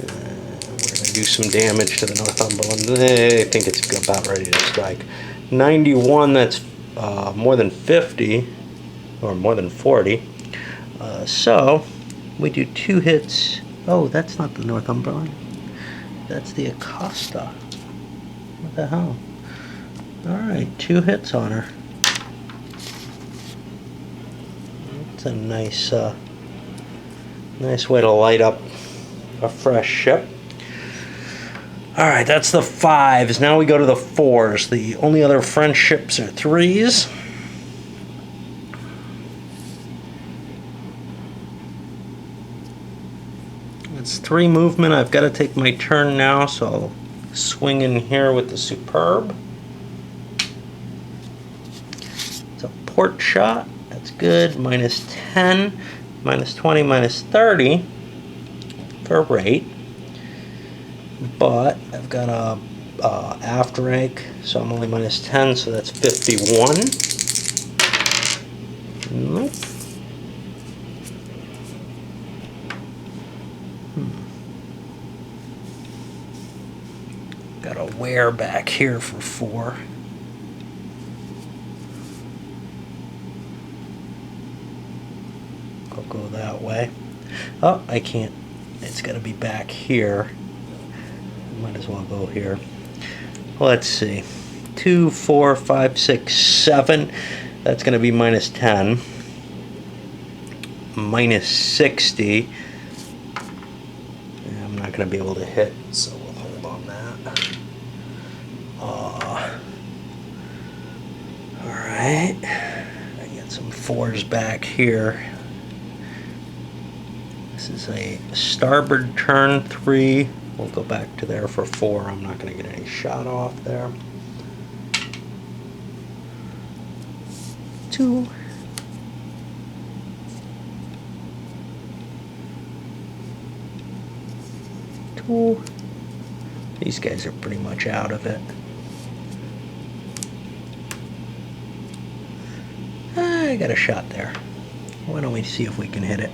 We're going to do some damage to the Northumberland. I think it's about ready to strike. 91, that's more than 50, or more than 40. So we do 2 hits Oh, that's not the Northumberland. That's the Acosta. What the hell? Alright, 2 hits on her. It's a nice, nice way to light up a fresh ship. Alright, that's the 5s. Now we go to the 4s. The only other French ships are 3s. It's 3 movement. I've got to take my turn now, so I'll swing in here with the Superb. It's a port shot. That's good. -10, -20, -30 for rate. But I've got a aft rank, so I'm only -10, so that's 51. Nope. Got a wear back here for 4. I'll go that way. Oh, I can't. It's got to be back here. Might as well go here. Let's see. 2, 4, 5, 6, 7. That's going to be -10. -60. Yeah, I'm not going to be able to hit, so we'll hold on that. Alright. I got some 4s back here. This is a starboard turn 3. We'll go back to there for 4. I'm not going to get any shot off there. 2. 2. These guys are pretty much out of it. I got a shot there. Why don't we see if we can hit it?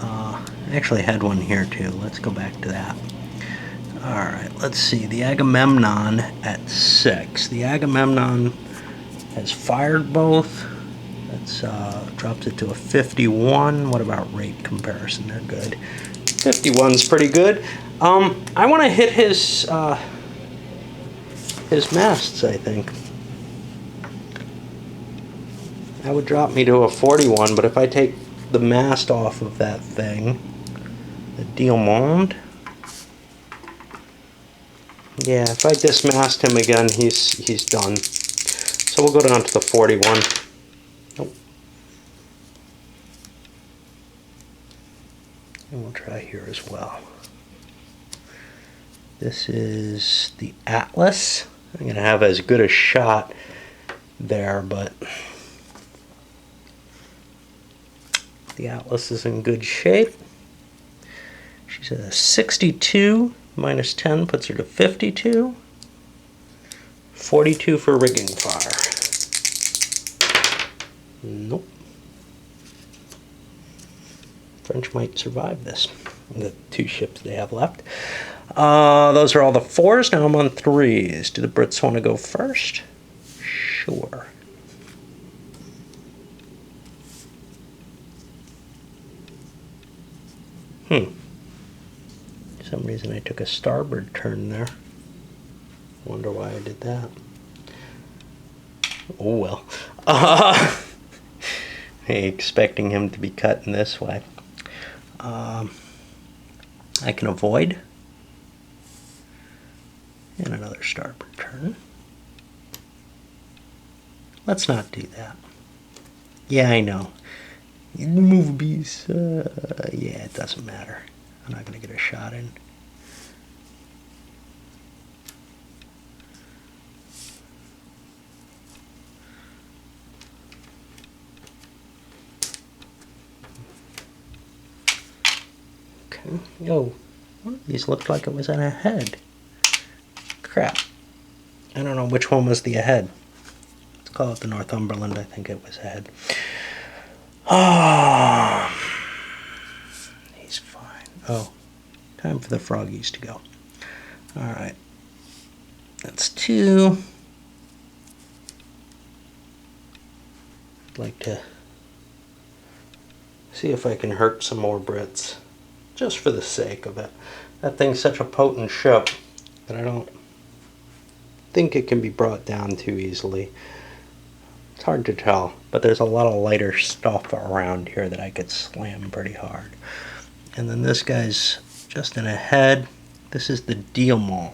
I actually had one here too. Let's go back to that. Alright, let's see. The Agamemnon at 6. The Agamemnon has fired both. That's drops it to a 51. What about rate comparison? They're good. 51's pretty good. I want to hit his masts, I think. That would drop me to a 41, but if I take the mast off of that thing, the Diamond, yeah, if I dismast him again, he's done. So we'll go down to the 41. Nope. And we'll try here as well. This is the Atlas. I'm going to have as good a shot there, but the Atlas is in good shape. She's at a 62. -10 puts her to 52. 42 for rigging fire. Nope. French might survive this. The 2 ships they have left. Those are all the 4s. Now I'm on 3s. Do the Brits want to go first? Sure. For some reason I took a starboard turn there. Wonder why I did that. Oh well. Hey, expecting him to be cutting this way. I can avoid. And another starboard turn. Let's not do that. Yeah, I know. Movies. Yeah, it doesn't matter. I'm not going to get a shot in. Okay. Oh, one of these looked like it was an ahead. Crap. I don't know which one was the ahead. Let's call it the Northumberland. I think it was ahead. Oh, he's fine. Oh, time for the froggies to go. All right. That's 2. I'd like to see if I can hurt some more Brits. just for the sake of it. That thing's such a potent ship that I don't think it can be brought down too easily. It's hard to tell, but there's a lot of lighter stuff around here that I could slam pretty hard. And then this guy's just in ahead. This is the Diamond.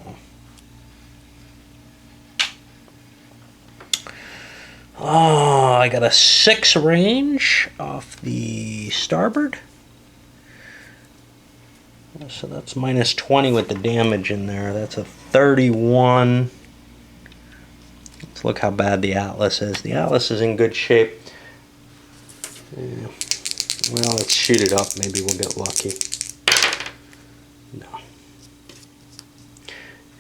Oh, I got a 6 range off the starboard. So that's minus 20 with the damage in there. That's a 31. Let's look how bad the Atlas is. The Atlas is in good shape. Yeah. Well, let's shoot it up. Maybe we'll get lucky. No.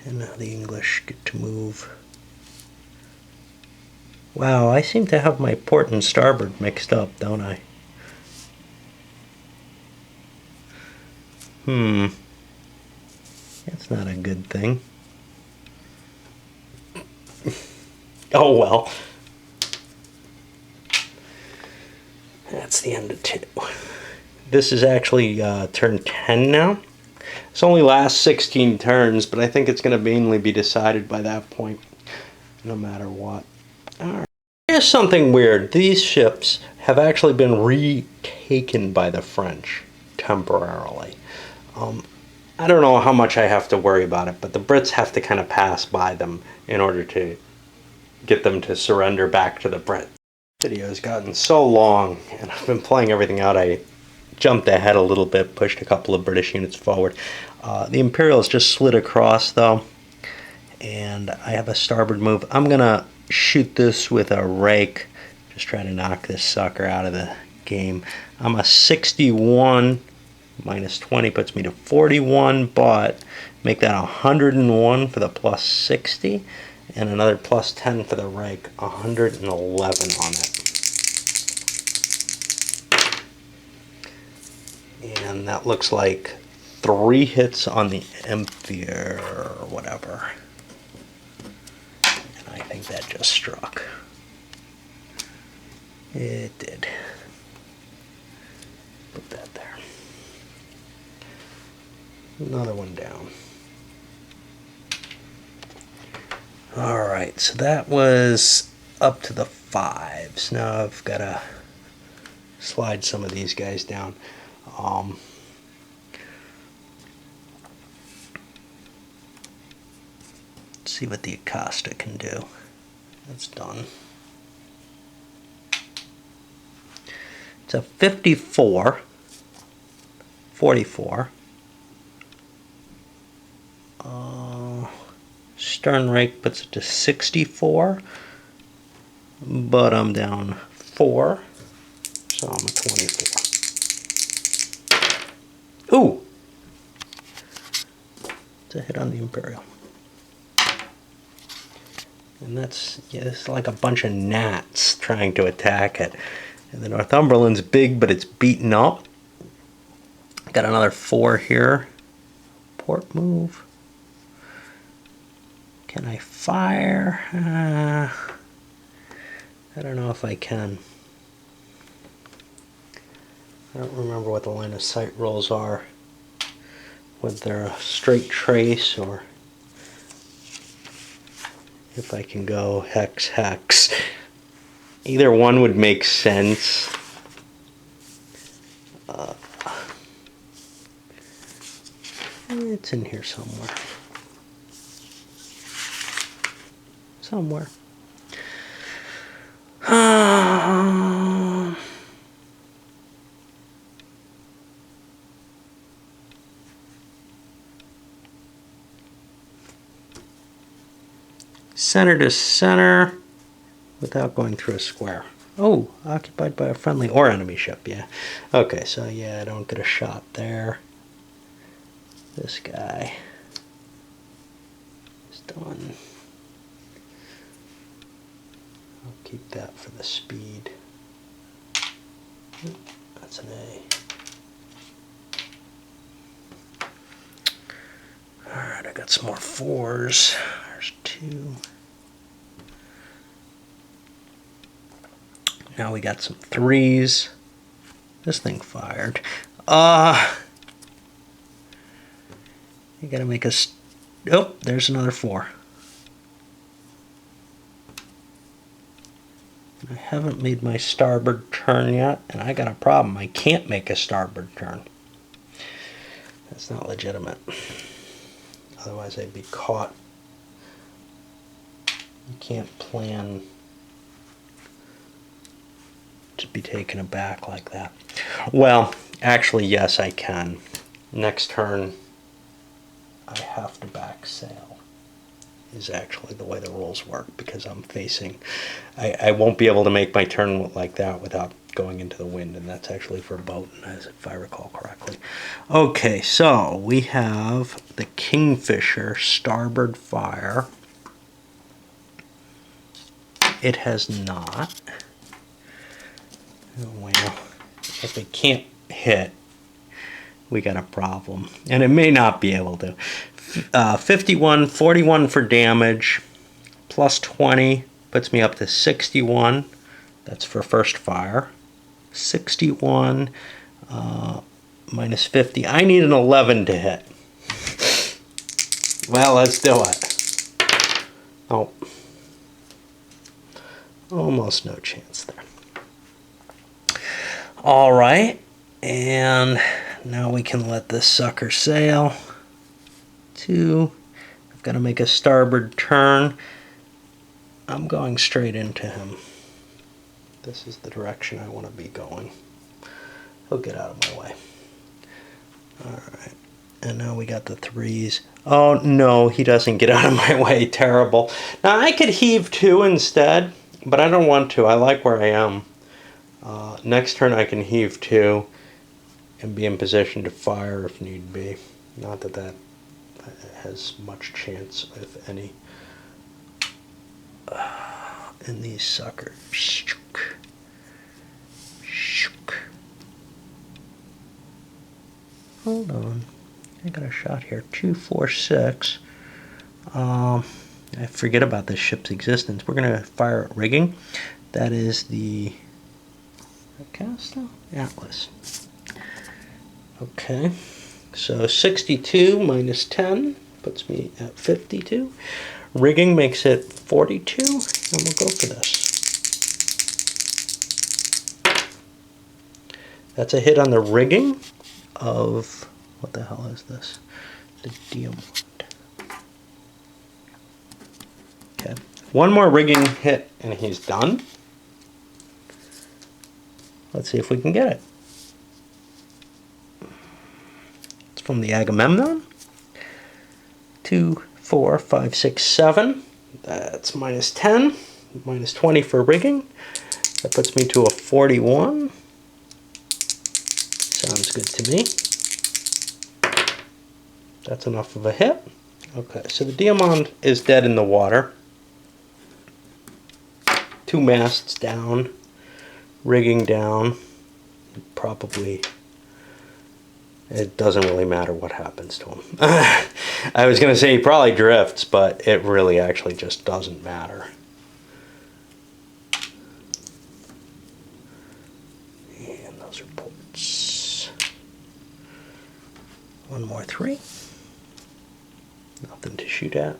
And now the English get to move. Wow, I seem to have my port and starboard mixed up, don't I? That's not a good thing. Oh well. That's the end of 2. This is actually turn 10 now. This only lasts 16 turns, but I think it's going to mainly be decided by that point, no matter what. Alright. Here's something weird. These ships have actually been retaken by the French temporarily. I don't know how much I have to worry about it, but the Brits have to kind of pass by them in order to get them to surrender back to the Brits. The video has gotten so long, and I've been playing everything out. I jumped ahead a little bit, pushed a couple of British units forward. The Imperials just slid across, though, and I have a starboard move. I'm going to shoot this with a rake, just try to knock this sucker out of the game. I'm a 61. Minus 20 puts me to 41, but make that 101 for the plus 60, and another plus 10 for the rake, 111 on it. And that looks like 3 hits on the Empire or whatever. And I think that just struck. It did. Put that there. Another one down. Alright, so that was up to the 5s. Now I've got to slide some of these guys down. Let's see what the Acosta can do. That's done. It's a 54, 44. Stern rake puts it to 64, but I'm down 4, so I'm a 24. Ooh! It's a hit on the Imperial. And that's, yeah, it's like a bunch of gnats trying to attack it. And the Northumberland's big, but it's beaten up. Got another 4 here. Port move. Can I fire? I don't know if I can. I don't remember what the line of sight rolls are. Whether they're a straight trace or if I can go hex, hex. Either one would make sense. It's in here somewhere. Somewhere. Center to center without going through a square. Oh, occupied by a friendly or enemy ship, yeah. Okay, so yeah, I don't get a shot there. This guy is done. I'll keep that for the speed. That's an A. Alright, I got some more 4s. There's 2. Now we got some 3s. This thing fired. You gotta make a... Oh, there's another 4. I haven't made my starboard turn yet, and I got a problem. I can't make a starboard turn. That's not legitimate. Otherwise I'd be caught. You can't plan to be taken aback like that. Well, actually, yes, I can. Next turn, I have to back sail, is actually the way the rules work, because I'm facing... I won't be able to make my turn like that without going into the wind, and that's actually for a boat, if I recall correctly. Okay, so we have the Kingfisher starboard fire. It has not. Oh, well, if it can't hit, we got a problem. And it may not be able to. 51, 41 for damage, plus 20 puts me up to 61. That's for first fire. 61 minus 50. I need an 11 to hit. Well, let's do it. Oh. Almost no chance there. All right, and now we can let this sucker sail. 2. I've got to make a starboard turn. I'm going straight into him. This is the direction I want to be going. He'll get out of my way. All right, and now we got the 3s. Oh, no, he doesn't get out of my way. Terrible. Now, I could heave 2 instead, but I don't want to. I like where I am. Next turn I can heave 2 and be in position to fire if need be. Not that that has much chance, if any. And these suckers. Shook. Shook. Hold on. I got a shot here. 2, 4, 6. I forget about this ship's existence. We're going to fire at rigging. That is the Castle Atlas. Okay, so 62 minus 10 puts me at 52. Rigging makes it 42, and we'll go for this. That's a hit on the rigging of, what the hell is this? The diamond. Okay, one more rigging hit and he's done. Let's see if we can get it. It's from the Agamemnon. 2, 4, 5, 6, 7. That's minus 10. Minus 20 for rigging. That puts me to a 41. Sounds good to me. That's enough of a hit. Okay, so the Diamond is dead in the water. 2 masts down. Rigging down. Probably, it doesn't really matter what happens to him. I was going to say he probably drifts, but it really actually just doesn't matter. And those are ports. 1 more 3. Nothing to shoot at.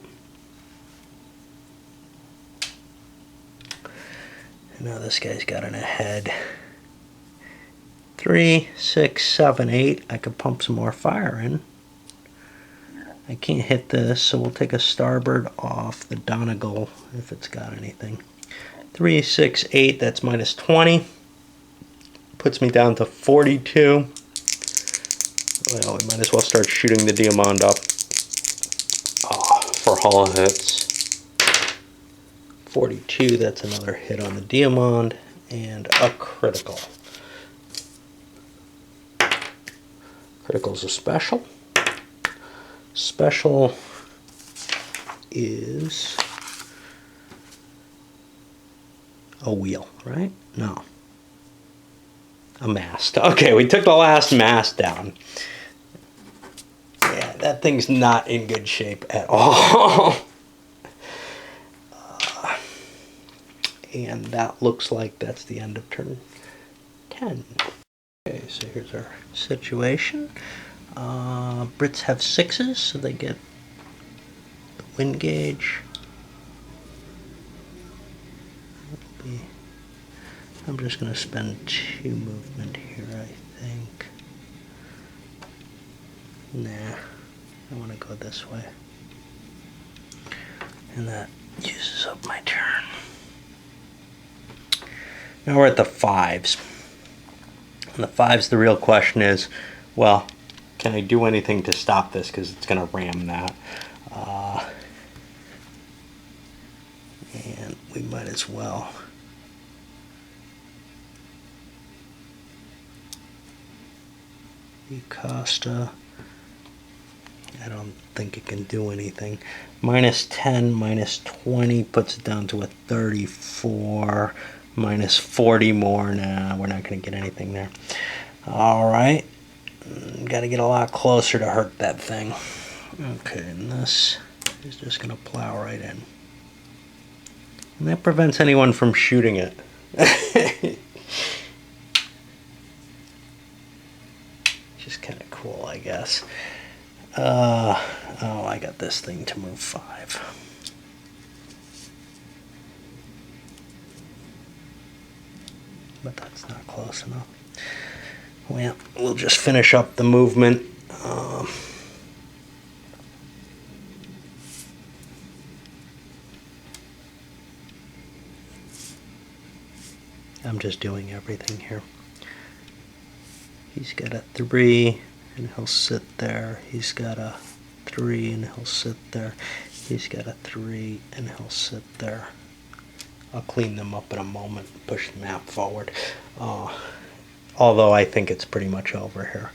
Now this guy's got an ahead. 3, 6, 7, 8. I could pump some more fire in. I can't hit this, so we'll take a starboard off the Donegal if it's got anything. 3, 6, 8. That's minus 20. Puts me down to 42. Well, we might as well start shooting the Diamond up. For hollow hits. 42, that's another hit on the Diamond, and a critical. Critical's a special. Special is a wheel, right? No. A mast. Okay, we took the last mast down. Yeah, that thing's not in good shape at all. And that looks like that's the end of turn 10. Okay, so here's our situation. Brits have 6s, so they get the wind gauge. I'm just going to spend 2 movement here, I think. Nah, I want to go this way. And that uses up my turn. Now we're at the 5s. And the 5s, the real question is, well, can I do anything to stop this? Because it's going to ram that. And we might as well. Costa. I don't think it can do anything. Minus 10, minus 20 puts it down to a 34. Minus 40 more. Nah, we're not going to get anything there. Alright. Got to get a lot closer to hurt that thing. Okay, and this is just going to plow right in. And that prevents anyone from shooting it. Just kind of cool, I guess. Oh, I got this thing to move 5. But that's not close enough. Well, we'll just finish up the movement. I'm just doing everything here. He's got a 3, and he'll sit there. He's got a 3, and he'll sit there. He's got a 3, and he'll sit there. I'll clean them up in a moment and push the map forward. Although I think it's pretty much over here.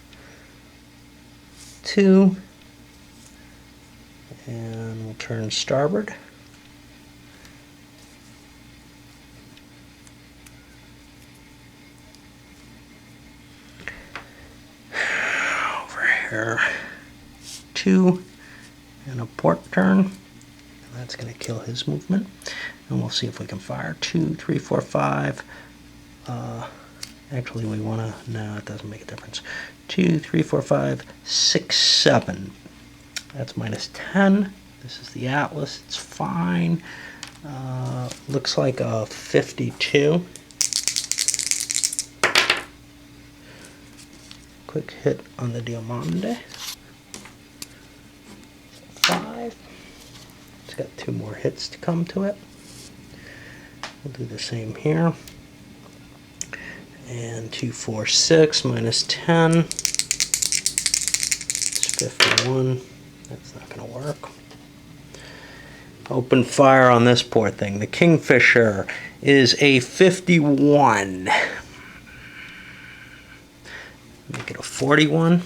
2. And we'll turn starboard. Over here. 2. And a port turn. And that's going to kill his movement. And we'll see if we can fire. 2, 3, 4, 5. Actually, we want to... No, it doesn't make a difference. 2, 3, 4, 5, 6, 7. That's minus 10. This is the Atlas. It's fine. Looks like a 52. Quick hit on the Diamante. 5. It's got 2 more hits to come to it. We'll do the same here. And 2, 4, 6 minus 10. It's 51. That's not going to work. Open fire on this poor thing. The Kingfisher is a 51. Make it a 41.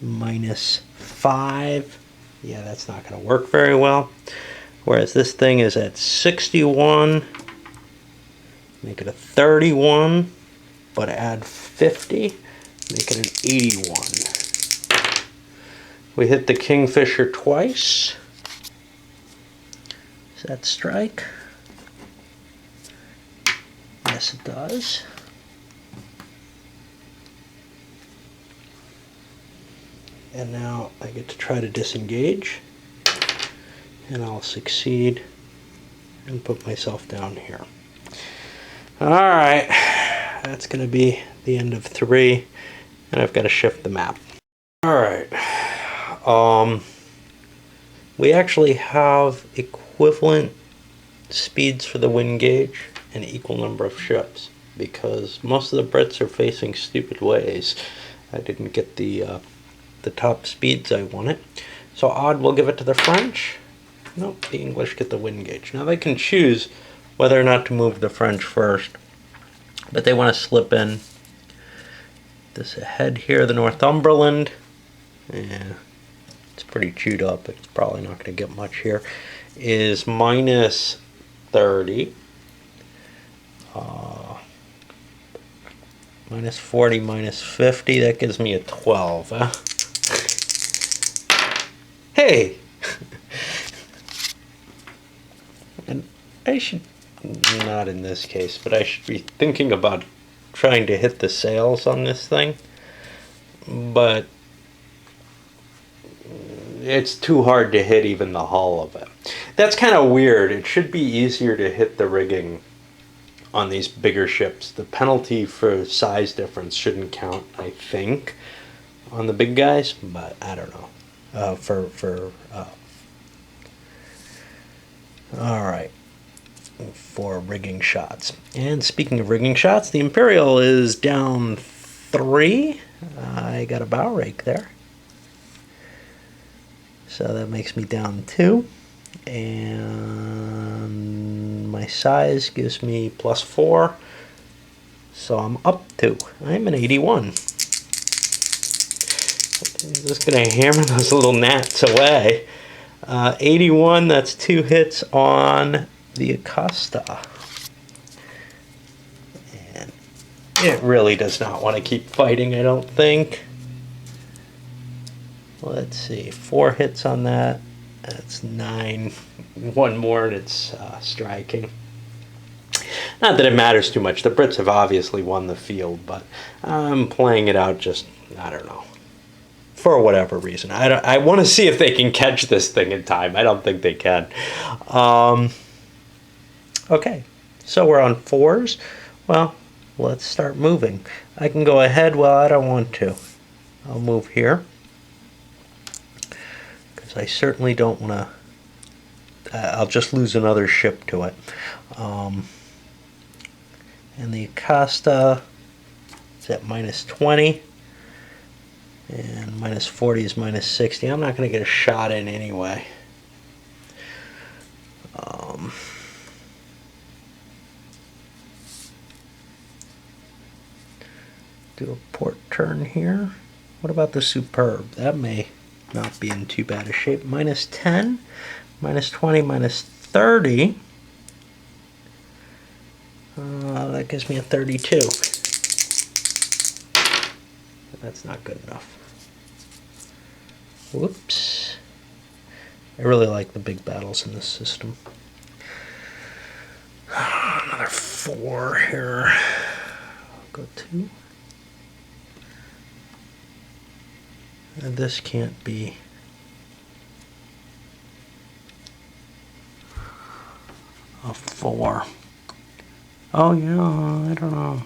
Minus 5. Yeah, that's not going to work very well. Whereas this thing is at 61. Make it a 31, but add 50, make it an 81. We hit the Kingfisher twice. Does that strike? Yes, it does. And now I get to try to disengage, and I'll succeed and put myself down here. Alright, that's going to be the end of 3, and I've got to shift the map. Alright, we actually have equivalent speeds for the wind gauge and equal number of ships, because most of the Brits are facing stupid ways. I didn't get the top speeds I wanted. So odd, we'll give it to the French. Nope, the English get the wind gauge. Now they can choose whether or not to move the French first, but they want to slip in this ahead here, the Northumberland. Yeah, it's pretty chewed up. It's probably not going to get much here. Is minus 30. Minus 40, minus 50. That gives me a 12. Huh? Hey! And I should... Not in this case, but I should be thinking about trying to hit the sails on this thing. but it's too hard to hit even the hull of it. That's kind of weird. It should be easier to hit the rigging on these bigger ships. The penalty for size difference shouldn't count, I think, on the big guys, but I don't know. All right, for rigging shots. And speaking of rigging shots, the Imperial is down 3. I got a bow rake there. So that makes me down 2. And my size gives me +4. So I'm up 2. I'm an 81. I'm just going to hammer those little gnats away. 81, that's 2 hits on the Acosta. And it really does not want to keep fighting, I don't think. Let's see, 4 hits on that. That's 9. 1 more and it's striking. Not that it matters too much. The Brits have obviously won the field, but I'm playing it out just, I don't know, for whatever reason. I want to see if they can catch this thing in time. I don't think they can. Okay, so we're on 4s. Well, let's start moving. I can go ahead. Well, I don't want to. I'll move here, because I certainly don't want to. I'll just lose another ship to it. And the Acosta is at -20. And -40 is -60. I'm not going to get a shot in anyway. Do a port turn here. What about the Superb? That may not be in too bad a shape. -10, -20, -30. That gives me a 32. That's not good enough. Whoops. I really like the big battles in this system. Another 4 here. I'll go 2. And this can't be. A 4. Oh yeah, I don't know.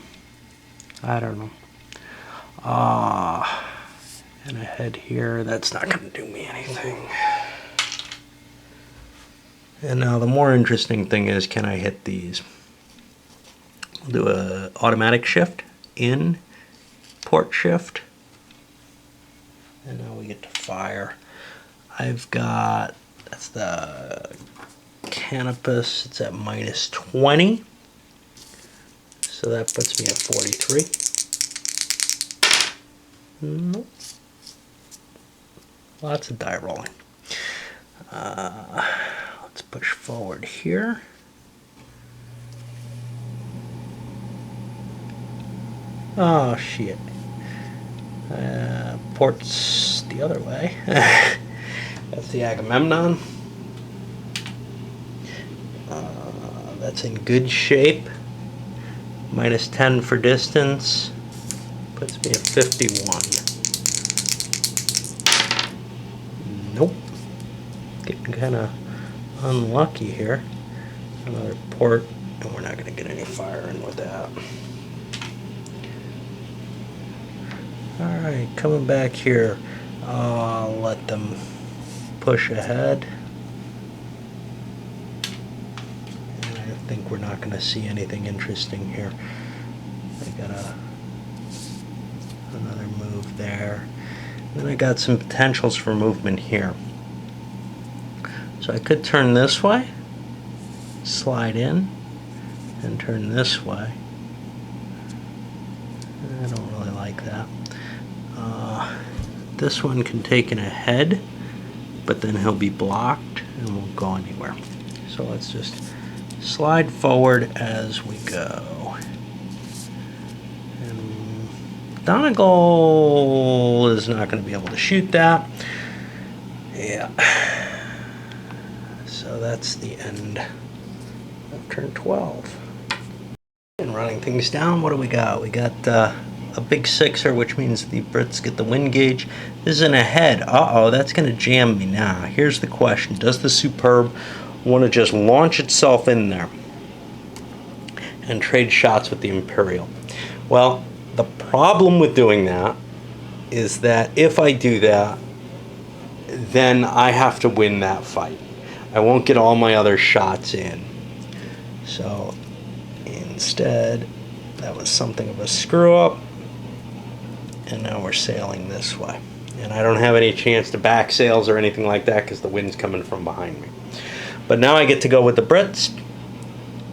And a head here, that's not going to do me anything. And now the more interesting thing is, can I hit these? I'll do a automatic shift, in, port shift, and now we get to fire. I've got, that's the Canopus, it's at -20. So that puts me at 43. Nope. Lots of die rolling. Let's push forward here. Oh shit. Port's the other way. That's the Agamemnon. That's in good shape. -10 for distance. Puts me at 51. Nope. Getting kind of unlucky here. Another port, and we're not going to get any fire in with that. Alright, coming back here. I'll let them push ahead. And I think we're not going to see anything interesting here. I got another move there. Then I got some potentials for movement here. So I could turn this way, slide in, and turn this way. I don't really like that. This one can take in ahead, but then he'll be blocked and won't go anywhere. So let's just slide forward as we go. And Donegal is not going to be able to shoot that. Yeah. So that's the end of turn 12. And running things down, what do we got? We got a big sixer, which means the Brits get the win gauge. This is an ahead. Uh-oh, that's going to jam me now. Here's the question. Does the Superb want to just launch itself in there and trade shots with the Imperial? Well, the problem with doing that is that if I do that, then I have to win that fight. I won't get all my other shots in. So instead, that was something of a screw up. And now we're sailing this way. And I don't have any chance to back sails or anything like that because the wind's coming from behind me. But now I get to go with the Brits.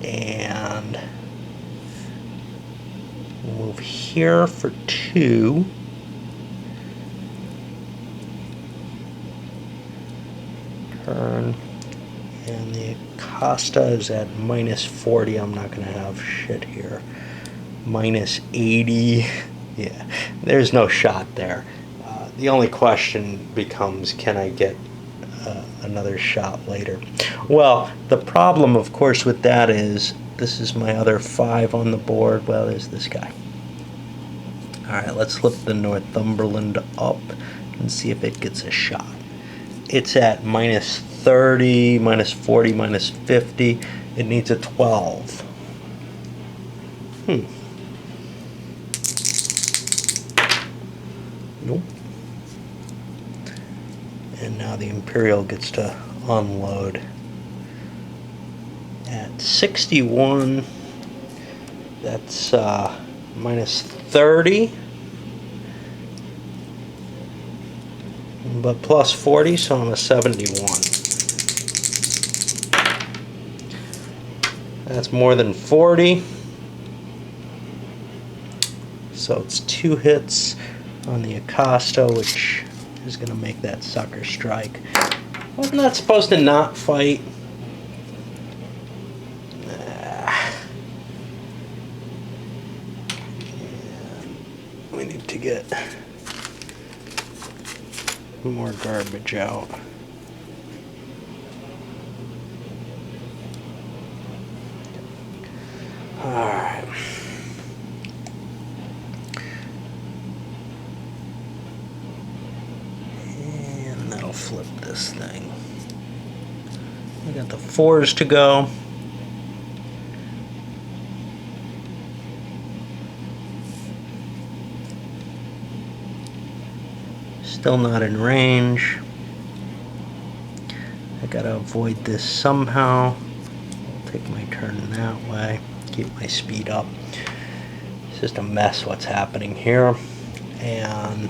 And move here for 2. Turn. And the Acosta is at -40. I'm not going to have shit here. -80. Yeah, there's no shot there. The only question becomes, can I get another shot later? Well, the problem, of course, with that is this is my other 5 on the board. Well, there's this guy. All right, let's flip the Northumberland up and see if it gets a shot. It's at -30, -40, -50. It needs a 12. Nope. And now the Imperial gets to unload. At 61, that's -30. But +40, so I'm a 71. That's more than 40. So it's 2 hits on the Acosta, which is going to make that sucker strike. Wasn't that supposed to not fight? We need to get more garbage out. Alright. And that'll flip this thing. We got the 4s to go. Still not in range. I gotta avoid this somehow. I'll take my turn that way. Keep my speed up. It's just a mess what's happening here. And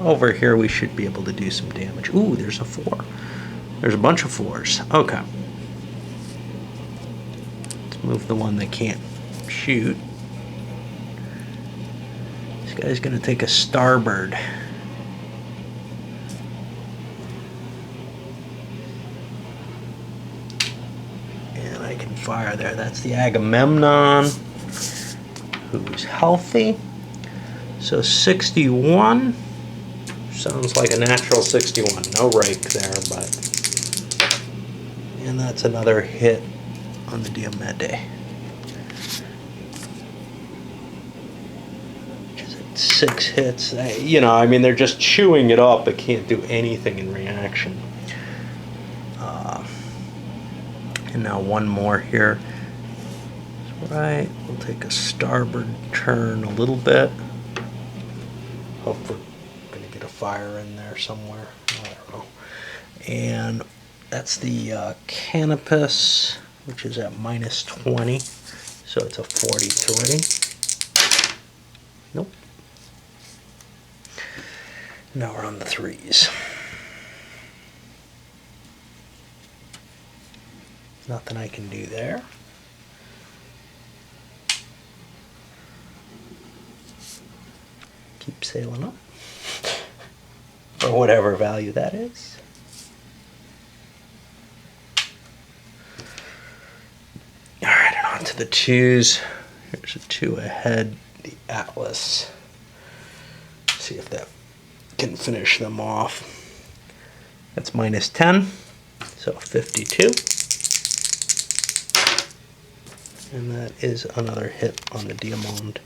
over here we should be able to do some damage. Ooh, there's a 4. There's a bunch of 4s. Okay. Let's move the one that can't shoot. This guy's gonna take a starboard. Fire there. That's the Agamemnon, who's healthy. So 61 sounds like a natural 61. No rake there, but and that's another hit on the Diomede. Which is 6 hits. You know, I mean, they're just chewing it up. It can't do anything in reaction. And now one more here. Right, we'll take a starboard turn a little bit. Hope we're gonna get a fire in there somewhere. I don't know. And that's the Canopus, which is at -20. So it's a 43. Nope. Now we're on the 3s. Nothing I can do there. Keep sailing up. For whatever value that is. Alright, and on to the 2s. Here's a 2 ahead, the Atlas. See if that can finish them off. That's -10, so 52. And that is another hit on the Diamond.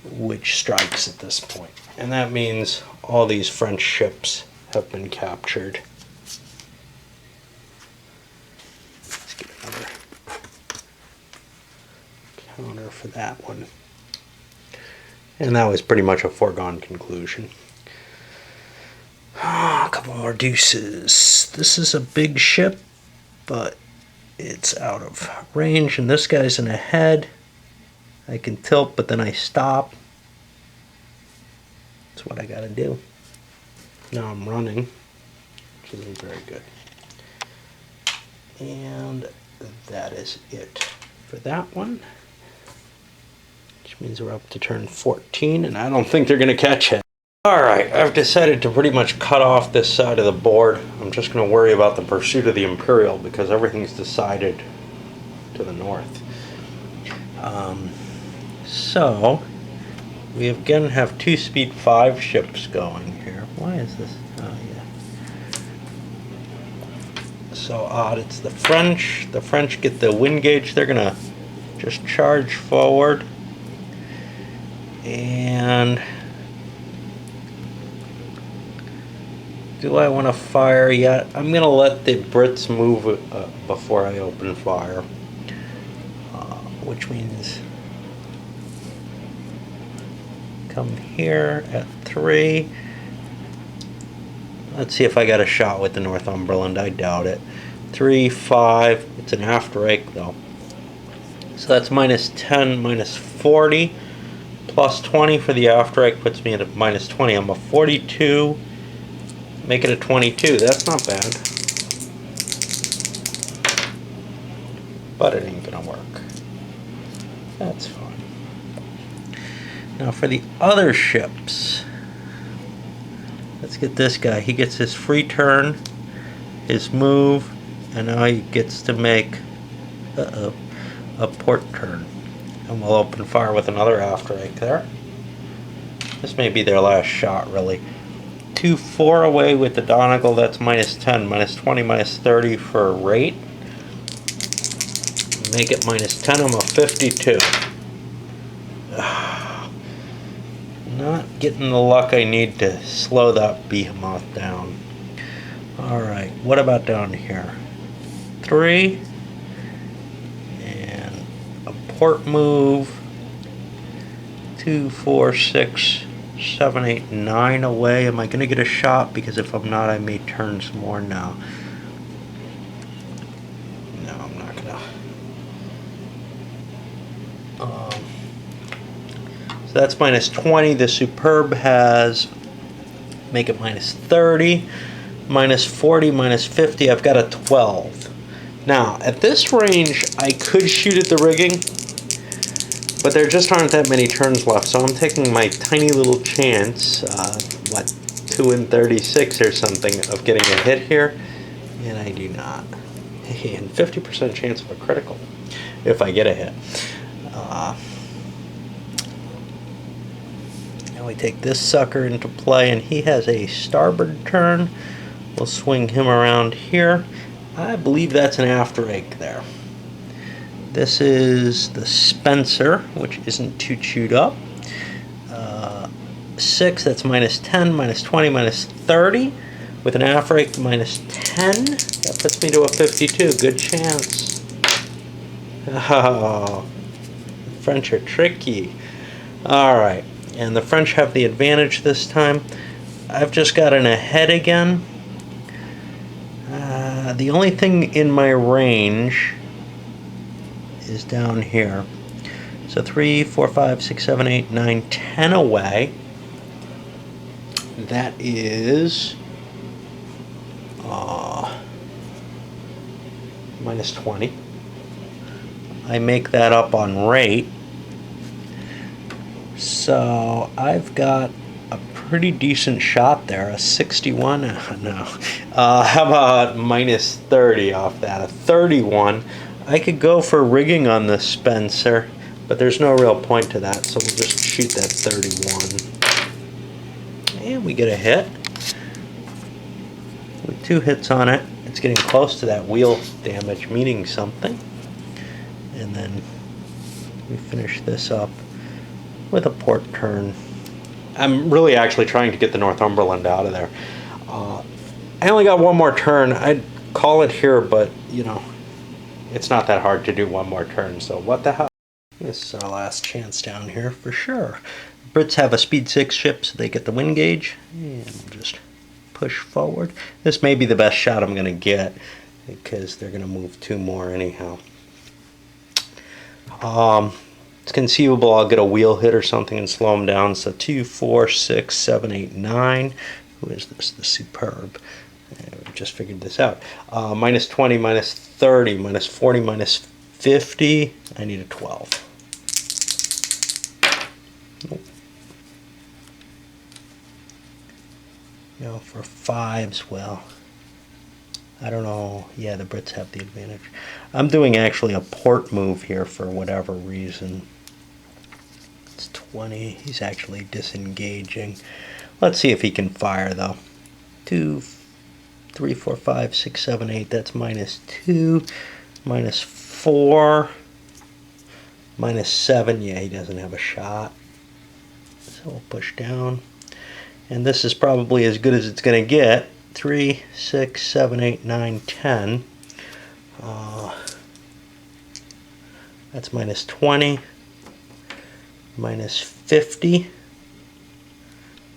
which strikes at this point. And that means all these French ships have been captured. Let's get another counter for that one. And that was pretty much a foregone conclusion. A couple more deuces. This is a big ship, but it's out of range, and this guy's in ahead. I can tilt, but then I stop. That's what I gotta do. Now I'm running, which isn't very good. And that is it for that one. Which means we're up to turn 14, and I don't think they're gonna catch it. Alright, I've decided to pretty much cut off this side of the board. I'm just going to worry about the pursuit of the Imperial because everything's decided to the north. So, we again have 2 speed 5 ships going here. Why is this? Oh, yeah. So odd. It's the French. The French get the wind gauge. They're going to just charge forward. And do I want to fire yet? I'm going to let the Brits move before I open fire. Which means come here at 3. Let's see if I got a shot with the Northumberland. I doubt it. 3, 5. It's an after rake though. So that's minus 10, minus 40. Plus 20 for the after rake puts me at a minus 20. I'm a 42. Make it a 22. That's not bad. But it ain't gonna work. That's fine. Now for the other ships, let's get this guy. He gets his free turn, his move, and now he gets to make a port turn. And we'll open fire with another after rake there. This may be their last shot, really. 2-4 away with the Donegal. That's minus 10, minus 20, minus 30 for rate. Make it minus 10. I'm a 52. Not getting the luck I need to slow that behemoth down. Alright, what about down here? 3. And a port move. 2, 4, 6, 7, 8, 9 away. Am I going to get a shot? Because if I'm not, I may turn some more now. No, I'm not going to. So that's minus 20. The Superb has, make it minus 30. Minus 40, minus 50. I've got a 12. Now, at this range, I could shoot at the rigging. But there just aren't that many turns left, so I'm taking my tiny little chance, 2 in 36 or something, of getting a hit here, and I do not. And 50% chance of a critical, if I get a hit. Now we take this sucker into play, and he has a starboard turn. We'll swing him around here. I believe that's an after rake there. This is the Spencer, which isn't too chewed up. 6, that's minus 10, minus 20, minus 30. With an after rake, minus 10. That puts me to a 52. Good chance. Oh, the French are tricky. Alright, and the French have the advantage this time. I've just got an ahead again. The only thing in my range is down here. So 3, 4, 5, 6, 7, 8, 9, 10 away. That is minus 20. I make that up on rate. So I've got a pretty decent shot there. A 61? No. How about minus 30 off that? A 31. I could go for rigging on the Spencer, but there's no real point to that, so we'll just shoot that 31. And we get a hit. With 2 hits on it, it's getting close to that wheel damage, meaning something. And then we finish this up with a port turn. I'm really actually trying to get the Northumberland out of there. I only got one more turn. I'd call it here, but you know, it's not that hard to do one more turn, so what the hell? This is our last chance down here for sure. Brits have a speed 6 ship, so they get the wind gauge, and we'll just push forward. This may be the best shot I'm going to get, because they're going to move 2 more anyhow. It's conceivable I'll get a wheel hit or something and slow them down. So 2, 4, 6, 7, 8, 9. Who is this? The Superb. We just figured this out. Minus 20, minus 30, minus 40, minus 50. I need a 12. Nope. No, for 5s, well, I don't know. Yeah, the Brits have the advantage. I'm doing actually a port move here for whatever reason. It's 20. He's actually disengaging. Let's see if he can fire, though. 2, 3, 4, 5, 6, 7, 8. That's minus 2. Minus 4. Minus 7. Yeah, he doesn't have a shot. So we'll push down. And this is probably as good as it's going to get. 3, 6, 7, 8, 9, 10. That's minus 20. Minus 50.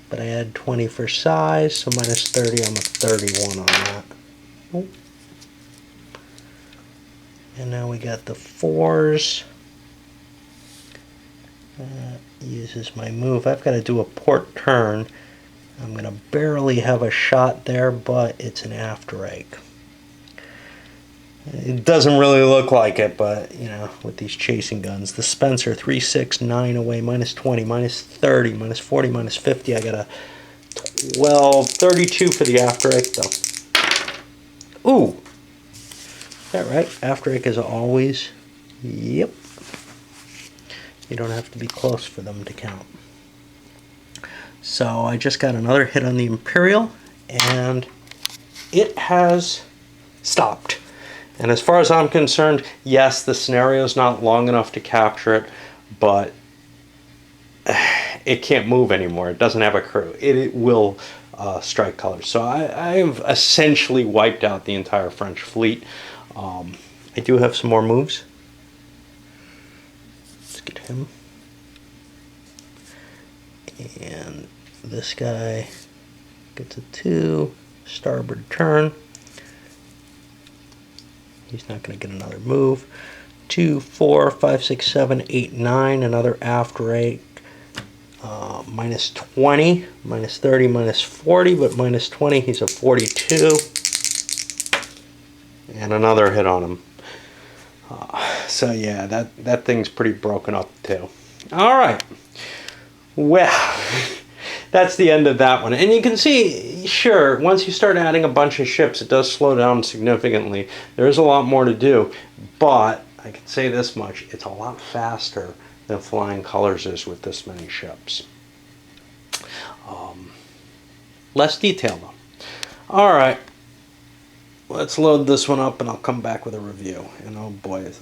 But I add 20 for size, so minus 30. I'm a 31 on that. Oh. And now we got the 4s. Uses my move. I've got to do a port turn. I'm going to barely have a shot there, but it's an aft rake. It doesn't really look like it, but, you know, with these chasing guns. The Spencer, 3, 6, 9 away, minus 20, minus 30, minus 40, minus 50. I got a 12, 32 for the aft rake, though. Ooh! Is that right? Aft rake is always... Yep. You don't have to be close for them to count. So I just got another hit on the Imperial, and it has stopped. And as far as I'm concerned, yes, the scenario's not long enough to capture it, but it can't move anymore. It doesn't have a crew. It will strike colors. So I've essentially wiped out the entire French fleet. I do have some more moves. Let's get him. And this guy gets a 2, starboard turn. He's not going to get another move. 2, 4, 5, 6, 7, 8, 9. Another aft rake. Minus 20, minus 30, minus 40, but minus 20, he's a 42. And another hit on him. So yeah, that thing's pretty broken up too. All right. Well, that's the end of that one. And you can see, sure, once you start adding a bunch of ships, it does slow down significantly. There is a lot more to do, but I can say this much, it's a lot faster than Flying Colors is with this many ships. Less detail though. All right, let's load this one up and I'll come back with a review. And oh boy, is